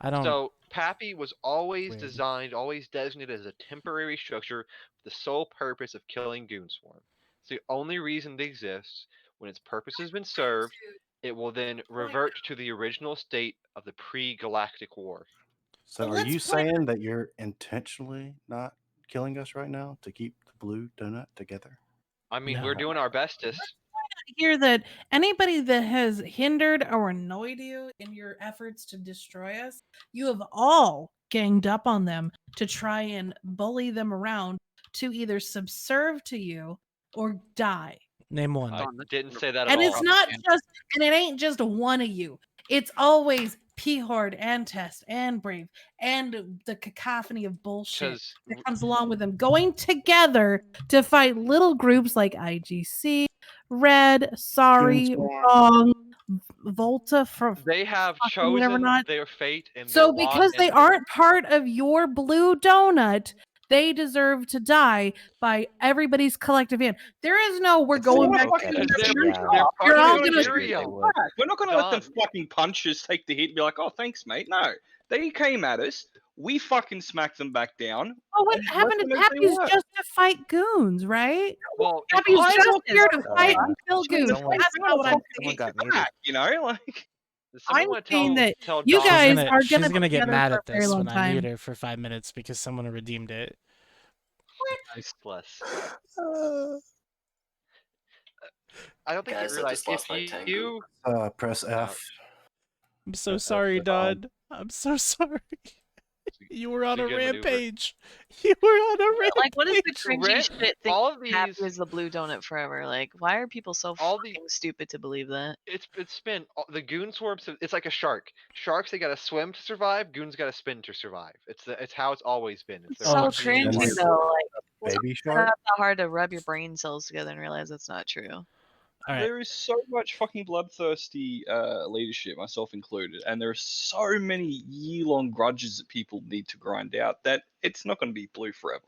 I don't. So Pappy was always Weird. designed, always designated as a temporary structure with the sole purpose of killing Goonswarm. It's the only reason it exists. When its purpose has been served, it will then revert to the original state of the pre-galactic war. So are you saying that you're intentionally not killing us right now to keep the blue donut together? I mean, we're doing our bestest. Hear that anybody that has hindered or annoyed you in your efforts to destroy us, you have all ganged up on them to try and bully them around to either subserve to you or die. Name one. I didn't say that at And all. it's not just, and it ain't just one of you. It's always P-Horde and Test and Brave and the cacophony of bullshit that comes along with them going together to fight little groups like IGC, Red, Sorry, Wrong, Volta for They have whatever chosen not. their fate and So their lot, because they and aren't part of your blue donut, they deserve to die by everybody's collective hand. There is no we're going back to You're all gonna We're not gonna let them fucking punch us, take the hit, and be like, "Oh, thanks, mate." No, they came at us. We fucking smacked them back down. Oh, what and left happened to them as they Pappy's were. just to fight goons, right? Well, Pappy's I just wasn't here to fight Uh, and kill goons. someone- That's not what I'm someone saying. got muted. Back, you know, like I'm want to saying that tell you Don- guys are she's gonna gonna be get together mad for at a very this long when I time. mute her for 5 minutes because someone redeemed it. Nice bless. I don't think Guys, you I realize just lost my if tank you Press F. I'm so F sorry, to calm. Don. I'm so sorry. You were on a a good maneuver. rampage. You were on a rampage. Like, what is the cringy Red- shit thing? all of Happy these- as the blue donut forever. Like, why are people so All fucking stupid to believe that? It's been the goon swarms. It's like a shark. Sharks, they gotta swim to survive. Goons gotta spin to survive. It's how it's always been. It's It's their so functioning cringy way. though. Like, Baby it's shark. not that hard to rub your brain cells together and realize that's not true. All right. there is so much fucking bloodthirsty leadership, myself included, and there are so many year-long grudges that people need to grind out that it's not going to be blue forever.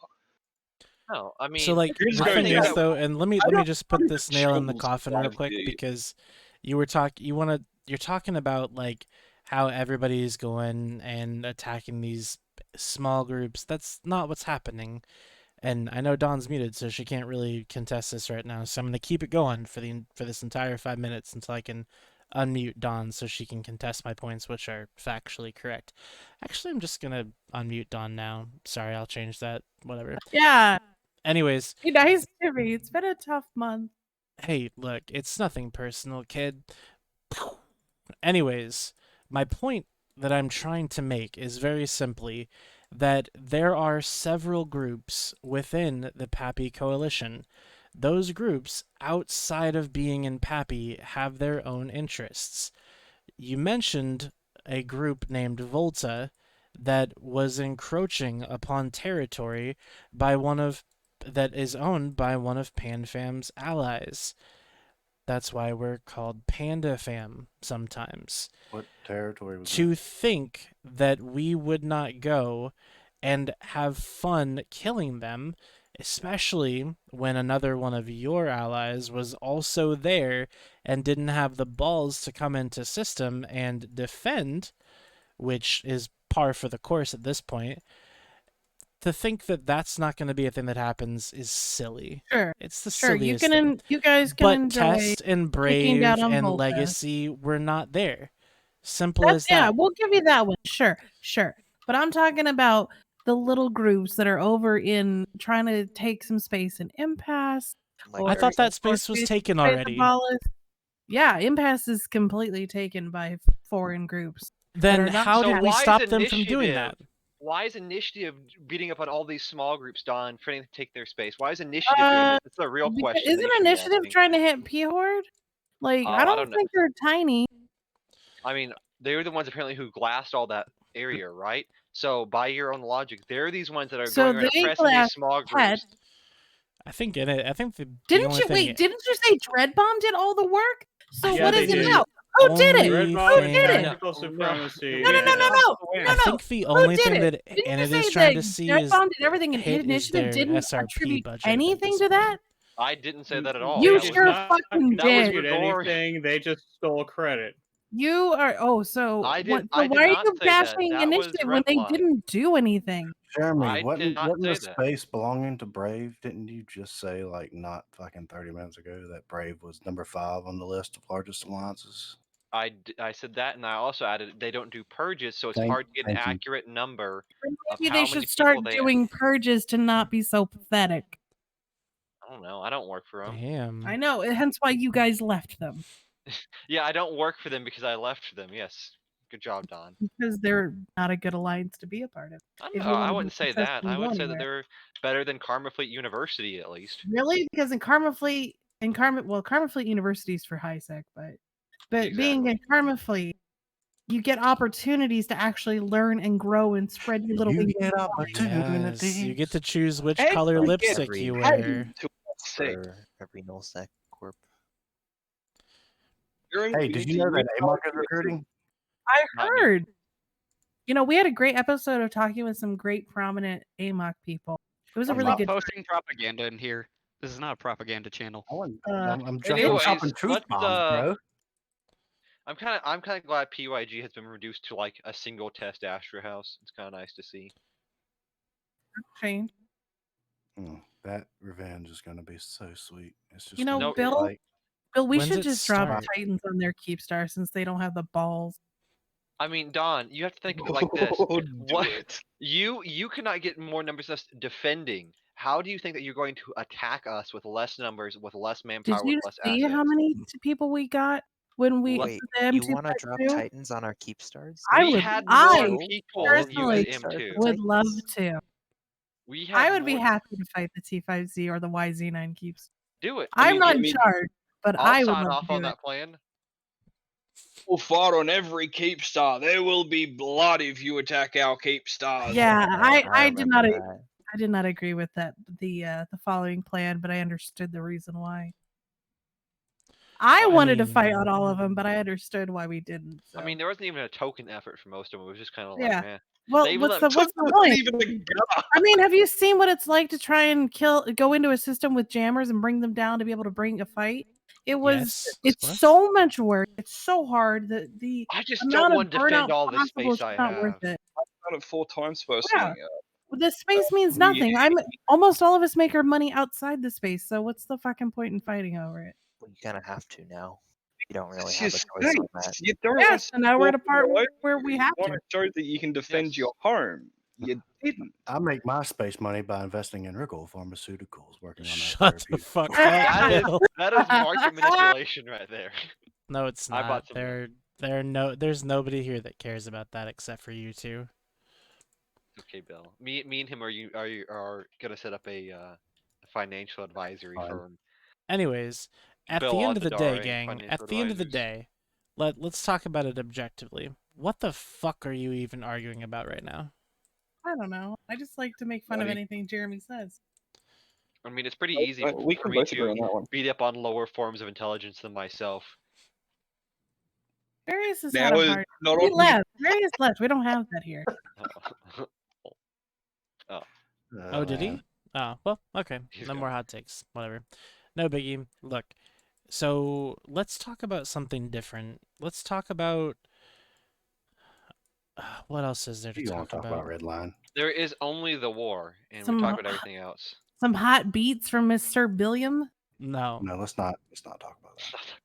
No, I mean, So like You're just the going thing down- is though, and let me I don't just put this nail in the shovels coffin real live quick there. because you're talking about like how everybody's going and attacking these small groups. That's not what's happening. And I know Dawn's muted, so she can't really contest this right now. So I'm gonna keep it going for this entire 5 minutes until I can unmute Dawn so she can contest my points, which are factually correct. Actually, I'm just gonna unmute Dawn now. Sorry, I'll change that. Whatever. Yeah. Anyways, Be nice to me. It's been a tough month. hey, look, it's nothing personal, kid. Anyways, my point that I'm trying to make is very simply that there are several groups within the Pappy Coalition. Those groups, outside of being in Pappy, have their own interests. You mentioned a group named Volta that was encroaching upon territory that is owned by one of PanFam's allies. That's why we're called Panda Fam sometimes. What territory was To think that we would not go and have fun killing them, especially when another one of your allies was also there and didn't have the balls to come into system and defend, which is par for the course at this point. To think that that's not going to be a thing that happens is silly. Sure. It's the Sure, silliest thing. you guys can But enjoy Test and taking Brave down on and Volta. Legacy were not there. Simple That's, as yeah, that. we'll give you that one. Sure. But I'm talking about the little groups that are over in trying to take some space in Impasse. Like I thought that or space was space- taken space already. abolished. Yeah, Impasse is completely taken by foreign groups. that Then are not how so did we why stop is them from doing that? Why is initiative beating up on all these small groups, Don, trying to take their space? Why is initiative doing this? It's a real question. that Isn't you should be Initiative asking. trying to hit P Horde? Like, Oh, I I don't don't know. think they're tiny. I mean, they were the ones apparently who glassed all that area, right? So by your own logic, they're these ones that are So going around they oppressing these glassed small Pet. groups. I think the Didn't only you thing wait? Didn't you say Dreadbomb did all the work? So Yeah, what they is it did. now? Who did it? Only Who Redbone did and it? tactical supremacy. No. I think the Who only did thing it? that Didn't you Enid say is trying that to see is Dreadbomb did everything and hit is Initiative their didn't SRP attribute budget at anything this to that? I didn't say that at all. You That was sure not- fucking that was did. Did Gregor- anything? They just stole credit. You are so I what, did- so I did why are not you say that. bashing That was Initiative when they Redline. didn't do anything? Jeremy, I did wasn't not the say that. space belonging to Brave? Didn't you just say like not fucking 30 minutes ago that Brave was number 5 on the list of largest alliances? I said that, and I also added they don't do purges, so it's Thank- hard to get an thank you. accurate number of Maybe how they many should people start they. doing purges to not be so pathetic. I don't know. I don't work for them. Damn. I know, hence why you guys left them. Yeah, I don't work for them because I left them. Yes, good job, Don. Because they're not a good alliance to be a part of. If you I wanna be wouldn't say that. successful I and would go say that anywhere. they're better than Karma Fleet University at least. Really? Because in Karma Fleet Karma Fleet University is for high sec, but being in Karma Fleet, you get opportunities to actually learn and grow and spread your little You wings. get and fly. Yes, you get to choose which I color like lipstick every- you I wear. for every nullsec corp. Hey, did you know that AMOC is recruiting? I Not me. heard. You know, we had a great episode of talking with some great prominent AMOC people. It was a I'm really not good. posting propaganda in here. This is not a propaganda channel. I'm Anyways, dropping truth let's, bombs, bro. I'm kind of glad PYG has been reduced to like a single test Astra House. It's kind of nice to see. Shane. That revenge is going to be so sweet. It's just You know, gonna be Bill. like, Bill, we When's should it just drop start? Titans on their keep star since they don't have the balls. I mean, Don, you have to think of it like this. Do What it. you cannot get more numbers than us defending. How do you think that you're going to attack us with less numbers, with less Did manpower, with you less see assets? how many people we got when we Le- Wait, the you M2 want to drop two? Titans on our keep stars? We had more I people than you personally at M2. would love to. We had I would be more. happy to fight the T5Z or the YZ9 keeps. Do it. I'm not in charge, but I'll I would sign love off to on do it. that plan. We'll fight on every keep star. There will be blood if you attack our keep stars. Yeah, I did not. remember that. I did not agree with that the following plan, but I understood the reason why. I wanted to fight on all of them, but I understood why we didn't. So. I mean, there wasn't even a token effort for most of them. It was just kind of Yeah. like, man. Well, what's the point? I mean, have you seen what it's like to try and go into a system with jammers and bring them down to be able to bring a fight? It was. Yes. It's so much work. It's so hard. The I just amount don't of want to defend burnout all the possible is space I not have. worth it. I've done it 4 times personally. The space means nothing. Almost all of us make our money outside the space. So what's the fucking point in fighting over it? Well, you kind of have to now. You don't really It's have your a choice on space. that. You don't Yeah, want so now we're at a part away. where we have want to. to show that you can defend your home. You didn't. I make my space money by investing in Rigol Pharmaceuticals, working on that Shut the therapeutic. fuck up, Bill. that is market manipulation right there. No, it's I not. bought some. There's nobody here that cares about that except for you two. Okay, Bill. Me and him are gonna set up a financial advisory firm. Anyways, at Bill the end of the day, Altadare, gang, financial at the end of the advisors. day, let's talk about it objectively. What the fuck are you even arguing about right now? I don't know. I just like to make fun of Buddy. anything Jeremy says. I mean, it's pretty easy we for can me both agree on to that one. beat up on lower forms of intelligence than myself. Darius has Now had a is hard. not He on- left. Darius left. We don't have that here. Oh. Oh, did he? Oh, well, okay. No more hot takes. Whatever. No biggie. Look, so let's talk about something different. Let's talk about what else is there to You want talk to talk about Red Line? There is only the war, and Some we talk ho- about everything else. Some hot beats from Mr. Billiam. No. No, let's not talk about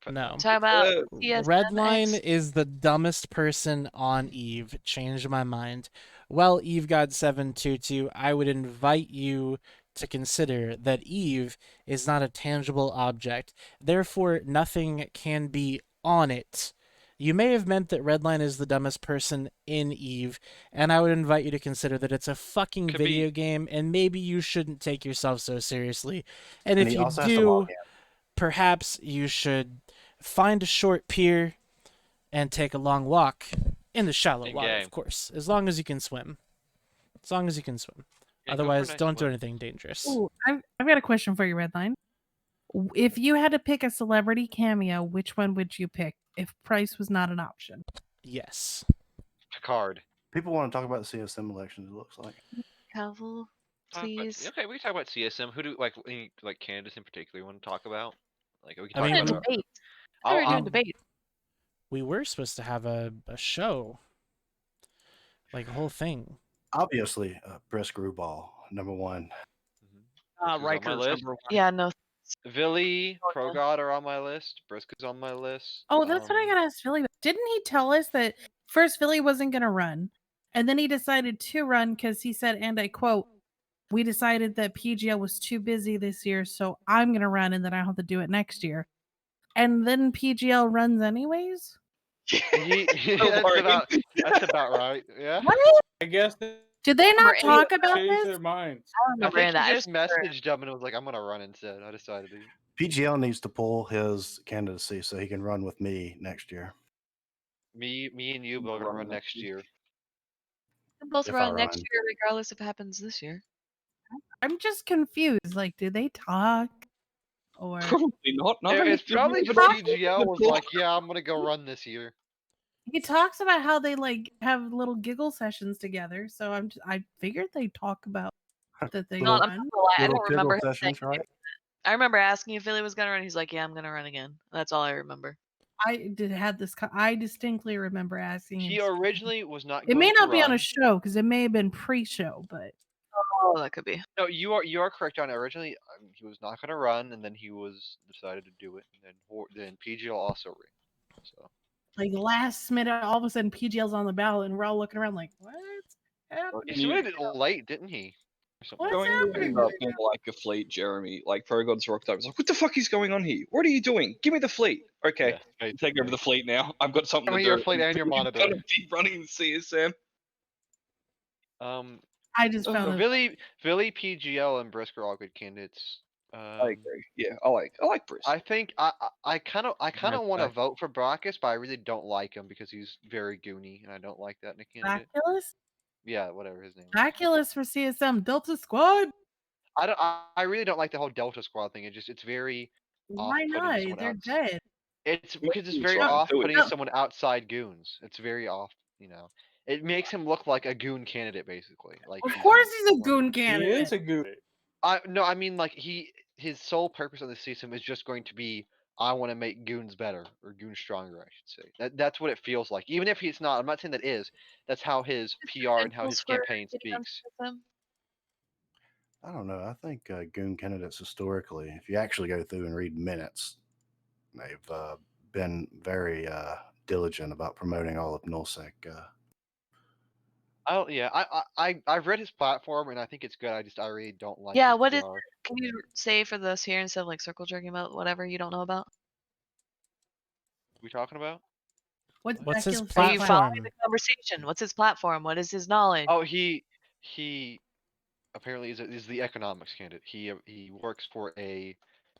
that. No. Talk about Redline is the dumbest person on Eve. Changed my mind. Well, Eve God 722, I would invite you to consider that Eve is not a tangible object. Therefore, nothing can be on it. You may have meant that Redline is the dumbest person in Eve, and I would invite you to consider that it's a fucking video game, and maybe you shouldn't take yourself so seriously. And And if he you also has to log do, in. perhaps you should find a short pier and take a long walk in the shallow water, In-game. of course, as long as you can swim. As long as you can swim. Yeah, go for a Otherwise, nice don't do swim. anything dangerous. Ooh, I've got a question for you, Redline. If you had to pick a celebrity cameo, which one would you pick if price was not an option? Yes. Picard. People want to talk about the CSM elections, it looks like. Cavill, please. Okay, we can talk about CSM. Who do any candidates in particular you want to talk about? Like we can I talk mean, about. Debate. I'll- We're doing I'll- debate. We were supposed to have a show. Like a whole thing. Obviously, Brisk Gruball, number one. Who's on my Riker's list? number 1. Yeah, no. Villy, Progod are on my list. Brisk is on my list. Oh, that's what I gotta ask Philly about. Didn't he tell us that first Philly wasn't gonna run, and then he decided to run because he said, and I quote, "We decided that PGL was too busy this year, so I'm gonna run, and then I don't have to do it next year." And then PGL runs anyways. That's about right. Yeah. What? I guess Did they not Remember talk they about changed this? their minds. I I remember think that. he I just remember it. messaged them and was like, "I'm gonna run instead." I decided to. PGL needs to pull his candidacy so he can run with me next year. Me and you both gonna run next year. We'll both If I run next run. year, regardless if it happens this year. I'm just confused. Like, do they talk? Or Probably not. No, It's probably just PGL was like, "Yeah, I'm gonna go run this year." he talks about how they like have little giggle sessions together. So I figured they talk about that they No, I'm run. not gonna lie, I Little don't remember Kiggle him saying sessions, right? I remember asking if Philly was gonna run. He's like, "Yeah, I'm gonna run again." That's all I remember. I distinctly remember asking. He him. originally was not It going may to not be on a run. show because it may have been pre-show, but Oh, that could be. No, you are correct on it. Originally, he was not going to run, and then he was decided to do it, and then PGL also ran. So like last minute, all of a sudden PGL's on the ballot, and we're all looking around like, "What's happening? he submitted it late, didn't he? Or something What's like that. happening?" Like a fleet, Jeremy. Like Progod's rocked up. He's like, "What the fuck is going on here? What are you doing? Give me the fleet." Okay, Yeah, take over the fleet now. I've got something Give to me do. your fleet and your You're monitor. gonna be running CSM. I just found Billy, PGL, and Brisk are all good candidates. I agree. Yeah, I like Brisk. I think I kind of want to back. vote for Brackus, but I really don't like him because he's very goony, and I don't like that in a candidate. Draculus? Yeah, whatever his name. Draculus for CSM Delta Squad. I really don't like the whole Delta Squad thing. It's very Why off-putting not? to someone They're else. dead. It's because it's he's very trying to do it. off-putting No. to someone outside goons. It's very off. It makes him look like a goon candidate, basically. Like Of course, he's a goon candidate. He is a goon. I mean, like his sole purpose on the system is just going to be, I want to make goons better or goons stronger, I should say. That's what it feels like. Even if he's not, I'm not saying that is. That's how his PR and how his campaign speaks. I don't know. I think goon candidates historically, if you actually go through and read minutes, they've been very diligent about promoting all of nullsec. Oh yeah, I've read his platform and I think it's good. I really don't like. Yeah, his what is? PR. Can you say for this here instead of like circle jerking about whatever you don't know about? We talking about? What's his Are you platform? following the conversation? What's his platform? What is his knowledge? Oh, he apparently is the economics candidate. He works for a.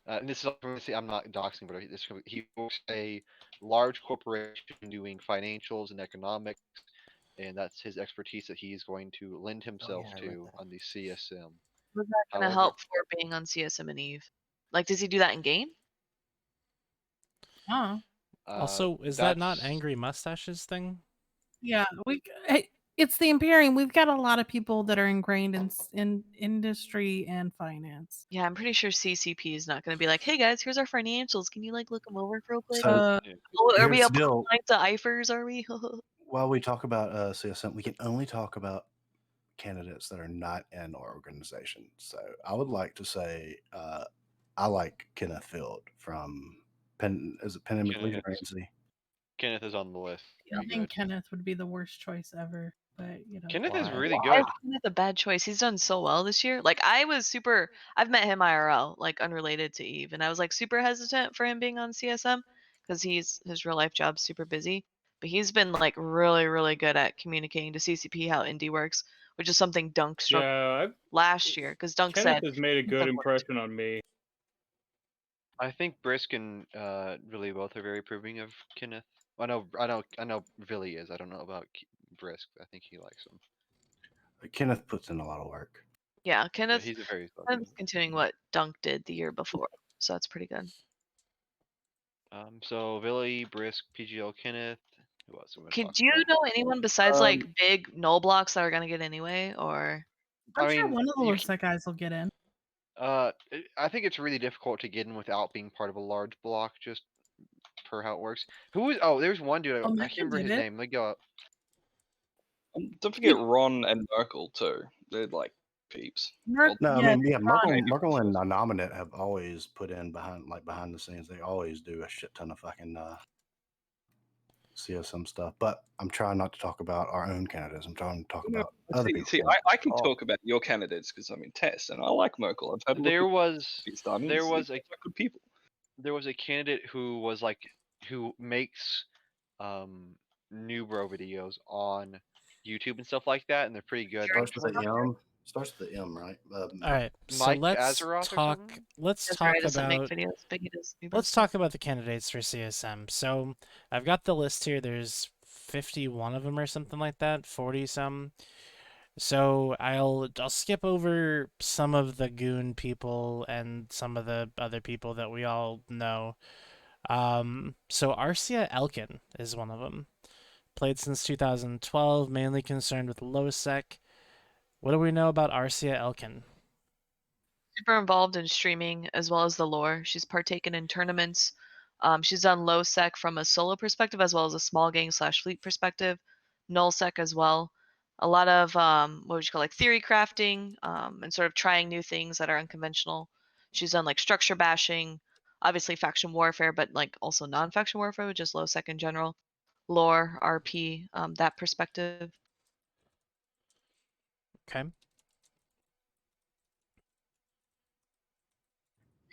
And this is obviously I'm not doxing, but he works for a large corporation doing financials and economics, and that's his expertise that he's going to lend himself to on the CSM. Was that going to However- help for being on CSM and Eve? Like, does he do that in game? Huh. Also, is that not Angry Mustache's thing? Yeah, it's the Imperium. We've got a lot of people that are ingrained in industry and finance. Yeah, I'm pretty sure CCP is not going to be like, hey guys, here's our financials. Can you like look them over real quick? So, are we here's up the deal. like the IFers? Are we? While we talk about CSM, we can only talk about candidates that are not in our organization. So I would like to say I like Kenneth Field from Penn. Is it Penn and McLeod or Ramsey? Kenneth is on the list. I think Kenneth would be the worst choice ever, but you know. Kenneth is really Why good. is Kenneth a bad choice? He's done so well this year. Like I've met him IRL, like unrelated to Eve, and I was like super hesitant for him being on CSM because his real life job's super busy. But he's been like really, really good at communicating to CCP how indie works, which is something Dunk struck last year because Dunk Kenneth said has made a good impression on me. I think Brisk and Villy both are very approving of Kenneth. I know Villy is. I don't know about Brisk. I think he likes him. Kenneth puts in a lot of work. Yeah, Kenneth. he's a very Kenneth's continuing what Dunk did the year before, so that's pretty good. So Villy, Brisk, PGL, Kenneth. Who else? Could you know anyone besides like big null blocks that are gonna get anyway, or? I'm I sure mean, one of the you Lorset guys will get in. I think it's really difficult to get in without being part of a large block, just per how it works. Who was? Oh, there's one dude. I Mecca can't remember did his it. name. Let me go up. Don't forget Ron and Merkel too. They're like peeps. No, I mean, Ron- Merkel and Nominate have always put in behind the scenes. They always do a shit ton of fucking CSM stuff. But I'm trying not to talk about our own candidates. I'm trying to talk about other people's See, candidates. I can talk about your candidates because I'm in test, and I like Merkel. I've had a look There at was his done. there He's was a like good people. there was a candidate who makes new bro videos on YouTube and stuff like that, and they're pretty good. Starts with the M. Starts with the M, right? All right, so Mike let's Azeroth or talk. something? Let's That's talk right, doesn't make about. videos, but he does new Let's bro talk about the candidates for CSM. So I've got the list here. There's 51 of them or something like that, 40 some. So I'll skip over some of the goon people and some of the other people that we all know. So Arcia Elkin is one of them. Played since 2012, mainly concerned with low-sec. What do we know about Arcia Elkin? super involved in streaming as well as the lore. She's partaken in tournaments, She's done low sec from a solo perspective as well as a small gang / fleet perspective, null sec as well. A lot of what would you call like theory crafting and sort of trying new things that are unconventional. She's done like structure bashing, obviously faction warfare, but like also non-faction warfare, which is low sec in general, lore, RP, that perspective. Okay.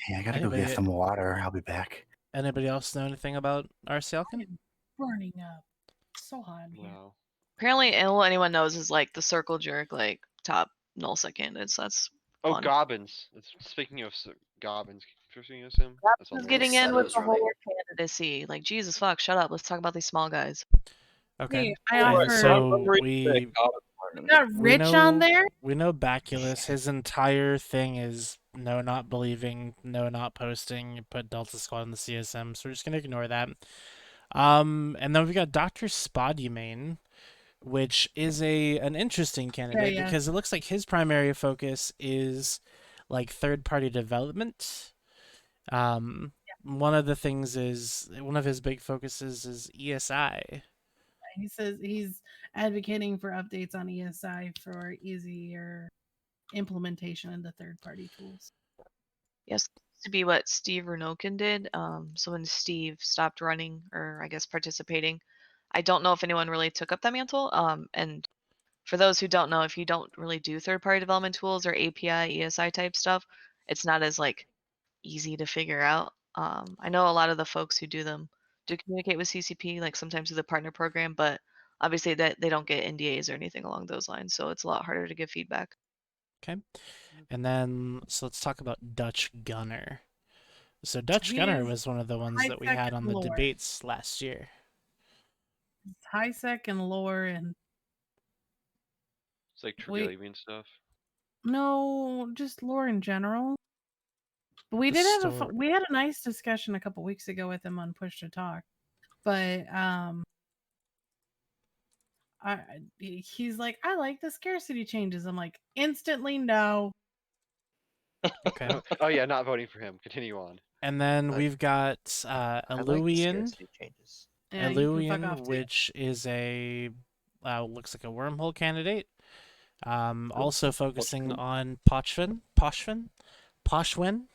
Hey, I gotta go get some water. I'll be back. Anybody else know anything about Arsialkin? Burning up. So hot in here. Wow. Apparently, all anyone knows is like the circle jerk, like top null sec candidates. That's Oh, fun. Gobbins. Speaking of Gobbins, speaking of him, that's on Who's the getting list. in with the whole candidacy? Like Jesus fuck, shut up. Let's talk about these small guys. Okay. Hey, I And offer. so we Got Rich on there. We know Baculus. His entire thing is no, not believing, no, not posting. Put Delta Squad in the CSM, so we're just gonna ignore that. And then we've got Dr. Spodumane, which is an interesting candidate yeah. because it looks like his primary focus is like third-party development. One of his big focuses is ESI. He says he's advocating for updates on ESI for easier implementation into third-party tools. Yes, to be what Steve Renokin did. So when Steve stopped running, or I guess participating, I don't know if anyone really took up that mantle. And for those who don't know, if you don't really do third-party development tools or API, ESI type stuff, it's not as like easy to figure out. I know a lot of the folks who do them do communicate with CCP, like sometimes through the partner program, but obviously that they don't get NDAs or anything along those lines, so it's a lot harder to give feedback. Okay. And then, so let's talk about Dutch Gunner. So Dutch Gunner was one of the ones that we had on the debates last year. It's high sec and lore and It's like Triglavian stuff. no, just lore in general. But we did have we had a nice discussion a couple weeks ago with him on Push to Talk, but he's like, I like the scarcity changes. I'm like, instantly no. Okay. Oh yeah, not voting for him. Continue on. And then we've got Illuvian. Yeah, you can fuck off too. Which is looks like a wormhole candidate. Also focusing on Pochvin, Peachgen.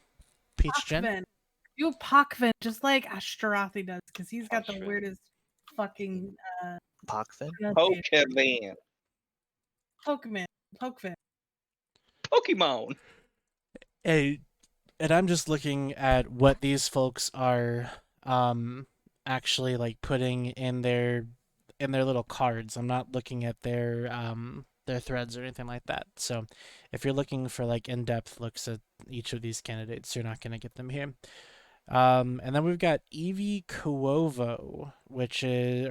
You Pochvin, just like Ashtarothi does, because he's got the weirdest fucking Pochvin? Pokemon. Pokevin. Pokemon. Hey, and I'm just looking at what these folks are actually like putting in their little cards. I'm not looking at their threads or anything like that. So if you're looking for like in-depth looks at each of these candidates, you're not going to get them here. And then we've got Evie Kouvo, which is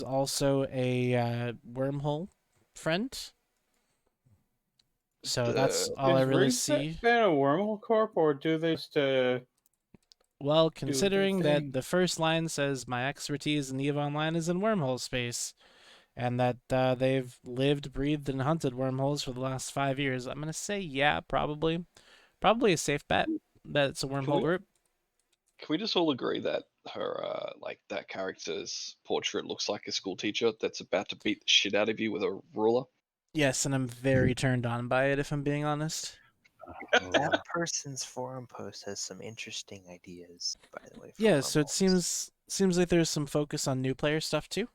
also a wormhole friend. So that's all I really see. Been a wormhole corp, or do they just Well, considering that the first line says my expertise in EVE Online is in wormhole space, and that they've lived, breathed, and hunted wormholes for the last 5 years, I'm gonna say yeah, probably a safe bet that it's a wormhole group. Can we just all agree that her like that character's portrait looks like a school teacher that's about to beat the shit out of you with a ruler? Yes, and I'm very turned on by it, if I'm being honest. That person's forum post has some interesting ideas, by the way. Yeah, so it seems like there's some focus on new player stuff too,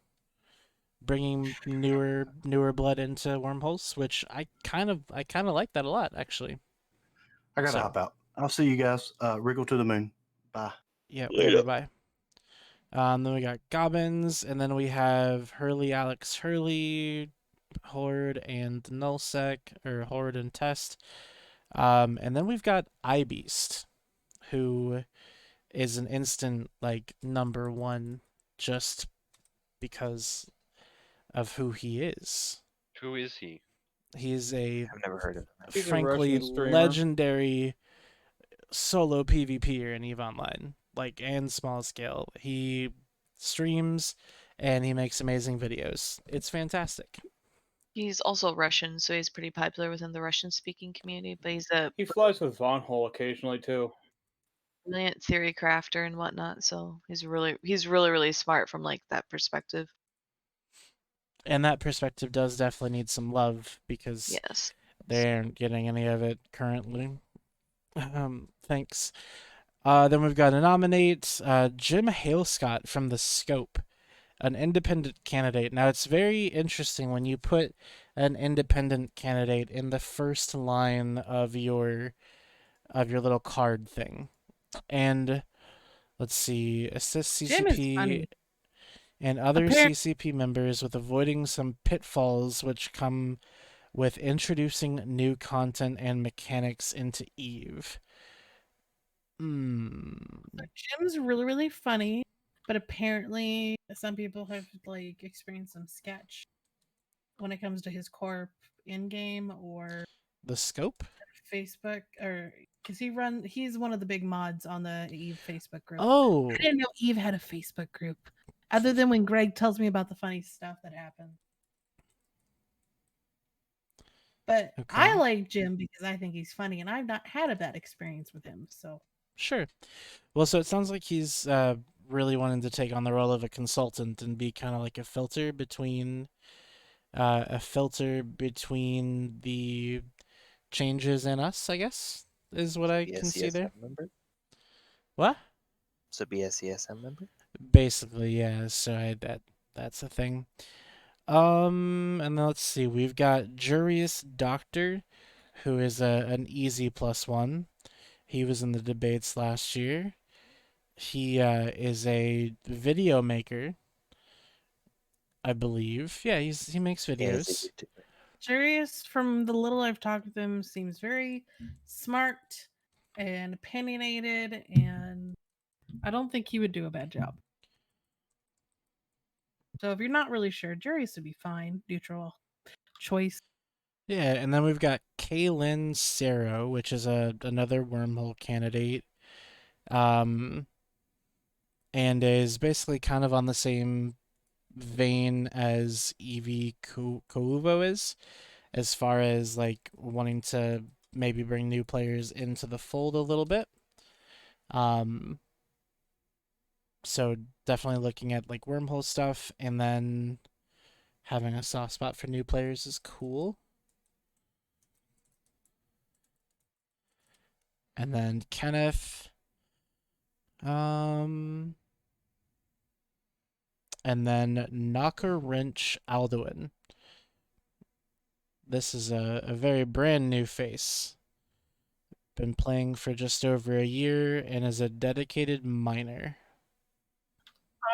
bringing newer blood into wormholes, which I kind of like that a lot, actually. I gotta hop out. I'll see you guys. Wriggle to the moon. Bye. Yeah, whatever. Bye. Then we got Gobbins, and then we have Alex Hurley, Horde and Nullsec, or Horde and Test. And then we've got iBeast, who is an instant like number one just because of who he is. Who is he? He's I've never heard of him. frankly legendary solo PvPer in EVE Online, like and small scale. He streams and he makes amazing videos. It's fantastic. He's also Russian, so he's pretty popular within the Russian-speaking community. But he flies with Von Hole occasionally too. brilliant theory crafter and whatnot. So he's really smart from like that perspective. And that perspective does definitely need some love because Yes. they aren't getting any of it currently. Thanks. Then we've got a nominate, Jim Halescott from The Scope, an independent candidate. Now, it's very interesting when you put an independent candidate in the first line of your little card thing. And let's see, assist Jim is CCP funny. and other Apparently, CCP members with avoiding some pitfalls which come with introducing new content and mechanics into Eve. Jim's really funny, but apparently some people have like experienced some sketch when it comes to his corp in game or The Scope? Facebook, or because he's one of the big mods on the Eve Facebook group. Oh. I didn't know Eve had a Facebook group, other than when Greg tells me about the funny stuff that happened. But I like Jim because I think he's funny, and I've not had a bad experience with him. So Sure. Well, so it sounds like he's really wanting to take on the role of a consultant and be kind of like a filter between the changes in us, I guess, is what I Be a can see there. CSM member? What? So be a CSM member? Basically, yeah. So that's a thing. And then let's see. We've got Jurius Doctor, who is an easy +1. He was in the debates last year. He is a video maker, I believe. Yeah, he makes videos. Jurius, from the little I've talked with him, seems very smart and opinionated, and I don't think he would do a bad job. So if you're not really sure, Jurius would be fine. Neutral choice. Yeah, and then we've got Kaylin Sero, which is another wormhole candidate. And is basically kind of on the same vein as Evie Kouvo is, as far as like wanting to maybe bring new players into the fold a little bit. So definitely looking at like wormhole stuff, and then having a soft spot for new players is cool. And then Kenneth, and then Knocker Wrench Alduin. This is a very brand new face. Been playing for just over a year and is a dedicated miner.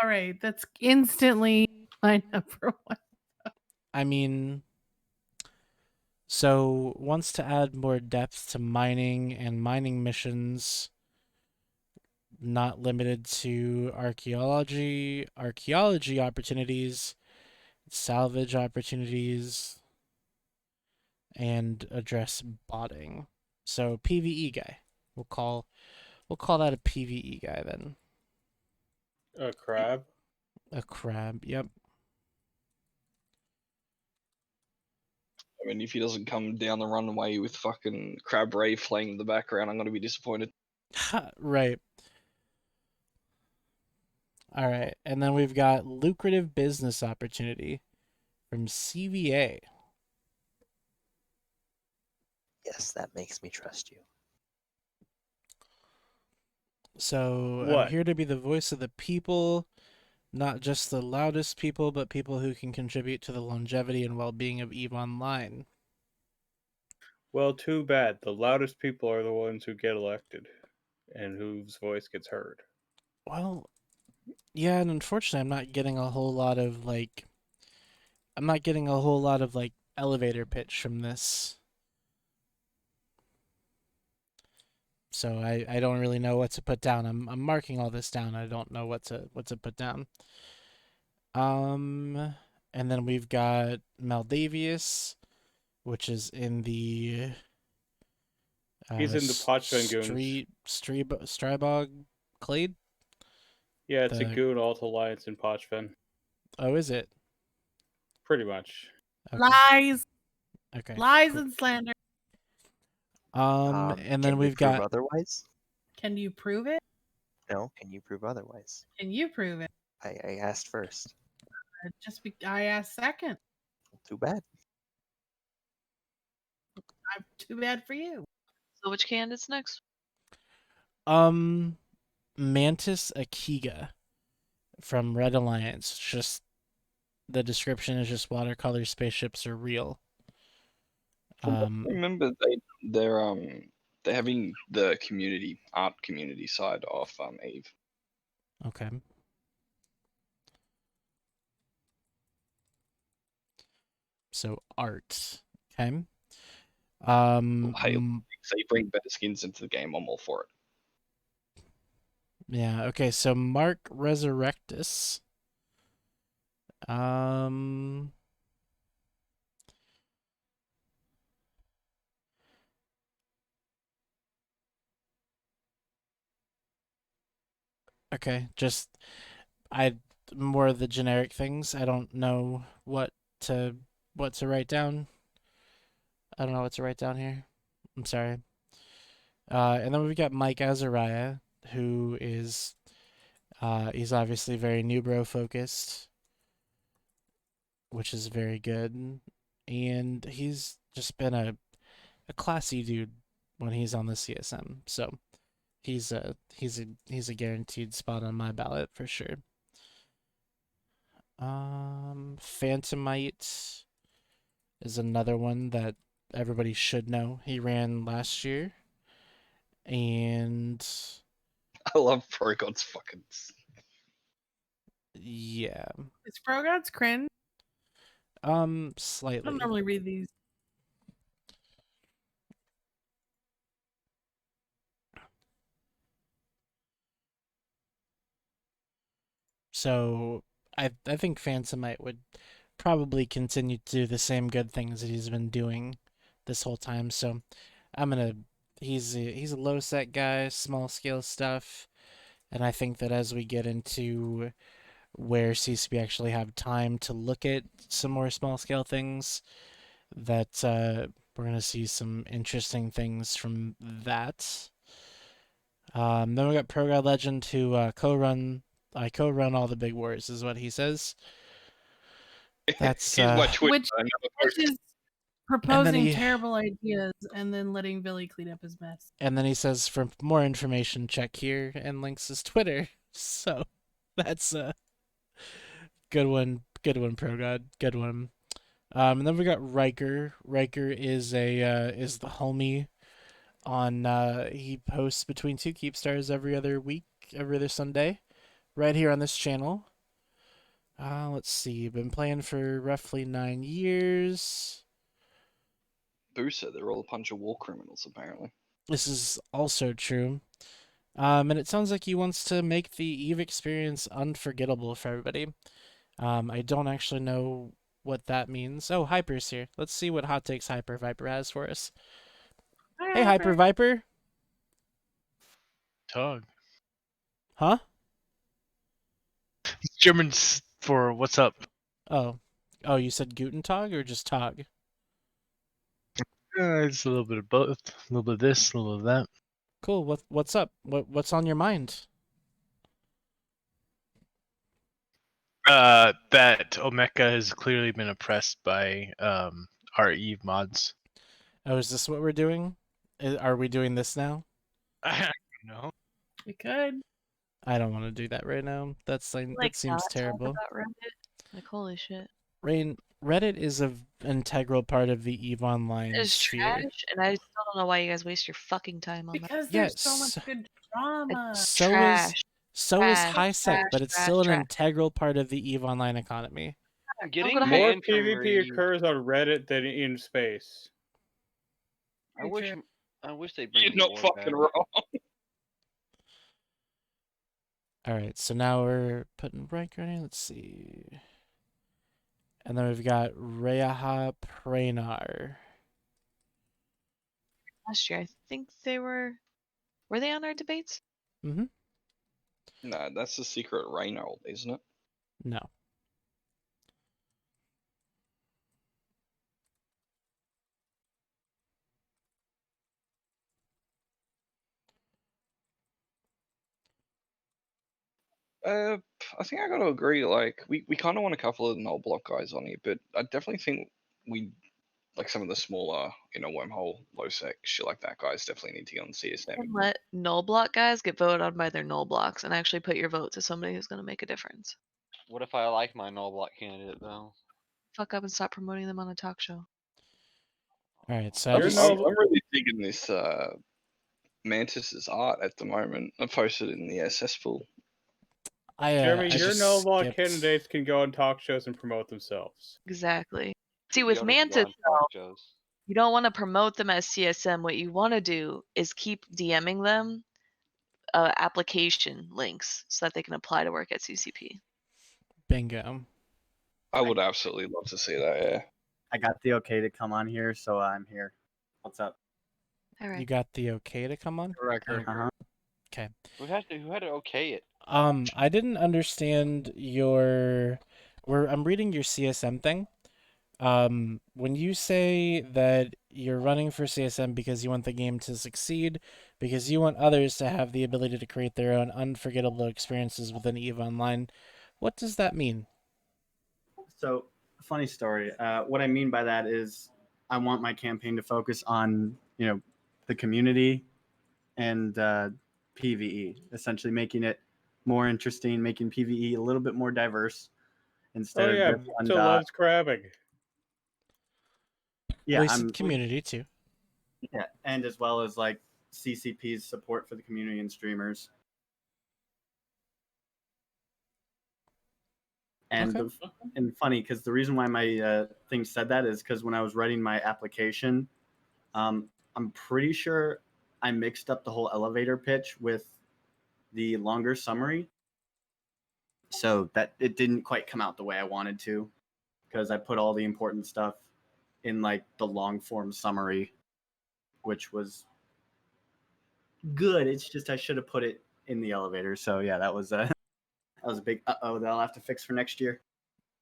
All right, that's instantly my number one. I mean, so wants to add more depth to mining and mining missions, not limited to archaeology opportunities, salvage opportunities, and address botting. So PvE guy. We'll call that a PvE guy then. A crab. A crab. Yep. I mean, if he doesn't come down the runway with fucking Crab Ray playing in the background, I'm going to be disappointed. Right. All right. And then we've got lucrative business opportunity from CVA. Yes, that makes me trust you. So I'm What? here to be the voice of the people, not just the loudest people, but people who can contribute to the longevity and well-being of EVE Online. Well, too bad. The loudest people are the ones who get elected and whose voice gets heard. Well, yeah, and unfortunately I'm not getting a whole lot of elevator pitch from this. So I don't really know what to put down. I'm marking all this down. I don't know what to put down. And then we've got Maldavius, which is in the He's in the Potchven Goons. Strybog Clade? Yeah, it's a Goon Alt Alliance in Potchven. Oh, is it? Pretty much. Okay. Lies. Okay. Lies cool. and slander. And then Can we we've prove got otherwise? Can you prove it? No, can you prove otherwise? Can you prove it? I asked first. I asked second. Too bad. Too bad for you. So which candidate's next? Mantis Akiga from Red Alliance. Just the description is just watercolor spaceships are real. Remember they're having the art community side of Eve. Okay. So art. Okay. Hey, so you bring better skins into the game, I'm all for it. Yeah, okay, so Mark Resurrectus. Okay, just more of the generic things. I don't know what to write down. I don't know what to write down here. I'm sorry. And then we've got Mike Azariah, who is he's obviously very new bro focused, which is very good. And he's just been a classy dude when he's on the CSM. So he's a guaranteed spot on my ballot for sure. Phantomite is another one that everybody should know. He ran last year. And I love Progod's fucking. Yeah. Is Frogod's cringe? I Slightly. don't normally read these. So I think Phantomite would probably continue to do the same good things that he's been doing this whole time. So I'm gonna he's a low set guy, small scale stuff, and I think that as we get into where CCP actually have time to look at some more small scale things, that we're gonna see some interesting things from that. Then we got Pro God Legend who co-run. I co-run all the big wars, is what he says. That's Here's my Twitter. Which is And then proposing he- terrible ideas and then letting Billy clean up his mess. And then he says, for more information, check here, and links his Twitter. So that's a good one. Good one, Pro God. Good one. And then we got Riker. Riker is is the homie on he posts between two Keep Stars every other week, every other Sunday, right here on this channel. Let's see. Been playing for roughly 9 years. Booster, they're all a bunch of war criminals, apparently. This is also true. And it sounds like he wants to make the EVE experience unforgettable for everybody. I don't actually know what that means. Oh, Hyper's here. Let's see what hot takes Hyper Viper has for us. Hey, Hyper Viper. Tug. Huh? German for what's up. Oh. Oh, you said Guten Tag or just Tag? It's a little bit of both. A little bit of this, a little of that. Cool. What's up? What's on your mind? That Omeka has clearly been oppressed by our Eve mods. Oh, is this what we're doing? Are we doing this now? I don't know. We could. I don't want to do that right now. That's like Like that seems not talk terrible. about Reddit? Like holy shit. Rain, Reddit is an integral part of the EVE Online It's sphere. trash, and I still don't know why you guys waste your fucking time on that. Because there's so much good drama. So trash. is Trash, high sec, trash, but it's trash, still an trash. integral part of the EVE Online economy. Getting go to more Hyper. PvP occurs on Reddit than in space. I wish they bring You're me not more fucking back. wrong. All right, so now we're putting Riker in. Let's see. And then we've got Reha Pranar. Last year, I think they were they on our debates? Mm-hmm. No, that's the secret Reynold, isn't it? No. I think I got to agree. Like, we kind of want a couple of the null block guys on here, but I definitely think we like some of the smaller, wormhole, low sec, shit like that guys definitely need to get on CSM. And let null block guys get voted on by their null blocks and actually put your vote to somebody who's going to make a difference. What if I like my null block candidate though? Fuck up and stop promoting them on a talk show. All right, so I'm really digging this Mantis's art at the moment. I posted it in the SS pool. Jeremy, I your just null block skipped. candidates can go on talk shows and promote themselves. Exactly. See, with Yoda can go Mantis, on talk shows. you don't want to promote them as CSM. What you want to do is keep DMing them application links so that they can apply to work at CCP. Bingo. I would absolutely love to see that, yeah. I got the okay to come on here, so I'm here. What's up? All right. You got the okay to come on? Uh-huh. Okay. Who had to okay it? I didn't understand your. I'm reading your CSM thing. When you say that you're running for CSM because you want the game to succeed, because you want others to have the ability to create their own unforgettable experiences within EVE Online, what does that mean? So, funny story. What I mean by that is I want my campaign to focus on, the community and PvE, essentially making it more interesting, making PvE a little bit more diverse instead Oh yeah, of just one so dot. loves crabbing. Yeah, Well, you said community too. Yeah, and as well as like CCP's support for the community and streamers. And Okay. and funny because the reason why my thing said that is because when I was writing my application, I'm pretty sure I mixed up the whole elevator pitch with the longer summary, so that it didn't quite come out the way I wanted to, because I put all the important stuff in like the long form summary, which was good. It's just I should have put it in the elevator. So yeah, that was a that was a big that I'll have to fix for next year.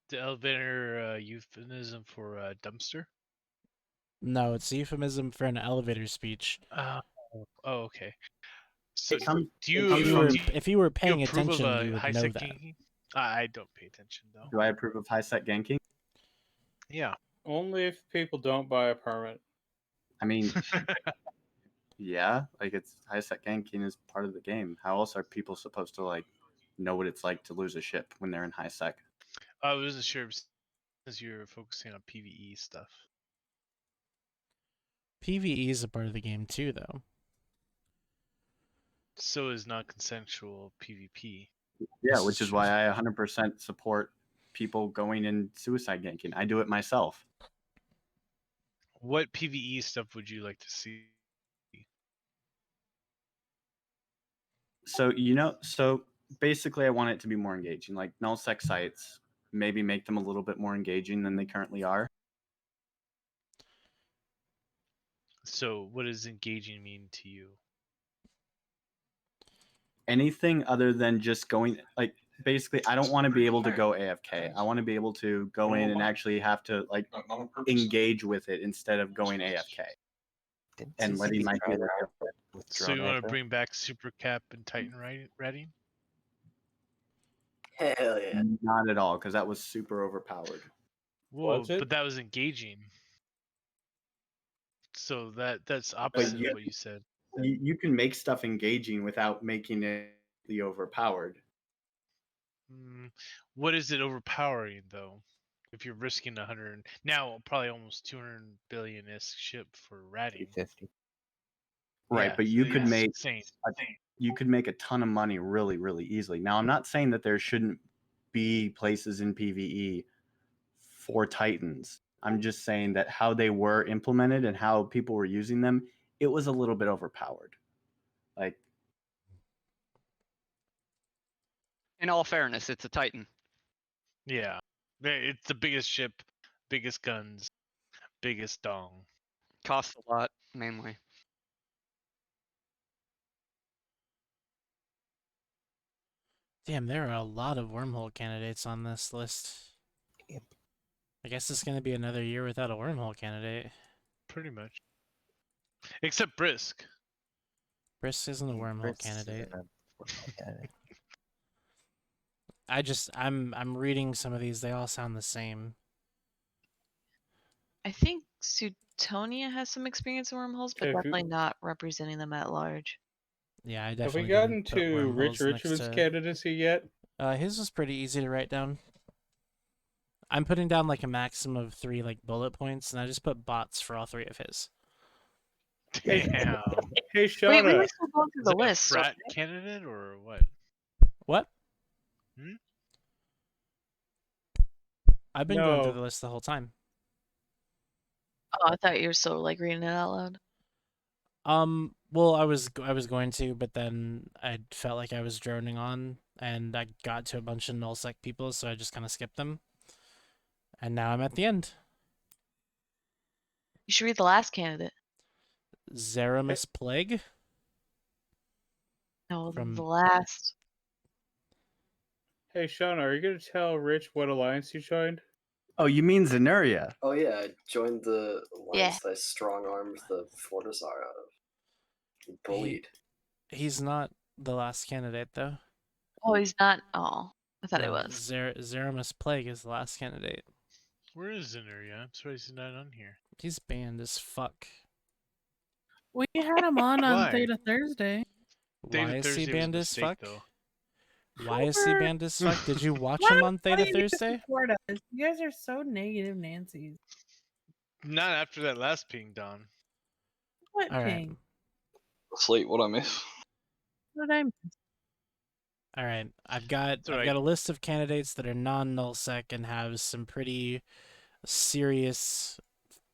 The elevator euphemism for dumpster? No, it's a euphemism for an elevator speech. Oh, okay. So, comes- do you, it comes from- If you were do you paying approve attention, of you would high know sec that. ganking? I don't pay attention though. Do I approve of high set ganking? Yeah. Only if people don't buy a permit. I mean, yeah, like it's high set ganking is part of the game. How else are people supposed to like know what it's like to lose a ship when they're in high sec? I wasn't sure since you're focusing on PvE stuff. PvE is a part of the game too, though. So is non-consensual PvP. Yeah, which is why I 100% support people going in suicide ganking. I do it myself. What PvE stuff would you like to see? So so basically I want it to be more engaging. Like null sec sites, maybe make them a little bit more engaging than they currently are. So what does engaging mean to you? Anything other than just going like basically I don't want to be able to go AFK. I want to be able to go in and actually have to like engage with it instead of going AFK. And letting my healer So you want to bring back Super Cap and Titan Redding? Hell yeah. Not at all, because that was super overpowered. Whoa, but that was engaging. So that's opposite of what you said. You can make stuff engaging without making it overpowered. What is it overpowering though? If you're risking 100 now, probably almost 200 billion-ish ship for ratting. 50. Right, Yeah, but you so could it's make insane. you could make a ton of money really, really easily. Now, I'm not saying that there shouldn't be places in PvE for Titans. I'm just saying that how they were implemented and how people were using them, it was a little bit overpowered. Like, In all fairness, it's a Titan. Yeah, it's the biggest ship, biggest guns, biggest dong. Costs a lot, mainly. Damn, there are a lot of wormhole candidates on this list. Yep. I guess it's going to be another year without a wormhole candidate. Pretty much. Except Brisk. Brisk isn't a wormhole candidate. I'm reading some of these. They all sound the same. I think Sutonia has some experience in wormholes, but Okay, definitely not representing them at large. Yeah, I Have we definitely gotten didn't put to Rich wormholes next Richmond's to. candidacy yet? His was pretty easy to write down. I'm putting down like a maximum of 3 like bullet points, and I just put bots for all 3 of his. Damn. Hey, Wait, we Shauna. were still going through Is the it a list. frat okay? candidate or what? What? Hmm? I've been going through No. the list the whole time. Oh, I thought you were still like reading it out loud. Well, I was going to, but then I felt like I was droning on, and I got to a bunch of nullsec people, so I just kind of skipped them. And now I'm at the end. You should read the last candidate. Zeramus Plague. No, From- the last. Hey, Shauna, are you going to tell Rich what alliance you joined? Oh, you mean Zenuria? Oh yeah, I joined the Yeah. alliance that I strong-armed the Fortizar out of. Bullied. He's not the last candidate, though. Oh, he's not. Oh, I thought it No, was. Zeramus Plague is the last candidate. Where is Zenuria? I'm surprised he's not on here. He's banned as fuck. We had him on Why? Theta Thursday. Why is he Thursday was a banned as mistake, fuck? though. Why is he banned as fuck? Did you watch Why him on do Theta you need to Thursday? support us? You guys are so negative, Nancy's. Not after that last ping, Don. What All right. ping? Sleep, what I miss. What did I miss? All right, I've got all right. got a list of candidates that are non-nullsec and have some pretty serious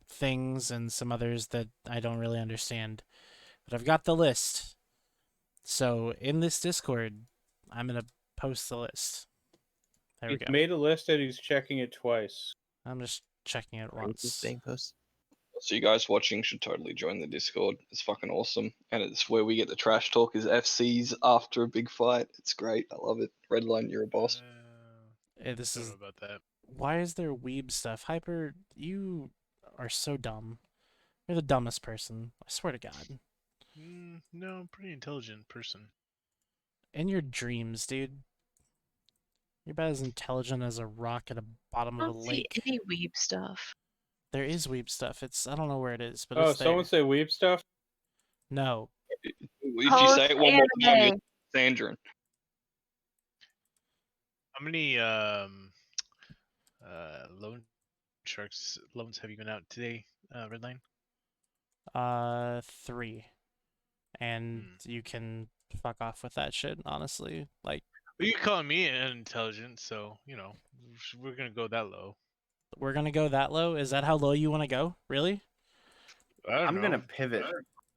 things, and some others that I don't really understand. But I've got the list. So in this Discord, I'm gonna post the list. There we He's go. made a list and he's checking it twice. I'm just checking it Where is this once. being posted? So you guys watching should totally join the Discord. It's fucking awesome, and it's where we get the trash talk as FCs after a big fight. It's great. I love it. Redline, you're a boss. This Don't is know about that. why is there weeb stuff? Hyper, you are so dumb. You're the dumbest person. I swear to God. No, I'm a pretty intelligent person. In your dreams, dude. You're about as intelligent as a rock at the bottom I of a don't see lake. any weeb stuff. There is weeb stuff. I don't know where it is, but Oh, it's there. someone say weeb stuff? No. If you say it one more time, you're Sandrin. How many loan sharks loans have you been out today, Redline? 3. And you can fuck off with that shit, honestly. Like, Well, you calling me unintelligent, so you know we're gonna go that low. we're gonna go that low? Is that how low you want to go? Really? I'm gonna pivot.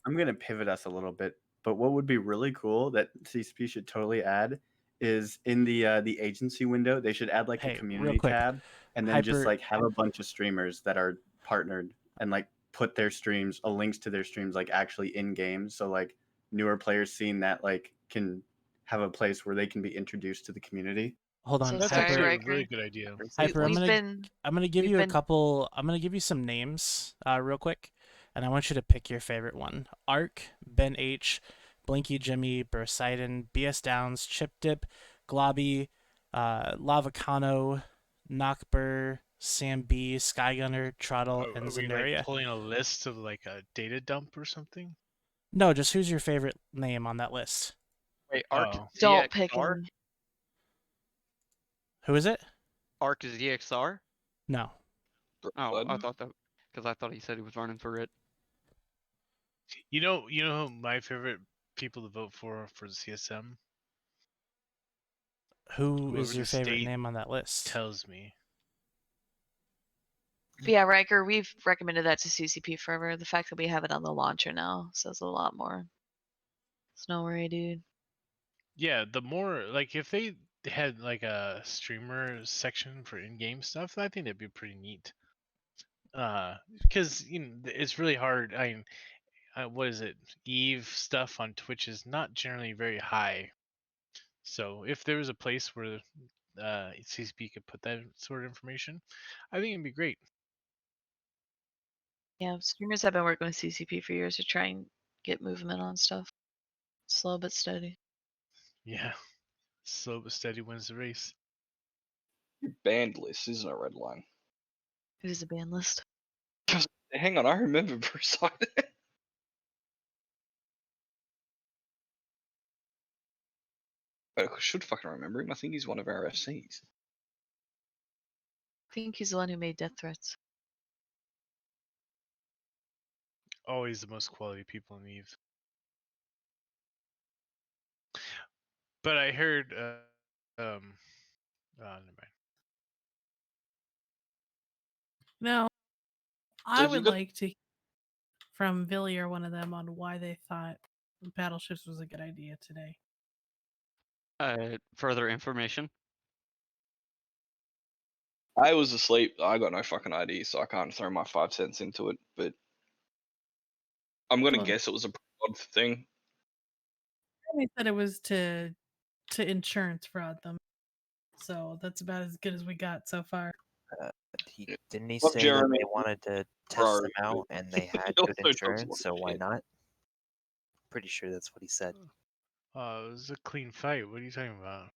I'm gonna pivot us a little bit. But what would be really cool that CSP should totally add is in the agency window, they should add like Hey, a real community quick. tab, and then just Hyper- like have a bunch of streamers that are partnered and like put their streams, links to their streams like actually in game, so like newer players seeing that like can have a place where they can be introduced to the community. Hold on, So That's sorry, actually a Riker. really good idea. Hyper, I'm we've gonna been- give you a been- couple. I'm gonna give you some names, real quick, and I want you to pick your favorite one. Ark, Ben H, Blinky Jimmy, Bursidon, BS Downs, Chip Dip, Globby, Lavacano, Knockbur, Sam B, Skygunner, Trottle, and Are we Zenuria. like pulling a list of like a data dump or something? No, just who's your favorite name on that list? Wait, Arc Oh. Don't pick ZXR? him. Who is it? Arc is EXR? No. Oh, I thought that because I thought he said he was running for it. You know who my favorite people to vote for the CSM? Who Whoever is your the favorite state name on that list? Tells me. But yeah, Riker, we've recommended that to CCP forever. The fact that we have it on the launcher now says a lot more. It's no worry, dude. Yeah, the more like if they had like a streamer section for in-game stuff, I think that'd be pretty neat. Because it's really hard. I mean, what is it? Eve stuff on Twitch is not generally very high. So if there was a place where CCP could put that sort of information, I think it'd be great. Yeah, streamers have been working with CCP for years to try and get movement on stuff. Slow but steady. Yeah, slow but steady wins the race. Banned list, isn't it, Redline? It is a ban list. Hang on, I remember Bruce. I should fucking remember him. I think he's one of our FCs. I think he's the one who made death threats. Always the most quality people in Eve. But I heard, never mind. No, I if you would could- like to hear from Billy or one of them on why they thought battleships was a good idea today. Further information. I was asleep. I got no fucking idea, so I can't throw my 5 cents into it. But I'm gonna Well- guess it was a odd thing. They said it was to insurance fraud them. So that's about as good as we got so far. Didn't he Love say that Jeremy. they wanted to test Ferrari, them out and they had He good also talks a lot insurance, so of why shit. not? Pretty sure that's what he said. It was a clean fight. What are you talking about?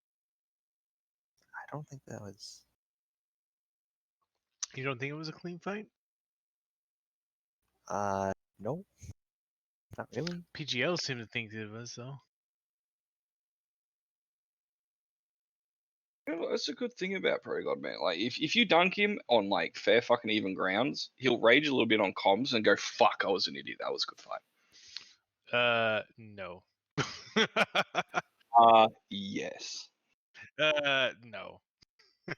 I don't think that was. You don't think it was a clean fight? No. Not really. PGL seemed to think it was, though. You know, that's a good thing about Pro God, man. Like, if you dunk him on like fair fucking even grounds, he'll rage a little bit on comms and go, "Fuck, I was an idiot. That was a good fight." No. Yes. No.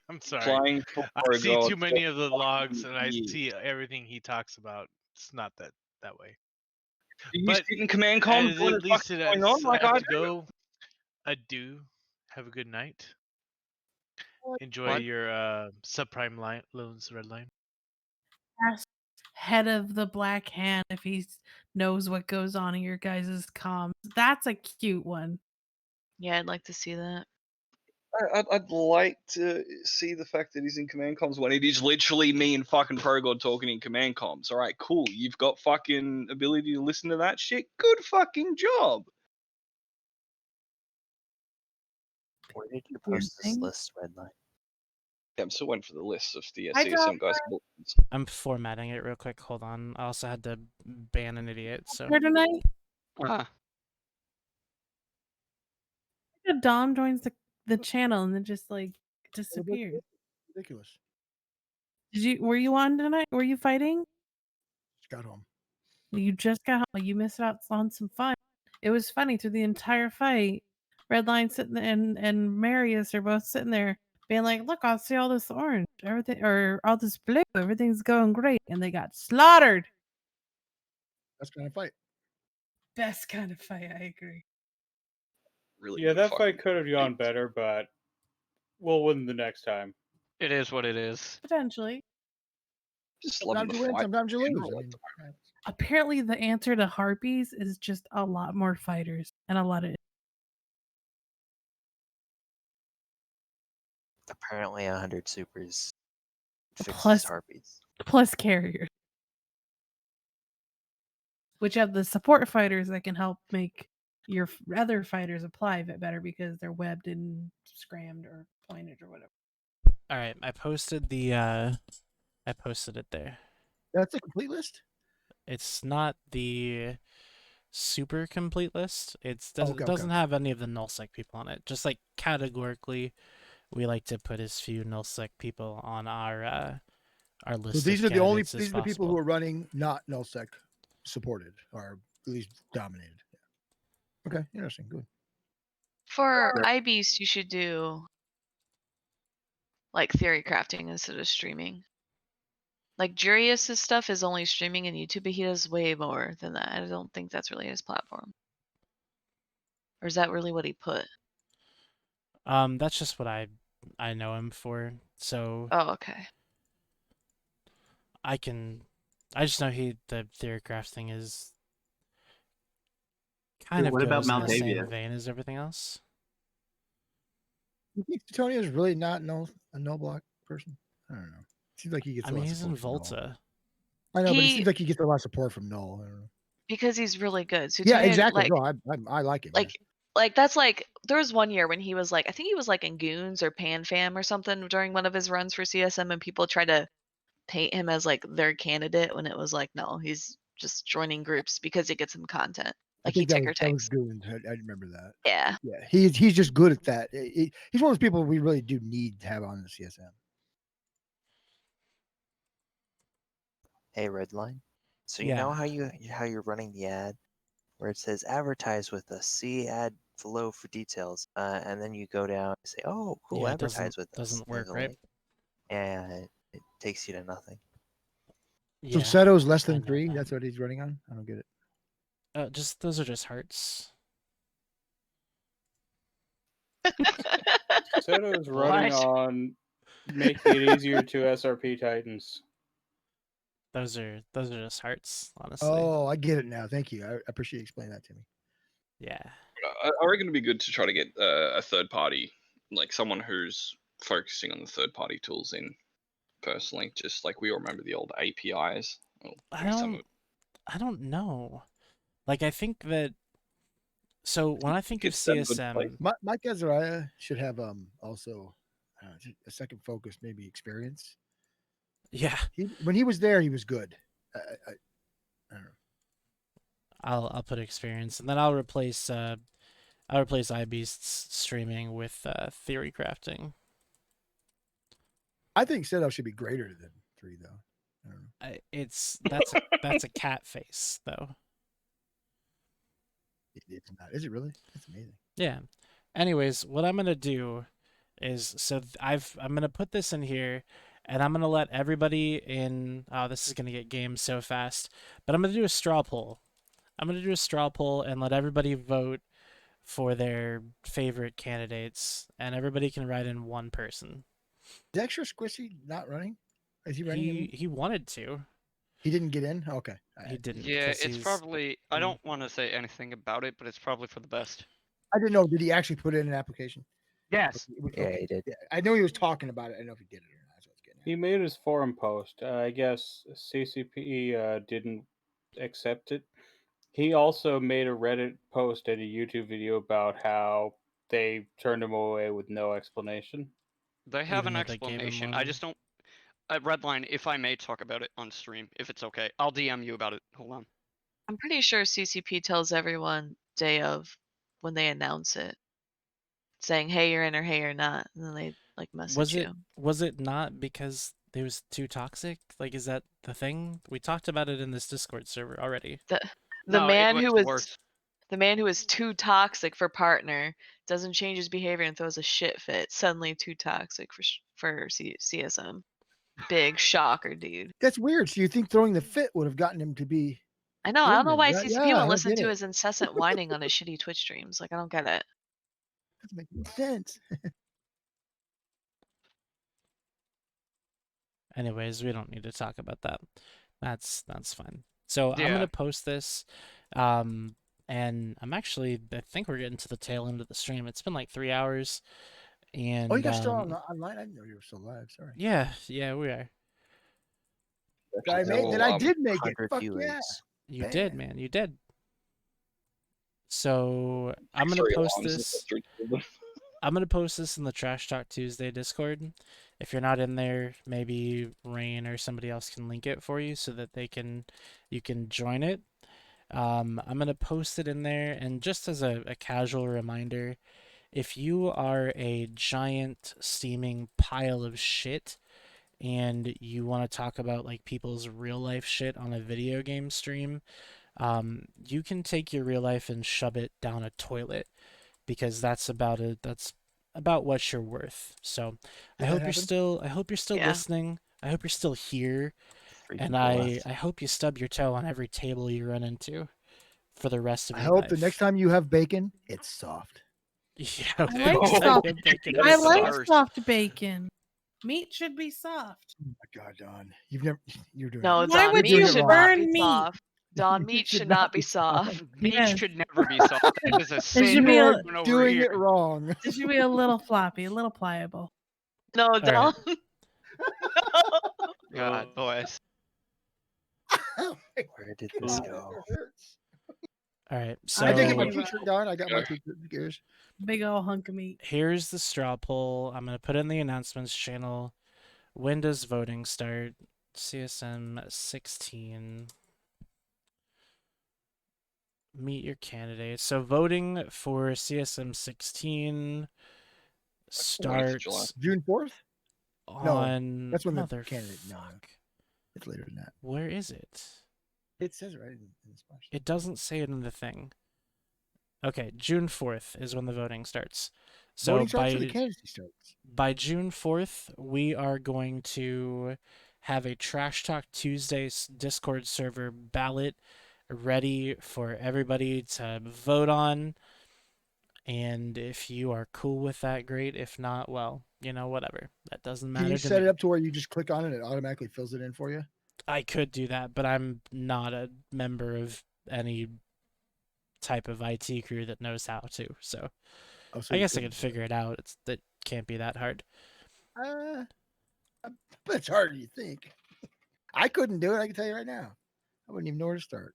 I'm sorry. Playing for I Pro see God too many for of the logs, and I fucking see everything he talks about. It's not that way. You But sit in command comms, as what at the least fuck's it going is, on? Like I have I to do. go. Adieu. Have a good night. Enjoy What? your subprime loans, red line. Ask head of the Black Hand if he knows what goes on in your guys' comms. That's a cute one. Yeah, I'd like to see that. I'd like to see the fact that he's in command comms when it is literally me and fucking ProGod talking in command comms. All right, cool. You've got fucking ability to listen to that shit. Good fucking job. Where did you post this list, Redline? Yeah, I'm still waiting for the list of the Hi, CSM guys. I'm formatting it real quick. Hold on. I also had to ban an idiot. So Here tonight, Dom joins the channel and then just like disappears. Ridiculous. Were you on tonight? Were you fighting? Just got home. You just got home. You missed out on some fun. It was funny through the entire fight. Redline sitting there and Marius are both sitting there being like, "Look, I see all this orange, everything, or all this blue. Everything's going great," and they got slaughtered. That's kind of fight. Best kind of fight. I agree. Really Yeah, that fight could have gone better, but we'll win the next time. It is what it is. Potentially. Just Sometimes you win, sometimes you lose. I mean, Apparently, the answer to harpies is just a lot more fighters and a lot of. Apparently, 100 supers fixes Plus- harpies. Plus carriers, which have the support fighters that can help make your other fighters apply a bit better because they're webbed and scrammed or pointed or whatever. all right, I posted it there. that's a complete list. It's not the super complete list. It Okay, doesn't okay. have any of the nullsec people on it. Just like categorically, we like to put as few nullsec people on our list. So these of are the only candidates as these are the people possible. who are running not nullsec supported or at least dominated. Yeah. Okay, interesting. Good. For IBs, you should do like theory crafting instead of streaming. Like Jurius's stuff is only streaming in YouTube, but he does way more than that. I don't think that's really his platform. Or is that really what he put? That's just what I know him for. So Oh, okay. I just know the theory crafting is kind Dude, of what about goes in the same Maldavia? vein as everything else. You think Tony is really not a no block person? I don't know. Seems like he gets. I a mean, lot of he's in support from Null. Volta. I know, but it He- seems like he gets a lot of support from Null. I don't know. Because he's really good. So to Yeah, me, exactly. like, No, I like him. like Like that's like there was one year when he was like I think he was like in Goons or Pan Fam or something during one of his runs for CSM, and people tried to paint him as like their candidate when it was like no, he's just joining groups because it gets him content. I Like he think that ticker was tags. Goons. I remember that. Yeah. Yeah, he's just good at that. He's one of those people we really do need to have on the CSM. Hey, Redline. So you Yeah. know how you're running the ad where it says advertise with us, see ad below for details, and then you go down and say, oh, cool, Yeah, it advertise with us. doesn't There's work, a right? link. Yeah, it takes you to nothing. So Yeah. Seto's less I than know 3. that. That's what he's running on. I don't get it. Just those are just hearts. Soto is running on making it easier to SRP Titans. Those are just hearts, honestly. Oh, I get it now. Thank you. I appreciate you explaining that to me. Yeah. I reckon it'd be good to try to get a third party, like someone who's focusing on the third party tools in. Personally, just like we all remember the old APIs. Well, I don't know. Like I think that. So when I think of CSM, Mike Azariah should have also a second focus, maybe experience. Yeah. When he was there, he was good. I don't know. I'll put experience, and then I'll replace iBeast's streaming with theory crafting. I think Seto should be greater than 3, though. I don't know. That's a cat face, though. It's not. Is it really? That's amazing. Yeah. Anyways, what I'm gonna do is I'm gonna put this in here, and I'm gonna let everybody in. Oh, this is gonna get gamed so fast, but I'm gonna do a straw poll. I'm gonna do a straw poll and let everybody vote for their favorite candidates, and everybody can write in one person. Is Extra Squishy not running? Is he running? He wanted to. He didn't get in. Okay. He didn't. Yeah, 'cause it's he's- probably. I don't want to say anything about it, but it's probably for the best. I didn't know. Did he actually put in an application? Yes. Yeah, he did. Yeah, I know he was talking about it. I don't know if he did it or not. That's what I was getting at. He made his forum post. I guess CCP didn't accept it. He also made a Reddit post and a YouTube video about how they turned him away with no explanation. They have Even an though they gave him explanation. I one. just don't. Redline, if I may talk about it on stream, if it's okay, I'll DM you about it. Hold on. I'm pretty sure CCP tells everyone day of when they announce it, saying, "Hey, you're in," or "Hey, you're not," and then they like message you. Was it not because it was too toxic? Like, is that the thing? We talked about it in this Discord server already. The No, man it who was was worse. the man who is too toxic for partner doesn't change his behavior and throws a shit fit. Suddenly too toxic for CSM. Big shocker, dude. That's weird. So you think throwing the fit would have gotten him to be? I know. I don't know why right? CCP Yeah, I won't don't listen get to it. his incessant whining on his shitty Twitch streams. Like I don't get it. Doesn't make any sense. Anyways, we don't need to talk about that. That's fine. So I'm Yeah. gonna post this, and I think we're getting to the tail end of the stream. It's been like 3 hours, and Oh, you guys still online? I didn't know you were still live. Sorry. yeah, we are. I did make it. 100 Fuck yeah. viewers. You Man. did, man. You did. So I'm gonna Three post alarms and this. three children. I'm gonna post this in the Trash Talk Tuesday Discord. If you're not in there, maybe Rain or somebody else can link it for you so that you can join it. I'm gonna post it in there, and just as a casual reminder, if you are a giant steaming pile of shit and you want to talk about like people's real life shit on a video game stream, you can take your real life and shove it down a toilet, because that's about what you're worth. So I hope you're still Yeah. listening. I hope you're still here. 3 And people I left. hope you stub your toe on every table you run into for the rest of I your hope life. the next time you have bacon, it's soft. Yeah, I like next time soft. you have bacon, I it's like soft. soft bacon. Meat should be soft. Oh my God, Don, you're doing. No, it. Why Don, would meat you should not burn be meat? soft. Don, meat should not be soft. soft. Meat Yes. should never be soft. That is a It sin should be a, proven over Doing here. it wrong. it should be a little floppy, a little pliable. No, right. Don. God bless. Oh my Where did this God, go? it hurts. All right, so I did get my t-shirt done. I got my t-shirt gears. Big ol' hunk of meat. here's the straw poll. I'm gonna put it in the announcements channel. When does voting start? CSM 16. Meet your candidates. So voting for CSM 16 starts June 4th. on that's when the mother. candidate. No, it's later than that. Where is it? It says it right in the splash. It doesn't say it in the thing. Okay, June 4th is when the voting starts. So Voting starts or the candidacy starts? by June 4th, we are going to have a Trash Talk Tuesday Discord server ballot ready for everybody to vote on. And if you are cool with that, great. If not, well, whatever. That doesn't matter Can you to set me. it up to where you just click on it and it automatically fills it in for you? I could do that, but I'm not a member of any type of IT crew that knows how to. So, so I you guess I couldn't could figure it out. It can't be that hard. But it's harder than you think. I couldn't do it. I can tell you right now. I wouldn't even know where to start.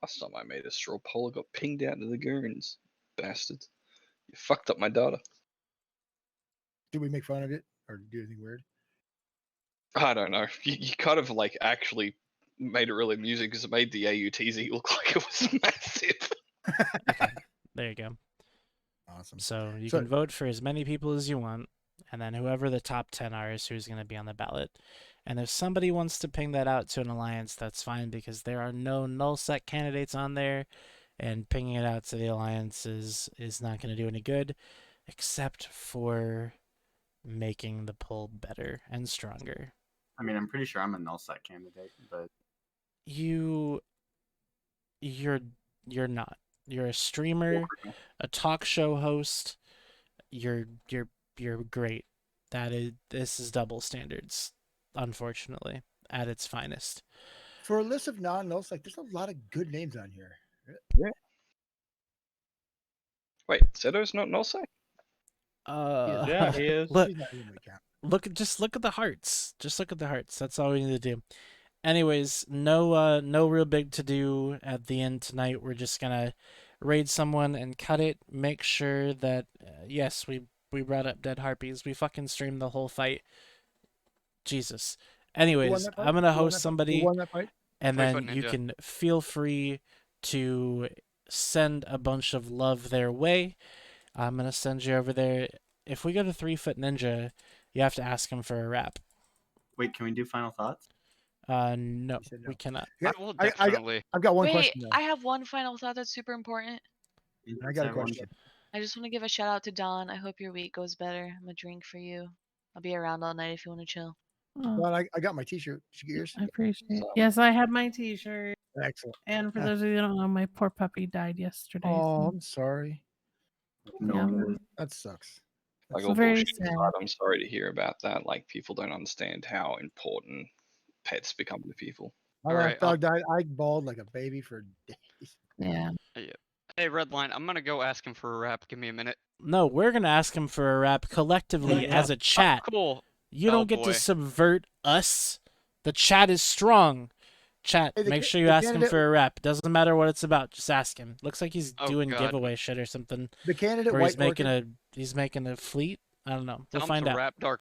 Last time I made a straw poll, I got pinged out to the goons. Bastards. You fucked up my data. Did we make fun of it or do anything weird? I don't know. You kind of like actually made it really amusing because it made the AUTZ look like it was massive. There you go. Awesome. So you So- can vote for as many people as you want, and then whoever the top 10 are is who's going to be on the ballot. And if somebody wants to ping that out to an alliance, that's fine, because there are no null set candidates on there, and pinging it out to the alliance is not going to do any good, except for making the poll better and stronger. I mean, I'm pretty sure I'm a null set candidate, but You're not. You're a streamer, a talk show host. You're great. This is double standards, unfortunately, at its finest. For a list of non-nulls, there's a lot of good names on here. Yeah. Wait, Zeto's not null set? Yeah, he is. Just look at the hearts. Just look at the hearts. That's all we need to do. Anyways, no real big to do at the end tonight. We're just gonna raid someone and cut it. Make sure that yes, we brought up dead harpies. We fucking streamed the whole fight. Jesus. Anyways, that fight? I'm gonna Who won host that fight? somebody, Who won that fight? and 20-foot then you ninja. can feel free to send a bunch of love their way. I'm gonna send you over there. If we go to 3-foot ninja, you have to ask him for a rap. wait, can we do final thoughts? No, we cannot. Yeah, I will I've got one Wait, question though. I have one final thought that's super important. I got a question. I just want to give a shout out to Don. I hope your week goes better. I'm gonna drink for you. I'll be around all night if you want to chill. Well, I got my t-shirt. Did you get yours? I appreciate it. Yes, I have my t-shirt. Excellent. And for those of you who don't know, my poor puppy died yesterday. Oh, so- I'm sorry. No. That sucks. Like So all very bullshit sad. aside, I'm sorry to hear about that. Like people don't understand how important pets become to people. My last dog died. I bawled like a baby for days. Yeah. Hey, Redline, I'm gonna go ask him for a rap. Give me a minute. No, we're gonna ask him for a rap collectively Yeah. as a chat. Oh, cool. You Oh, don't get boy. to subvert us. The chat is strong. Chat, Hey, make sure you the ask him candidate- for a rap. Doesn't matter what it's about. Just ask him. Looks like he's Oh, doing God. giveaway shit or something. The candidate Or he's White making a fleet. I don't know. We'll Tell him find to out. rap Dark